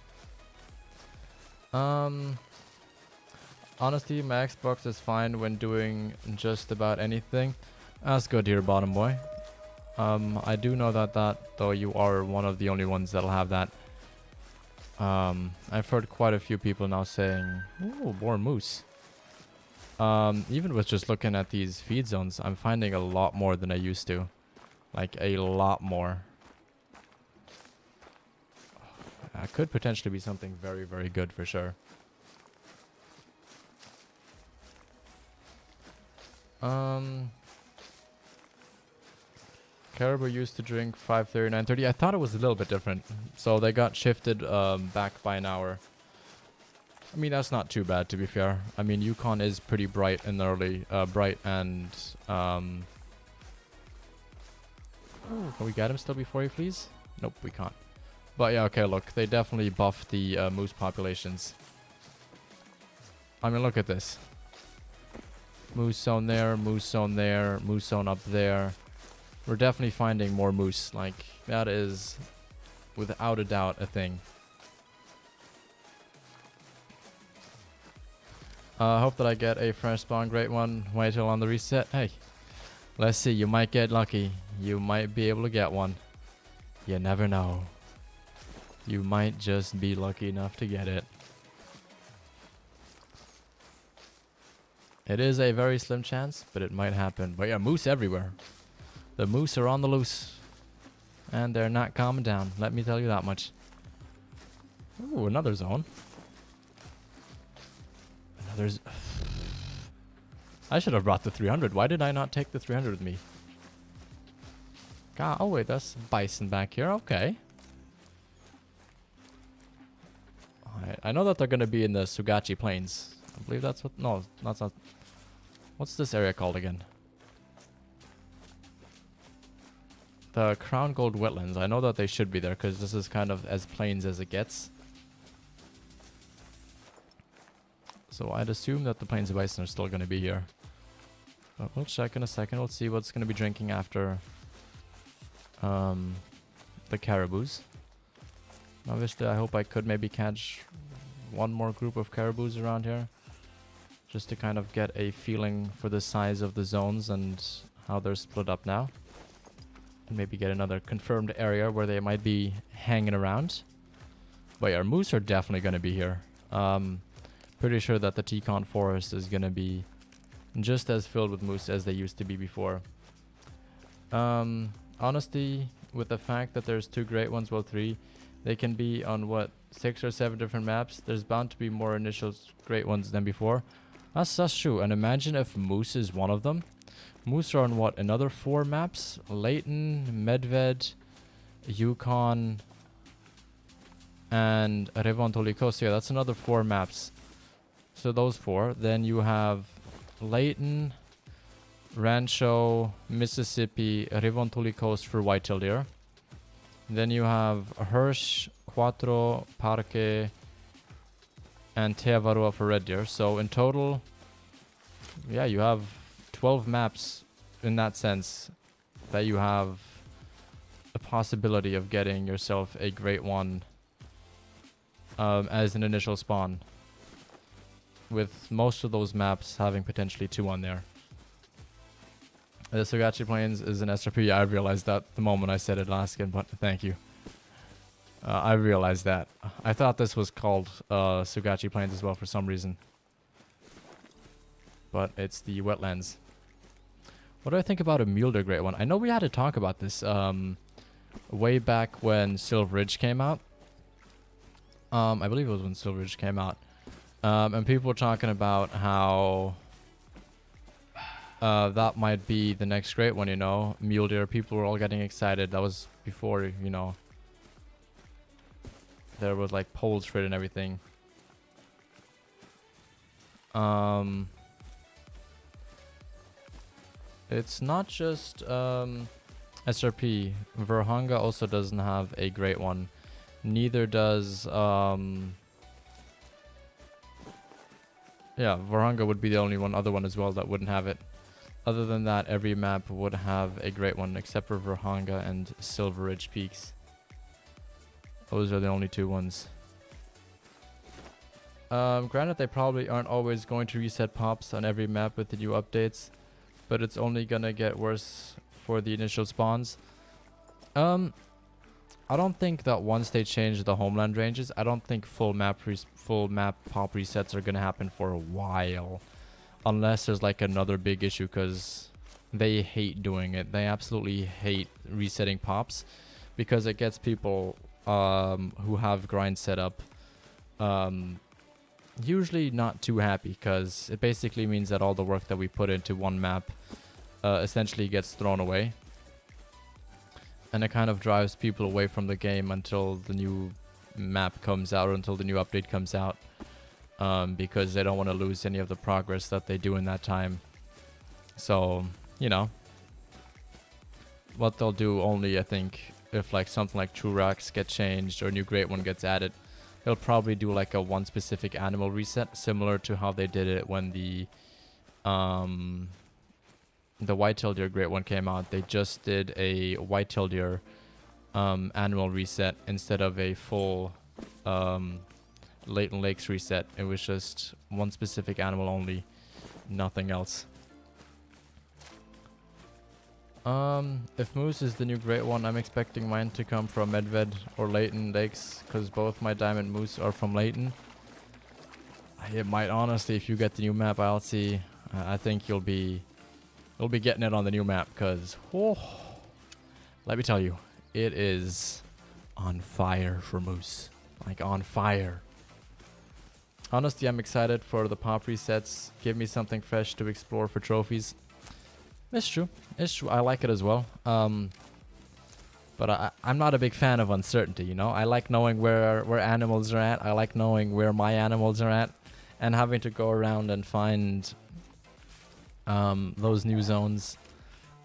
Honestly, my Xbox is fine when doing just about anything. That's good here, bottom boy. I do know that though you are one of the only ones that'll have that. I've heard quite a few people now saying, "Ooh, more moose." Even with just looking at these feed zones, I'm finding a lot more than I used to. Like, a lot more. That could potentially be something very, very good for sure. Caribou used to drink 5:30, 9:30. I thought it was a little bit different. So they got shifted back by an hour. I mean, that's not too bad, to be fair. I mean, Yukon is pretty bright and early. Bright and... Ooh, can we get him still before he flees? Nope, we can't. But yeah, okay, look. They definitely buffed the moose populations. I mean, look at this. Moose zone there, moose zone there, moose zone up there. We're definitely finding more moose. Like, that is, without a doubt, a thing. Hope that I get a fresh spawn. Great one. Whitetail on the reset. Hey, let's see. You might get lucky. You might be able to get one. You never know. You might just be lucky enough to get it. It is a very slim chance, but it might happen. But yeah, moose everywhere. The moose are on the loose. And they're not calming down. Let me tell you that much. Ooh, another zone. Another... I should have brought the 300. Why did I not take the 300 with me? God, oh wait, that's bison back here. Okay. Alright, I know that they're going to be in the Sugachi Plains. I believe that's what... No, that's not... What's this area called again? The Crown Gold Wetlands. I know that they should be there because this is kind of as plains as it gets. So I'd assume that the Plains of Bison are still going to be here. But we'll check in a second. We'll see what's going to be drinking after the caribous. Obviously, I hope I could maybe catch one more group of caribous around here. Just to kind of get a feeling for the size of the zones and how they're split up now. And maybe get another confirmed area where they might be hanging around. But yeah, moose are definitely going to be here. Pretty sure that the Tekon forest is going to be just as filled with moose as they used to be before. Honestly, with the fact that there's 2 great ones, well 3, they can be on what, 6 or 7 different maps. There's bound to be more initial great ones than before. That's true. And imagine if moose is one of them. Moose are on what, another 4 maps? Layton, Medved, Yukon, and Revontuli Coast. So yeah, that's another 4 maps. So those 4. Then you have Layton, Rancho, Mississippi, Revontuli Coast for whitetail deer. Then you have Hirsch, Quattro, Parque, and Teavarua for red deer. So in total, yeah, you have 12 maps in that sense that you have a possibility of getting yourself a great one as an initial spawn. With most of those maps having potentially 2 on there. The Sugachi Plains is an SRP. I realized that the moment I said it last again, but thank you. I realized that. I thought this was called Sugachi Plains as well for some reason. But it's the wetlands. What do I think about a mule deer great one? I know we had to talk about this way back when Silver Ridge came out. I believe it was when Silver Ridge came out. And people were talking about how that might be the next great one, you know. Mule deer. People were all getting excited. That was before, you know, there was like polls for it and everything. It's not just SRP. Verhanga also doesn't have a great one. Neither does yeah, Verhanga would be the only other one as well that wouldn't have it. Other than that, every map would have a great one except for Verhanga and Silver Ridge Peaks. Those are the only 2 ones. Granted, they probably aren't always going to reset pops on every map with the new updates, but it's only gonna get worse for the initial spawns. I don't think that once they change the homeland ranges, I don't think full map pop resets are gonna happen for a while, unless there's like another big issue, because they hate doing it. They absolutely hate resetting pops because it gets people who have grind set up usually not too happy, because it basically means that all the work that we put into one map essentially gets thrown away, and it kind of drives people away from the game until the new map comes out, or until the new update comes out, because they don't want to lose any of the progress that they do in that time. So, you know, what they'll do only, I think, if like something like True Rocks get changed or a new Great One gets added, they'll probably do like a one specific animal reset, similar to how they did it when the Whitetail Deer Great One came out. They just did a Whitetail Deer annual reset instead of a full Latent Lakes reset. It was just one specific animal only, nothing else. If Moose is the new Great One, I'm expecting mine to come from Medved or Layton Lakes, because both my Diamond Moose are from Layton. It might, honestly, if you get the new map, I'll see. I think you'll be getting it on the new map, because let me tell you, it is on fire for Moose. Like, on fire. Honestly, I'm excited for the pop resets. Give me something fresh to explore for trophies. It's true. It's true. I like it as well. But I'm not a big fan of uncertainty, you know? I like knowing where animals are at. I like knowing where my animals are at. And having to go around and find those new zones.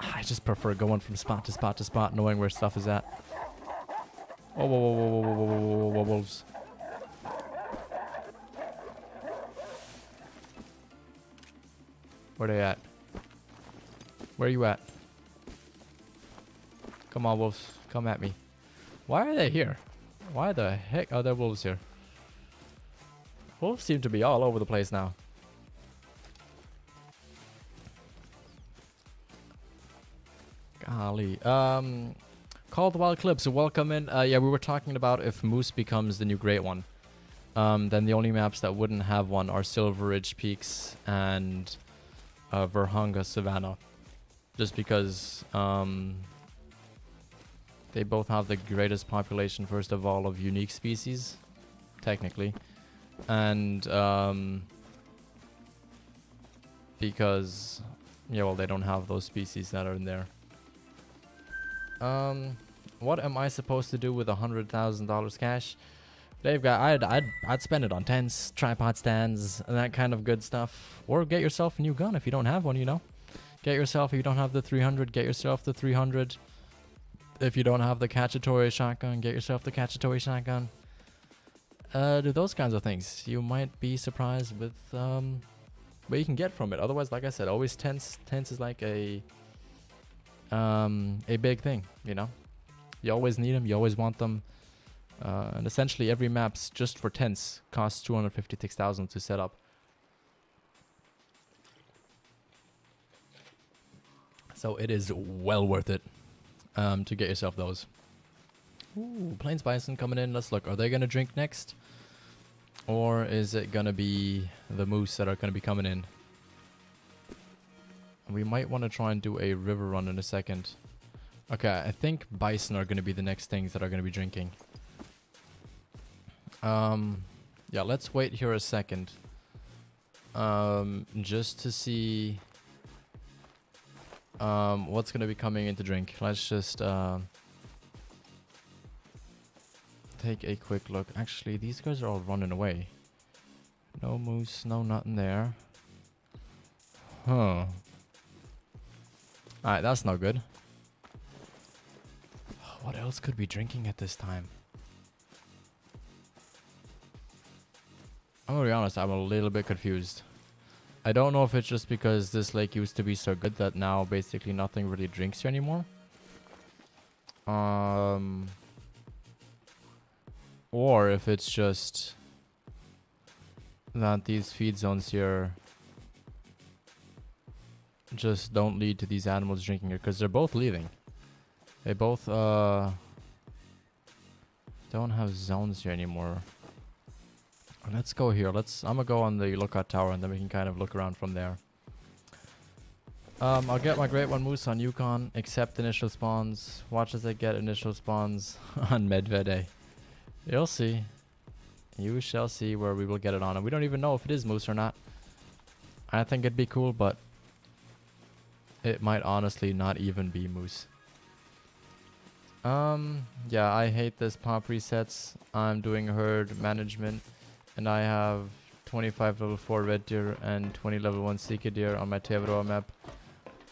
I just prefer going from spot to spot to spot, knowing where stuff is at. Whoa, whoa, whoa, whoa, whoa, whoa, whoa, whoa, wolves. Where they at? Where you at? Come on, wolves. Come at me. Why are they here? Why the heck are there wolves here? Wolves seem to be all over the place now. Golly. Call the Wild Clips. Welcome in. Yeah, we were talking about if Moose becomes the new Great One. Then the only maps that wouldn't have one are Silver Ridge Peaks and Virhonga Savannah. Just because they both have the greatest population, first of all, of unique species, technically. And because, yeah, well, they don't have those species that are in there. What am I supposed to do with $100,000 cash? Dave, I'd spend it on tents, tripod stands, and that kind of good stuff. Or get yourself a new gun if you don't have one, you know? Get yourself, if you don't have the 300, get yourself the 300. If you don't have the Cacciatore shotgun, get yourself the Cacciatore shotgun. Do those kinds of things. You might be surprised with what you can get from it. Otherwise, like I said, always tents. Tents is like a big thing, you know? You always need them, you always want them. And essentially every map's just for tents costs 256,000 to set up. So it is well worth it to get yourself those. Ooh, Plains Bison coming in. Let's look. Are they going to drink next? Or is it going to be the moose that are going to be coming in? We might want to try and do a river run in a second. Okay, I think bison are going to be the next things that are going to be drinking. Yeah, let's wait here a second. Just to see what's going to be coming in to drink. Let's just take a quick look. Actually, these guys are all running away. No moose, no nothing there. Huh. Alright, that's not good. What else could be drinking at this time? I'm gonna be honest, I'm a little bit confused. I don't know if it's just because this lake used to be so good that now basically nothing really drinks here anymore. Or if it's just that these feed zones here just don't lead to these animals drinking it, because they're both leaving. They both don't have zones here anymore. Let's go here. I'm gonna go on the lookout tower, and then we can kind of look around from there. I'll get my great one moose on Yukon, accept initial spawns. Watch as I get initial spawns on Medvede. You'll see. You shall see where we will get it on. And we don't even know if it is moose or not. I think it'd be cool, but it might honestly not even be moose. Yeah, I hate this pop resets. I'm doing herd management, and I have 25 level 4 red deer and 20 level 1 sika deer on my Thehunter map.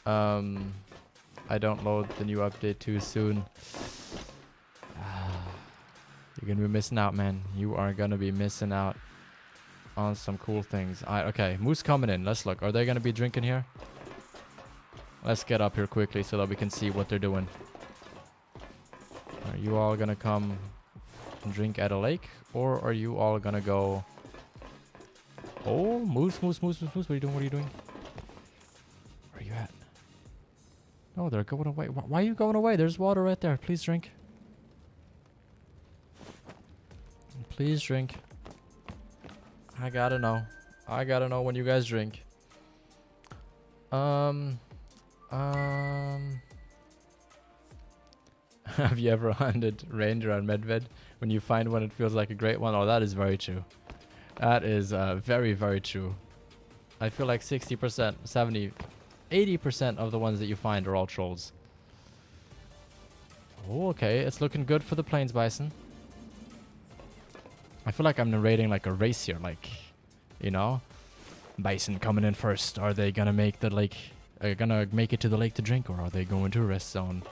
I don't load the new update too soon. You're gonna be missing out, man. You are gonna be missing out on some cool things. Okay, moose coming in. Let's look. Are they gonna be drinking here? Let's get up here quickly so that we can see what they're doing. Are you all gonna come and drink at a lake, or are you all gonna go? Oh, moose, moose, moose, moose, moose. What are you doing? What are you doing? Where are you at? No, they're going away. Why are you going away? There's water right there. Please drink. Please drink. I gotta know. I gotta know when you guys drink. Have you ever hunted reindeer on Medved? When you find one, it feels like a great one. Oh, that is very true. That is very, very true. I feel like 60%, 70, 80% of the ones that you find are all trolls. Oh, okay. It's looking good for the plains bison. I feel like I'm narrating like a race here. Like, you know, bison coming in first. Are they gonna make the lake? Are they gonna make it to the lake to drink, or are they going to a rest zone?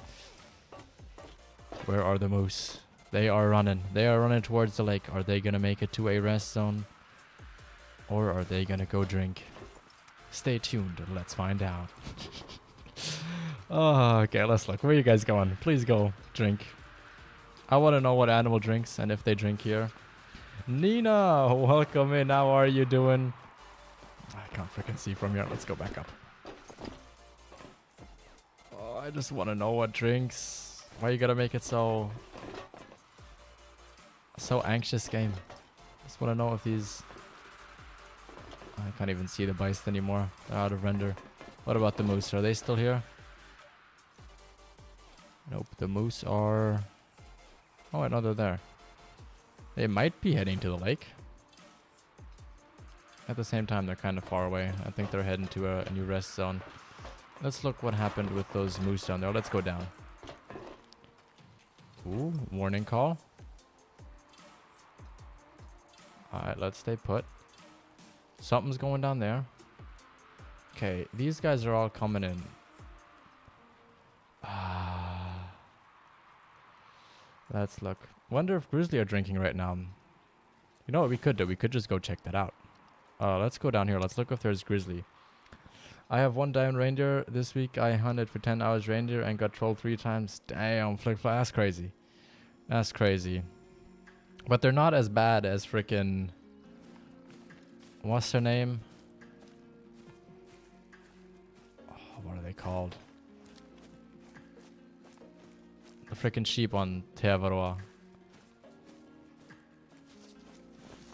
Where are the moose? They are running. They are running towards the lake. Are they gonna make it to a rest zone, or are they gonna go drink? Stay tuned and let's find out. Oh, okay, let's look. Where are you guys going? Please go drink. I want to know what animal drinks and if they drink here. Nina, welcome in. How are you doing? I can't freaking see from here. Let's go back up. Oh, I just want to know what drinks. Why you gotta make it so anxious game? Just want to know if these... I can't even see the bison anymore. They're out of render. What about the moose? Are they still here? Nope, the moose are... Oh, I know they're there. They might be heading to the lake. At the same time, they're kind of far away. I think they're heading to a new rest zone. Let's look what happened with those moose down there. Let's go down. Ooh, warning call. Alright, let's stay put. Something's going down there. Okay, these guys are all coming in. Let's look. Wonder if grizzly are drinking right now. You know what we could do? We could just go check that out. Let's go down here. Let's look if there's grizzly. I have one diamond reindeer. This week I hunted for 10 hours reindeer and got trolled 3 times. Damn, flick. That's crazy. That's crazy. But they're not as bad as frickin'... What's her name? Oh, what are they called? The frickin' sheep on Thehunter.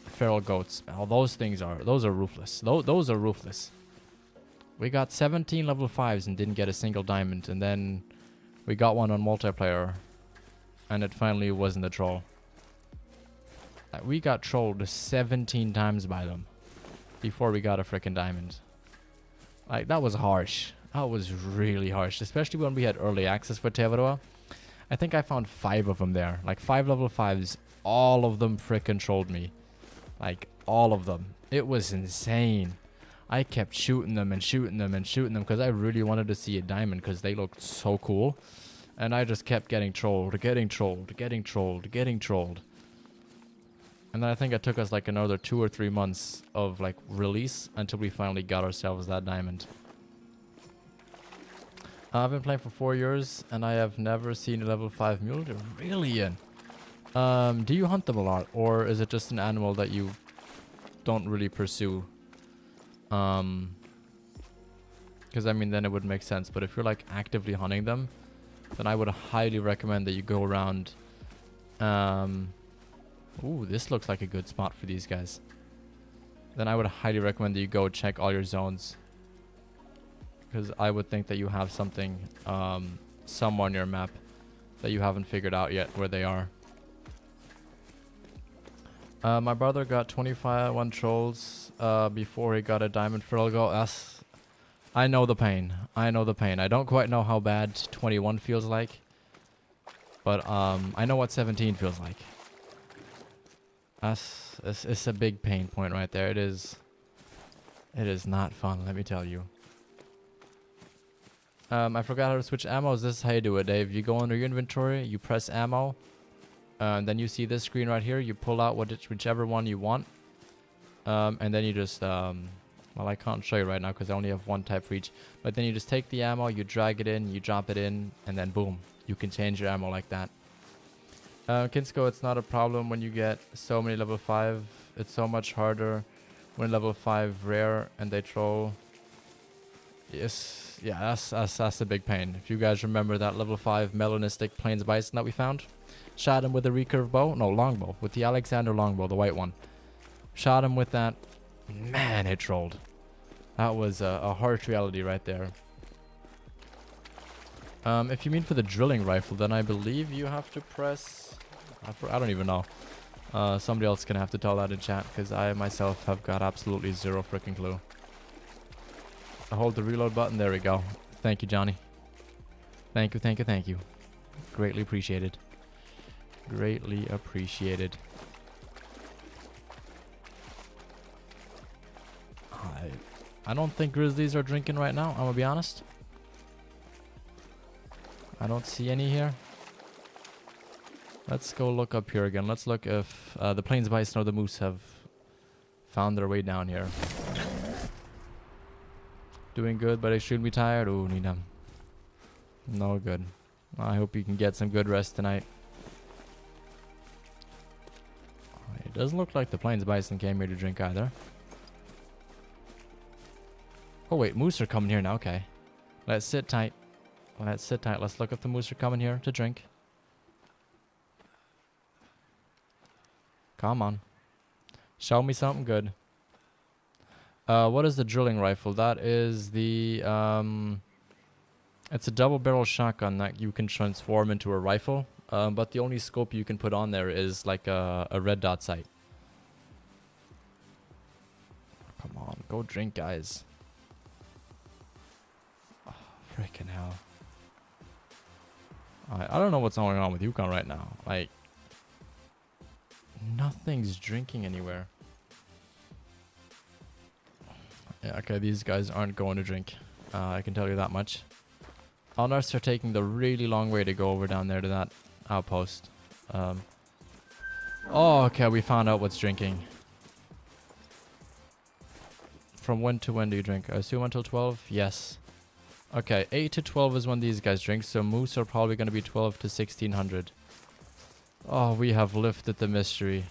Feral goats. Oh, those are ruthless. Those are ruthless. We got 17 level 5s and didn't get a single diamond, and then we got one on multiplayer, and it finally wasn't a troll. We got trolled 17 times by them before we got a frickin' diamond. Like, that was harsh. That was really harsh, especially when we had early access for Thehunter. I think I found 5 of them there. Like 5 level 5s. All of them frickin' trolled me. Like, all of them. It was insane. I kept shooting them and shooting them and shooting them because I really wanted to see a diamond because they looked so cool. And I just kept getting trolled, getting trolled, getting trolled, getting trolled. And then I think it took us like another 2 or 3 months of like release until we finally got ourselves that diamond. I've been playing for 4 years and I have never seen a level 5 mule deer. Really, Ian? Do you hunt them a lot, or is it just an animal that you don't really pursue? Because I mean, then it would make sense. But if you're like actively hunting them, then I would highly recommend that you go around. Ooh, this looks like a good spot for these guys. Then I would highly recommend that you go check all your zones. Because I would think that you have something somewhere on your map that you haven't figured out yet where they are. My brother got 21 trolls before he got a diamond Feralgo. I know the pain. I know the pain. I don't quite know how bad 21 feels like. But I know what 17 feels like. It's a big pain point right there. It is not fun, let me tell you. I forgot how to switch ammos. This is how you do it, Dave. You go under your inventory, you press ammo, and then you see this screen right here. You pull out whichever one you want, and then you just well, I can't show you right now because I only have one type for each. But then you just take the ammo, you drag it in, you drop it in, and then boom, you can change your ammo like that. Kinsko, it's not a problem when you get so many level 5. It's so much harder when level 5 rare and they troll. Yes, yeah, that's a big pain. If you guys remember that level 5 melanistic plains bison that we found, shot him with a recurve bow, no, longbow, with the Alexander longbow, the white one. Shot him with that, man, it trolled. That was a harsh reality right there. If you mean for the drilling rifle, then I believe you have to press... I don't even know. Somebody else can have to tell that in chat, because I myself have got absolutely zero freaking clue. I hold the reload button. There we go. Thank you, Johnny. Thank you, thank you, thank you. Greatly appreciated. Greatly appreciated. I don't think grizzlies are drinking right now, I'm gonna be honest. I don't see any here. Let's go look up here again. Let's look if the plains bison or the moose have found their way down here. Doing good, but extremely tired. Ooh, Needham. No good. I hope you can get some good rest tonight. It doesn't look like the plains bison came here to drink either. Oh wait, moose are coming here now. Okay. Let's sit tight. Let's sit tight. Let's look if the moose are coming here to drink. Come on. Show me something good. What is the drilling rifle? That is the... it's a double barrel shotgun that you can transform into a rifle. But the only scope you can put on there is like a red dot sight. Come on, go drink, guys. Oh, freaking hell. I don't know what's going on with Yukon right now. Like, nothing's drinking anywhere. Yeah, okay, these guys aren't going to drink. I can tell you that much. Unless they're taking the really long way to go over down there to that outpost. Oh, okay, we found out what's drinking. From when to when do you drink? I assume until 12? Yes. Okay, 8 to 12 is when these guys drink, so moose are probably going to be 12 to 1600. Oh, we have lifted the mystery.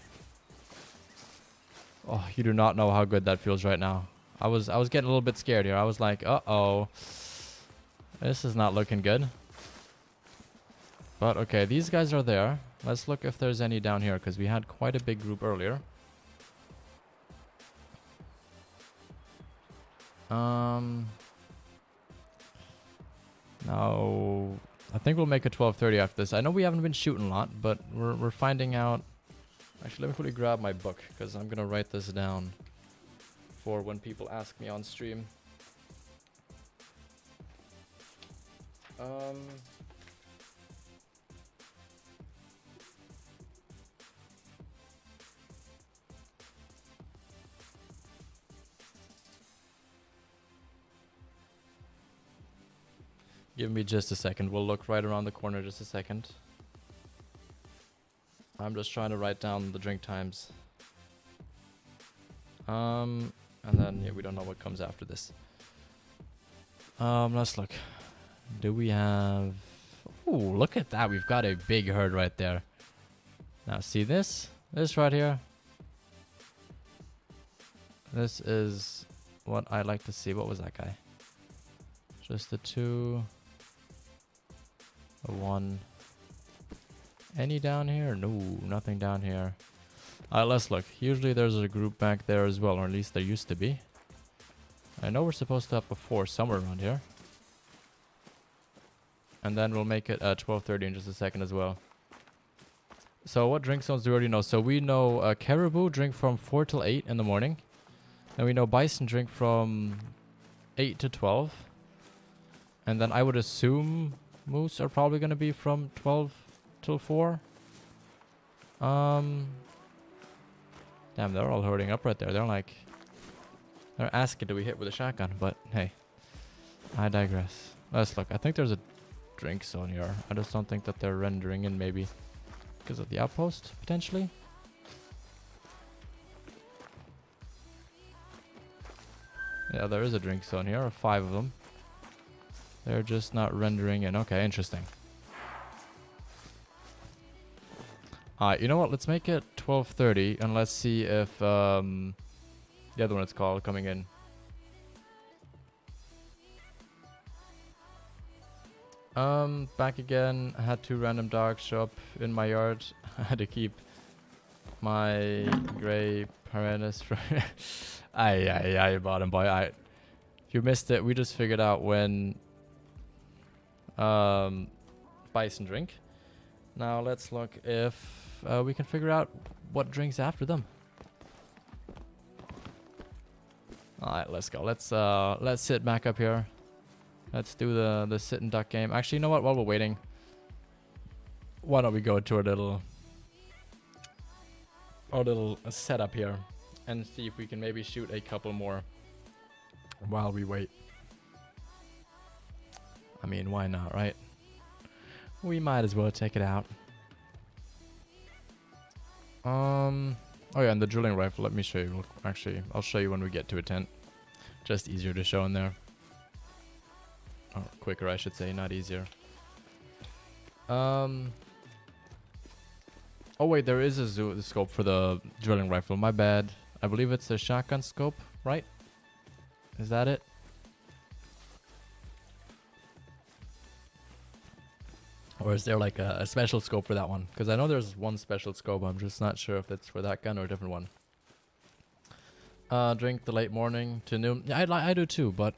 Oh, you do not know how good that feels right now. I was getting a little bit scared here. I was like, uh-oh. This is not looking good. But okay, these guys are there. Let's look if there's any down here, because we had quite a big group earlier. No, I think we'll make a 12:30 after this. I know we haven't been shooting a lot, but we're finding out. Actually, let me quickly grab my book, because I'm gonna write this down for when people ask me on stream. Give me just a second. We'll look right around the corner just a second. I'm just trying to write down the drink times. And then, yeah, we don't know what comes after this. Let's look. Do we have... Ooh, look at that. We've got a big herd right there. Now, see this? This right here? This is what I like to see. What was that guy? Just the 2. A 1. Any down here? No, nothing down here. Alright, let's look. Usually there's a group back there as well, or at least there used to be. I know we're supposed to have a 4 somewhere around here. And then we'll make it 12:30 in just a second as well. So what drink zones do we already know? So we know caribou drink from 4 till 8 in the morning. And we know bison drink from 8 to 12. And then I would assume moose are probably going to be from 12 till 4. Damn, they're all hurting up right there. They're asking to be hit with a shotgun, but hey, I digress. Let's look. I think there's a drink zone here. I just don't think that they're rendering in, maybe because of the outpost, potentially. Yeah, there is a drink zone here, 5 of them. They're just not rendering in. Okay, interesting. Alright, you know what? Let's make it 12:30 and let's see if the other one it's called coming in. Back again. I had 2 random dogs show up in my yard. I had to keep my gray Pyranus for I bought him, boy. If you missed it, we just figured out when bison drink. Now let's look if we can figure out what drinks after them. Alright, let's go. Let's sit back up here. Let's do the sit and duck game. Actually, you know what? While we're waiting, why don't we go to our little setup here and see if we can maybe shoot a couple more while we wait. I mean, why not, right? We might as well check it out. Oh yeah, and the drilling rifle, let me show you. Actually, I'll show you when we get to a tent. Just easier to show in there. Oh, quicker, I should say, not easier. Oh wait, there is a scope for the drilling rifle. My bad. I believe it's the shotgun scope, right? Is that it? Or is there like a special scope for that one? Because I know there's one special scope. I'm just not sure if it's for that gun or a different one. Drink the late morning to noon. Yeah, I do too, but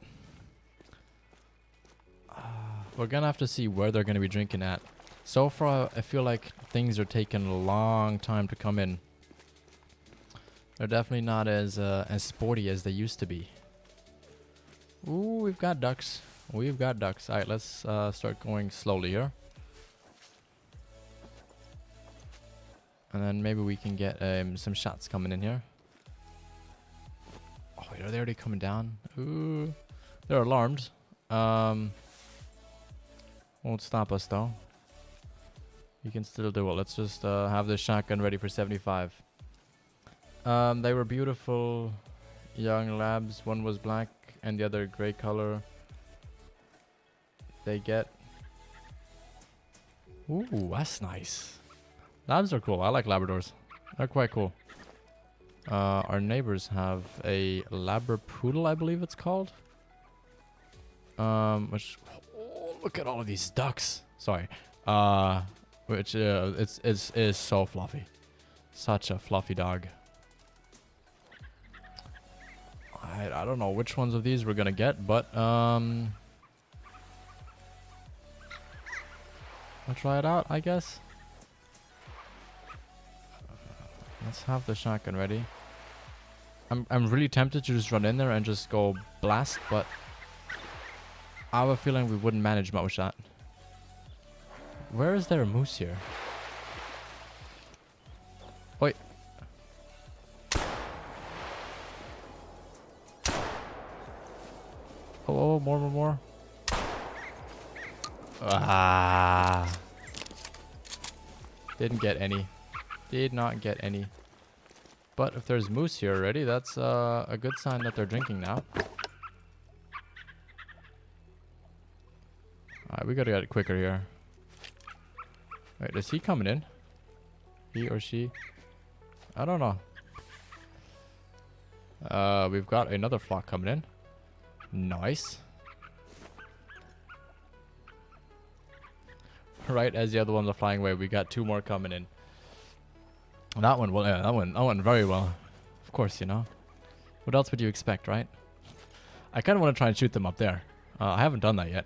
we're gonna have to see where they're gonna be drinking at. So far, I feel like things are taking a long time to come in. They're definitely not as sporty as they used to be. Ooh, we've got ducks. We've got ducks. All right, let's start going slowly here. And then maybe we can get some shots coming in here. Oh, wait, are they already coming down? Ooh, they're alarmed. Won't stop us though. You can still do it. Let's just have this shotgun ready for 75. They were beautiful young labs. One was black and the other gray color. They get... Ooh, that's nice. Labs are cool. I like Labradors. They're quite cool. Our neighbors have a Labrapoodle, I believe it's called. Which... Oh, look at all of these ducks. Sorry. Which is so fluffy. Such a fluffy dog. I don't know which ones of these we're gonna get, but I'll try it out, I guess. Let's have the shotgun ready. I'm really tempted to just run in there and just go blast, but I have a feeling we wouldn't manage much with that. Where is there a moose here? Wait. Oh, more. Ah. Didn't get any. Did not get any. But if there's moose here already, that's a good sign that they're drinking now. Alright, we gotta get it quicker here. Wait, is he coming in? He or she? I don't know. We've got another flock coming in. Nice. right as the other ones are flying away. We got 2 more coming in. That one, well, yeah, that went very well. Of course, you know. What else would you expect, right? I kind of want to try and shoot them up there. I haven't done that yet,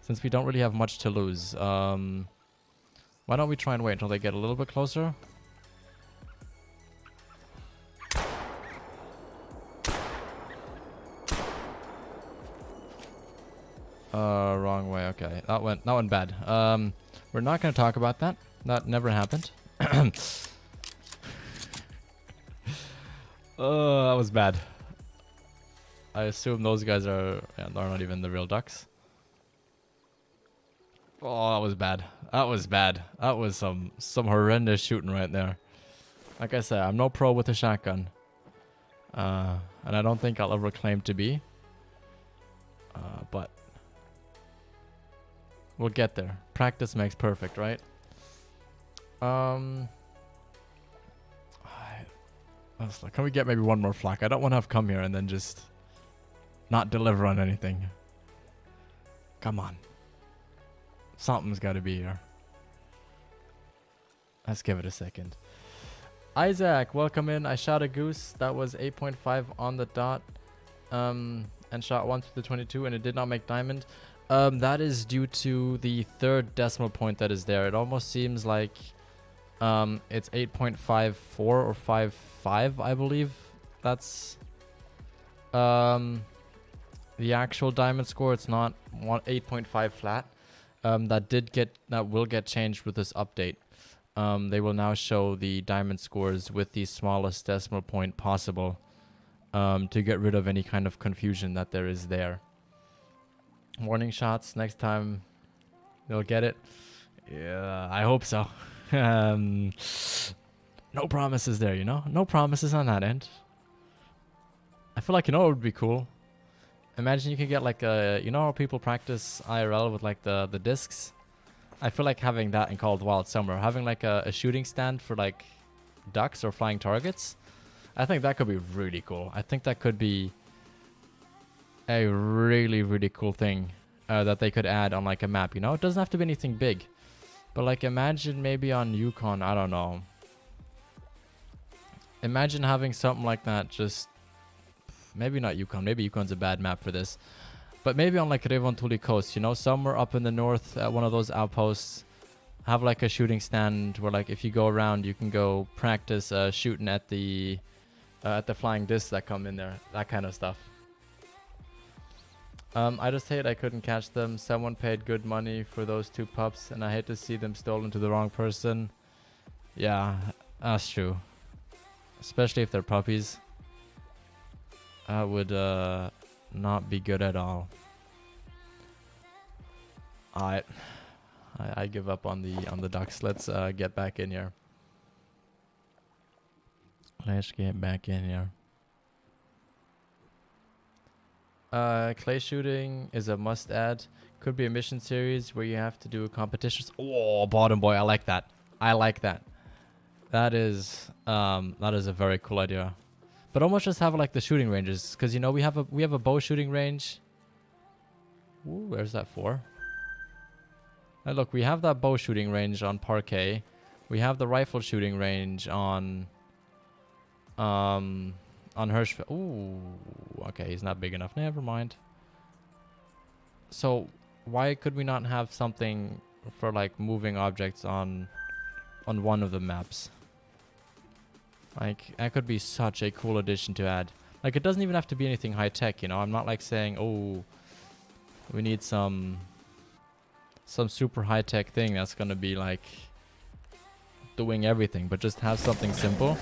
since we don't really have much to lose. Why don't we try and wait until they get a little bit closer? Wrong way. Okay, that went bad. We're not going to talk about that. That never happened. That was bad. I assume those guys are they're not even the real ducks. Oh, that was bad. That was bad. That was some horrendous shooting right there. Like I said, I'm no pro with a shotgun. And I don't think I'll ever claim to be. But we'll get there. Practice makes perfect, right? Can we get maybe one more flak? I don't want to have come here and then just not deliver on anything. Come on. Something's got to be here. Let's give it a second. Isaac, welcome in. I shot a goose that was 8.5 on the dot. And shot 1 through the 22 and it did not make diamond. That is due to the 3rd decimal point that is there. It almost seems like it's 8.54 or 55, I believe. That's the actual diamond score. It's not 8.5 flat. That will get changed with this update. They will now show the diamond scores with the smallest decimal point possible, to get rid of any kind of confusion that there is there. Warning shots next time they'll get it. Yeah, I hope so. No promises there, you know? No promises on that end. I feel like, you know what would be cool? Imagine you could get like a, you know how people practice IRL with like the discs? I feel like having that in Cold Wild Summer. Having like a shooting stand for like ducks or flying targets. I think that could be really cool. I think that could be a really, really cool thing that they could add on like a map, you know? It doesn't have to be anything big. But like imagine maybe on Yukon, I don't know. Imagine having something like that just... Maybe not Yukon. Maybe Yukon's a bad map for this. But maybe on like Revontuli coast, you know? Somewhere up in the north at one of those outposts. Have like a shooting stand where like if you go around you can go practice shooting at the flying discs that come in there. That kind of stuff. I just hate I couldn't catch them. Someone paid good money for those 2 pups and I hate to see them stolen to the wrong person. Yeah, that's true. Especially if they're puppies. That would not be good at all. Alright. I give up on the ducks. Let's get back in here. Let's get back in here. Clay shooting is a must add. Could be a mission series where you have to do competitions. Oh, bottom boy, I like that. I like that. That is a very cool idea. But almost just have like the shooting ranges, because you know we have a bow shooting range. Ooh, where's that for? Now look, we have that bow shooting range on Parquet. We have the rifle shooting range on Hirschfeld. Ooh, okay, he's not big enough. Never mind. So why could we not have something for like moving objects on one of the maps? Like that could be such a cool addition to add. Like it doesn't even have to be anything high tech, you know. I'm not like saying, oh, we need some super high tech thing that's gonna be like doing everything, but just have something simple.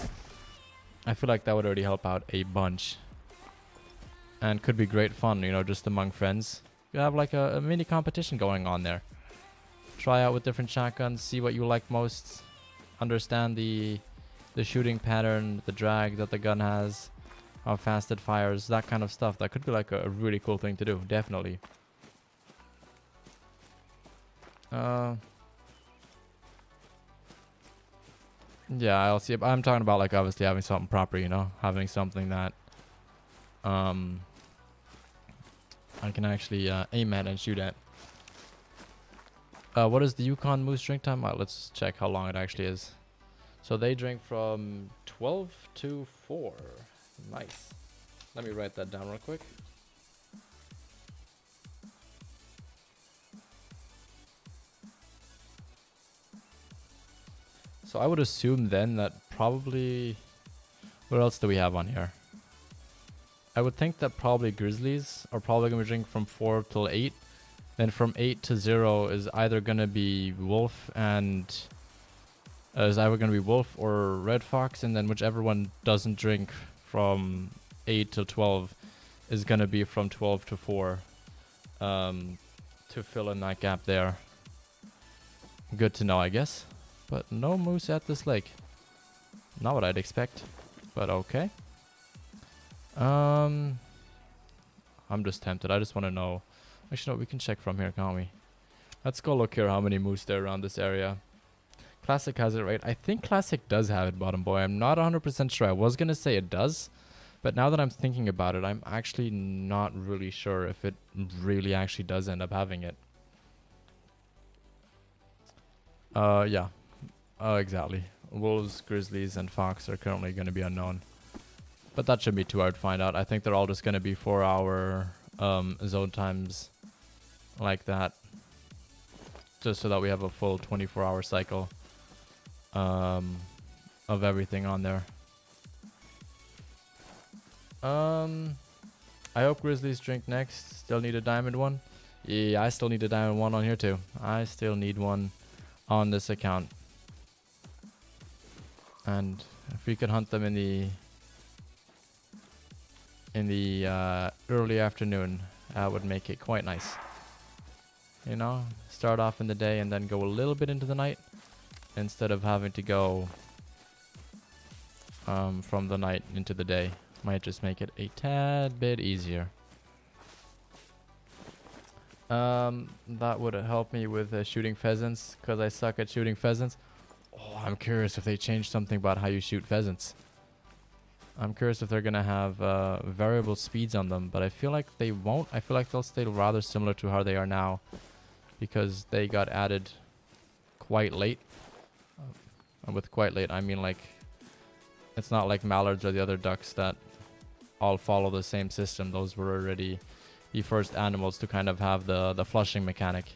I feel like that would already help out a bunch. And could be great fun, you know, just among friends. You have like a mini competition going on there. Try out with different shotguns, see what you like most. Understand the shooting pattern, the drag that the gun has, how fast it fires, that kind of stuff. That could be like a really cool thing to do, definitely. Yeah, I'll see. I'm talking about like obviously having something proper, you know, having something that I can actually aim at and shoot at. What is the Yukon moose drink time? Let's check how long it actually is. So they drink from 12 to 4. Nice. Let me write that down real quick. So I would assume then that probably... What else do we have on here? I would think that probably grizzlies are probably going to drink from 4 till 8. Then from 8 to 0 is either going to be wolf and... is either going to be wolf or red fox. And then whichever one doesn't drink from 8 to 12 is going to be from 12 to 4. To fill in that gap there. Good to know, I guess. But no moose at this lake. Not what I'd expect. But okay. I'm just tempted. I just want to know. Actually, no, we can check from here, can't we? Let's go look here how many moose there are around this area. Classic has it right. I think Classic does have it, Bottom Boy. I'm not 100% sure. I was going to say it does. But now that I'm thinking about it, I'm actually not really sure if it really actually does end up having it. Yeah. Exactly. Wolves, grizzlies, and fox are currently going to be unknown. But that shouldn't be too hard to find out. I think they're all just going to be 4-hour zone times like that. Just so that we have a full 24-hour cycle of everything on there. I hope grizzlies drink next. Still need a diamond one. Yeah, I still need a diamond one on here too. I still need one on this account. And if we could hunt them in the early afternoon, that would make it quite nice. You know, start off in the day and then go a little bit into the night instead of having to go from the night into the day. Might just make it a tad bit easier. That would help me with shooting pheasants, because I suck at shooting pheasants. Oh, I'm curious if they changed something about how you shoot pheasants. I'm curious if they're going to have variable speeds on them, but I feel like they won't. I feel like they'll stay rather similar to how they are now, because they got added quite late. And with quite late, I mean like, it's not like mallards or the other ducks that all follow the same system. Those were already the first animals to kind of have the flushing mechanic,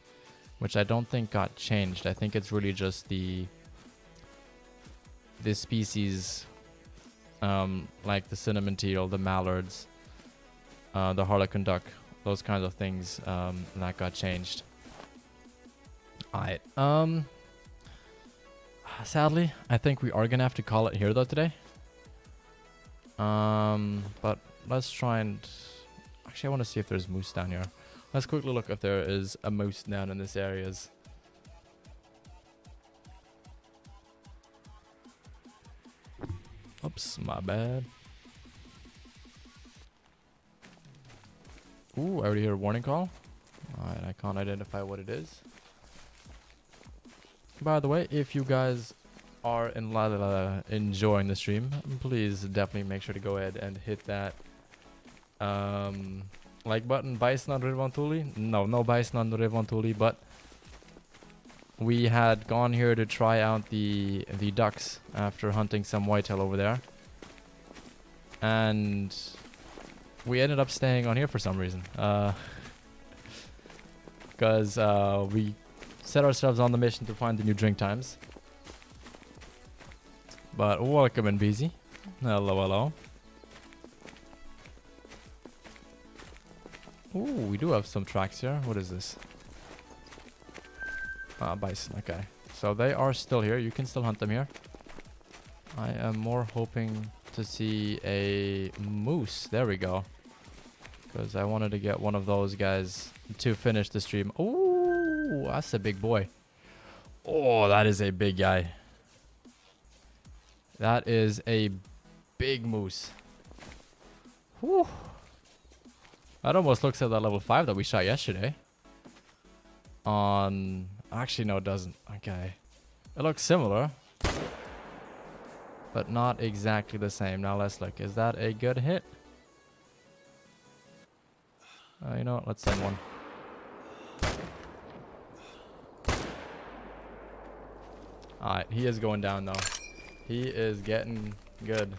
which I don't think got changed. I think it's really just the species, like the cinnamon teal, the mallards, the harlequin duck, those kinds of things that got changed. Alright, sadly, I think we are gonna have to call it here though today. But let's try and... Actually, I want to see if there's moose down here. Let's quickly look if there is a moose down in this areas. Oops, my bad. Ooh, I already hear a warning call. Alright, I can't identify what it is. By the way, if you guys are enjoying the stream, please definitely make sure to go ahead and hit that like button. Bison on Revontuli? No bison on Revontuli, but we had gone here to try out the ducks after hunting some whitetail over there, and we ended up staying on here for some reason, because we set ourselves on the mission to find the new drink times. But welcome in, BZ. Hello, hello. Ooh, we do have some tracks here. What is this? Ah, bison. Okay. So they are still here. You can still hunt them here. I am more hoping to see a moose. There we go. Because I wanted to get one of those guys to finish the stream. Ooh, that's a big boy. Oh, that is a big guy. That is a big moose. Whew. That almost looks like that level 5 that we shot yesterday. On... Actually, no, it doesn't. Okay. It looks similar. But not exactly the same. Now let's look. Is that a good hit? You know what? Let's send one. Alright, he is going down though. He is getting good.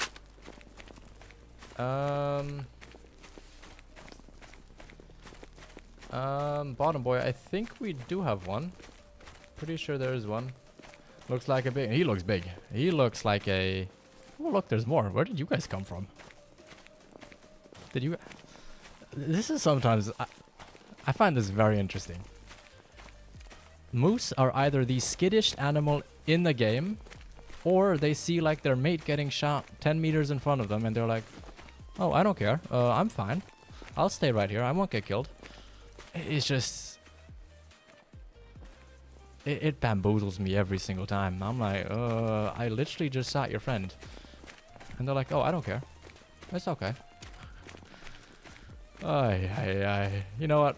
Bottom boy, I think we do have one. Pretty sure there is one. Looks like a big... He looks big. He looks like a... Oh, look, there's more. Where did you guys come from? Did you... This is sometimes... I find this very interesting. Moose are either the skittish animal in the game, or they see like their mate getting shot 10 meters in front of them and they're like, oh, I don't care. I'm fine. I'll stay right here. I won't get killed. It's just... It bamboozles me every single time. I'm like, I literally just shot your friend. And they're like, oh, I don't care. It's okay. You know what?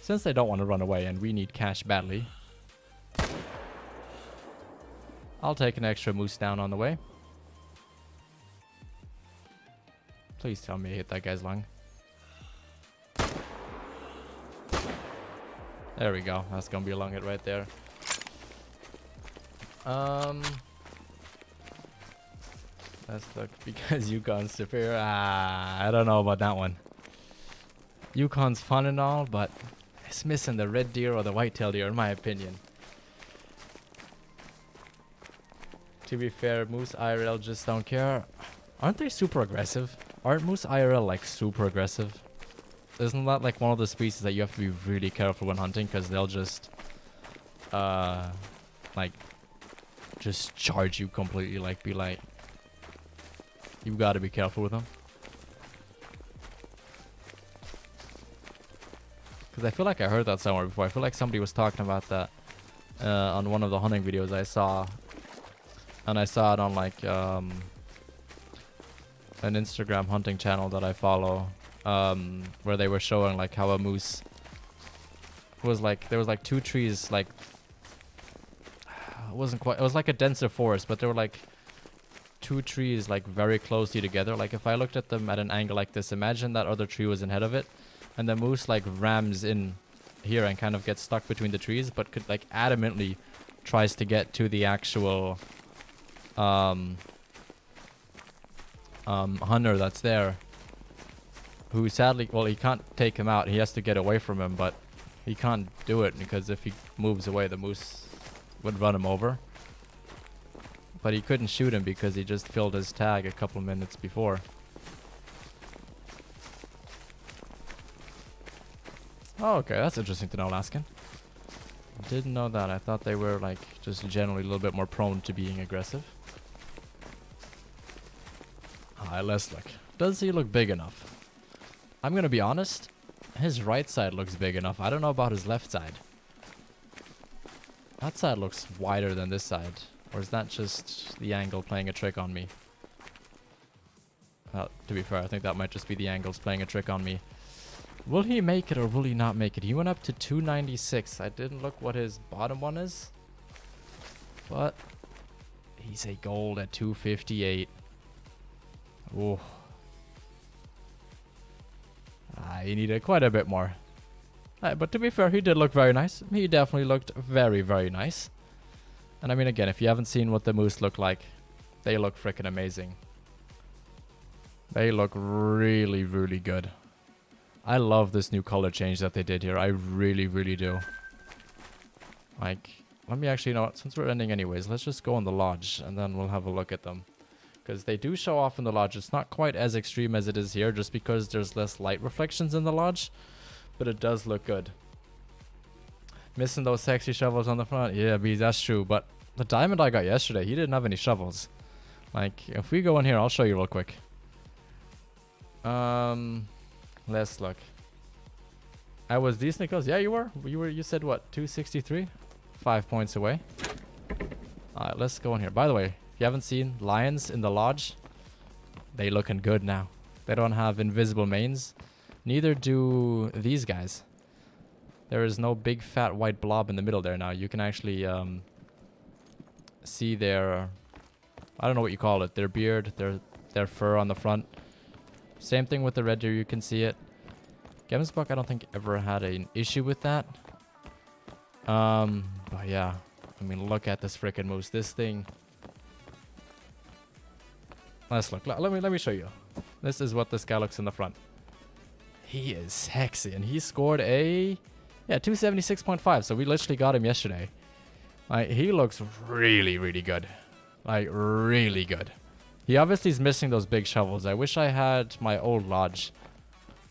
Since they don't want to run away and we need cash badly, I'll take an extra moose down on the way. Please tell me I hit that guy's lung. There we go. That's gonna be a lung hit right there. Let's look, because Yukon's superior. I don't know about that one. Yukon's fun and all, but it's missing the red deer or the whitetail deer in my opinion. To be fair, moose IRL just don't care. Aren't they super aggressive? Aren't moose IRL like super aggressive? Isn't that like one of the species that you have to be really careful when hunting, because they'll just like just charge you completely, like be like, you gotta be careful with them. Because I feel like I heard that somewhere before. I feel like somebody was talking about that on one of the hunting videos I saw. And I saw it on like an Instagram hunting channel that I follow, where they were showing like how a moose was like, there was like two trees, like it wasn't quite, it was like a denser forest, but there were like two trees like very closely together. Like if I looked at them at an angle like this, imagine that other tree was ahead of it, and the moose like rams in here and kind of gets stuck between the trees, but could like adamantly tries to get to the actual hunter that's there, who sadly, well, he can't take him out. He has to get away from him, but he can't do it because if he moves away, the moose would run him over. But he couldn't shoot him because he just filled his tag a couple minutes before. Oh, okay, that's interesting to know, Laskin. Didn't know that. I thought they were like just generally a little bit more prone to being aggressive. Alright, let's look. Does he look big enough? I'm gonna be honest, his right side looks big enough. I don't know about his left side. That side looks wider than this side. Or is that just the angle playing a trick on me? To be fair, I think that might just be the angles playing a trick on me. Will he make it or will he not make it? He went up to 296. I didn't look what his bottom one is. But he's a gold at 258. Ooh. He needed quite a bit more. But to be fair, he did look very nice. He definitely looked very, very nice. And I mean, again, if you haven't seen what the moose look like, they look freaking amazing. They look really, really good. I love this new color change that they did here. I really, really do. Like, let me actually, you know what, since we're ending anyways, let's just go on the lodge and then we'll have a look at them. Because they do show off in the lodge. It's not quite as extreme as it is here, just because there's less light reflections in the lodge. But it does look good. Missing those sexy shovels on the front. Yeah, bees, that's true. But the diamond I got yesterday, he didn't have any shovels. Like, if we go in here, I'll show you real quick. Let's look. I was decently close. Yeah, you were. You said what? 263? 5 points away. Alright, let's go in here. By the way, if you haven't seen lions in the lodge, they looking good now. They don't have invisible manes. Neither do these guys. There is no big fat white blob in the middle there now. You can actually see their, I don't know what you call it, their beard, their fur on the front. Same thing with the red deer, you can see it. Gemsbuck, I don't think ever had an issue with that. But yeah, I mean, look at this freaking moose. This thing. Let's look. Let me show you. This is what this guy looks in the front. He is sexy, and he scored a 276.5. So we literally got him yesterday. Like, he looks really, really good. Like, really good. He obviously is missing those big shovels. I wish I had my old lodge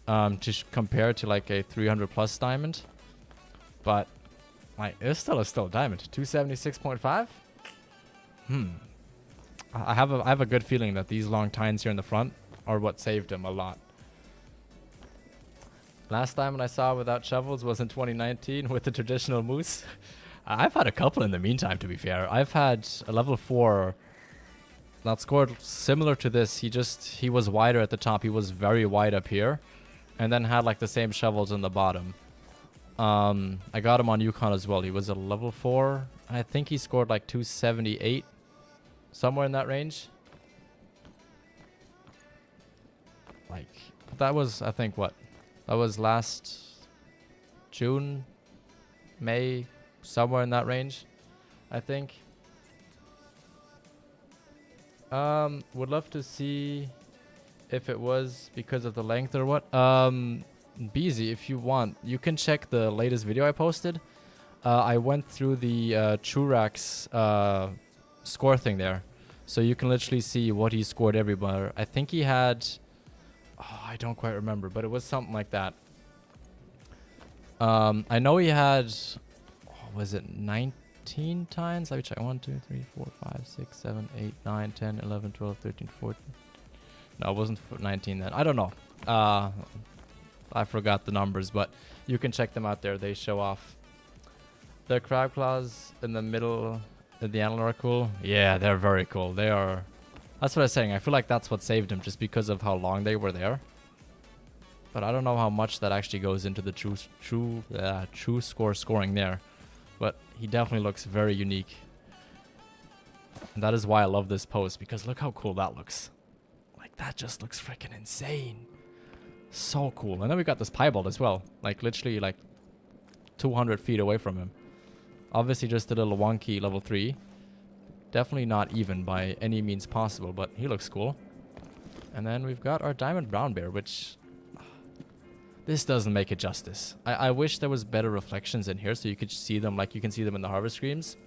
to compare to like a 300 plus diamond. But like, it's still a diamond. 276.5. I have a good feeling that these long tines here in the front are what saved him a lot. Last diamond I saw without shovels was in 2019 with the traditional moose. I've had a couple in the meantime, to be fair. I've had a level 4 that scored similar to this. He was wider at the top. He was very wide up here. And then had like the same shovels in the bottom. I got him on Yukon as well. He was a level 4. I think he scored like 278. Somewhere in that range. Like, that was, I think, what? That was last June, May, somewhere in that range, I think. Would love to see if it was because of the length or what. Beezy, if you want, you can check the latest video I posted. I went through the Churax score thing there. So you can literally see what he scored everywhere. I think he had... Oh, I don't quite remember, but it was something like that. I know he had... was it 19 times? Let me check. 1, 2, 3, 4, 5, 6, 7, 8, 9, 10, 11, 12, 13, 14. No, it wasn't 19 then. I don't know. I forgot the numbers, but you can check them out there. They show off. The crab claws in the middle of the antler are cool. Yeah, they're very cool. They are... That's what I was saying. I feel like that's what saved him, just because of how long they were there. But I don't know how much that actually goes into the true score scoring there. But he definitely looks very unique. And that is why I love this post, because look how cool that looks. Like, that just looks freaking insane. So cool. And then we got this piebald as well. Like, literally, like, 200 feet away from him. Obviously, just a little wonky level 3. Definitely not even by any means possible, but he looks cool. And then we've got our diamond brown bear, which... This doesn't make it justice. I wish there was better reflections in here so you could see them like you can see them in the harvest screens.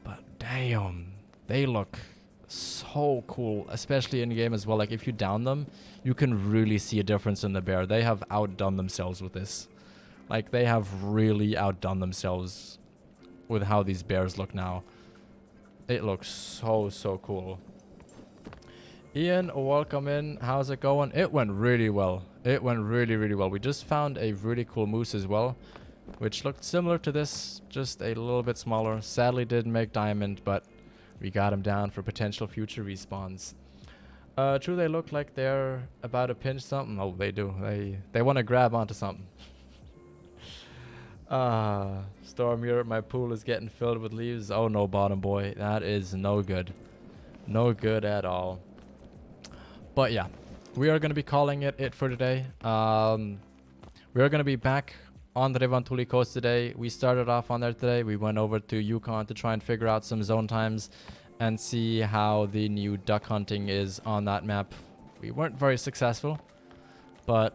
But damn, they look so cool, especially in game as well. Like, if you down them, you can really see a difference in the bear. They have outdone themselves with this. Like, they have really outdone themselves with how these bears look now. It looks so cool. Ian, welcome in. How's it going? It went really well. It went really well. We just found a really cool moose as well, which looked similar to this, just a little bit smaller. Sadly didn't make diamond, but we got him down for potential future respawns. True, they look like they're about to pinch something. Oh, they do. They want to grab onto something. Storm Europe, my pool is getting filled with leaves. Oh no, bottom boy. That is no good. No good at all. But yeah, we are going to be calling it for today. We are going to be back on the Revontuli coast today. We started off on there today. We went over to Yukon to try and figure out some zone times and see how the new duck hunting is on that map. We weren't very successful, but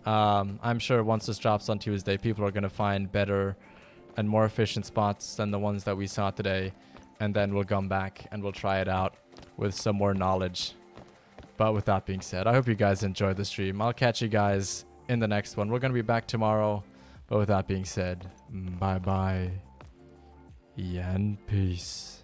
I'm sure once this drops on Tuesday, people are going to find better and more efficient spots than the ones that we saw today. And then we'll come back and we'll try it out with some more knowledge. But with that being said, I hope you guys enjoyed the stream. I'll catch you guys in the next one. We're going to be back tomorrow. But with that being said, bye-bye and peace.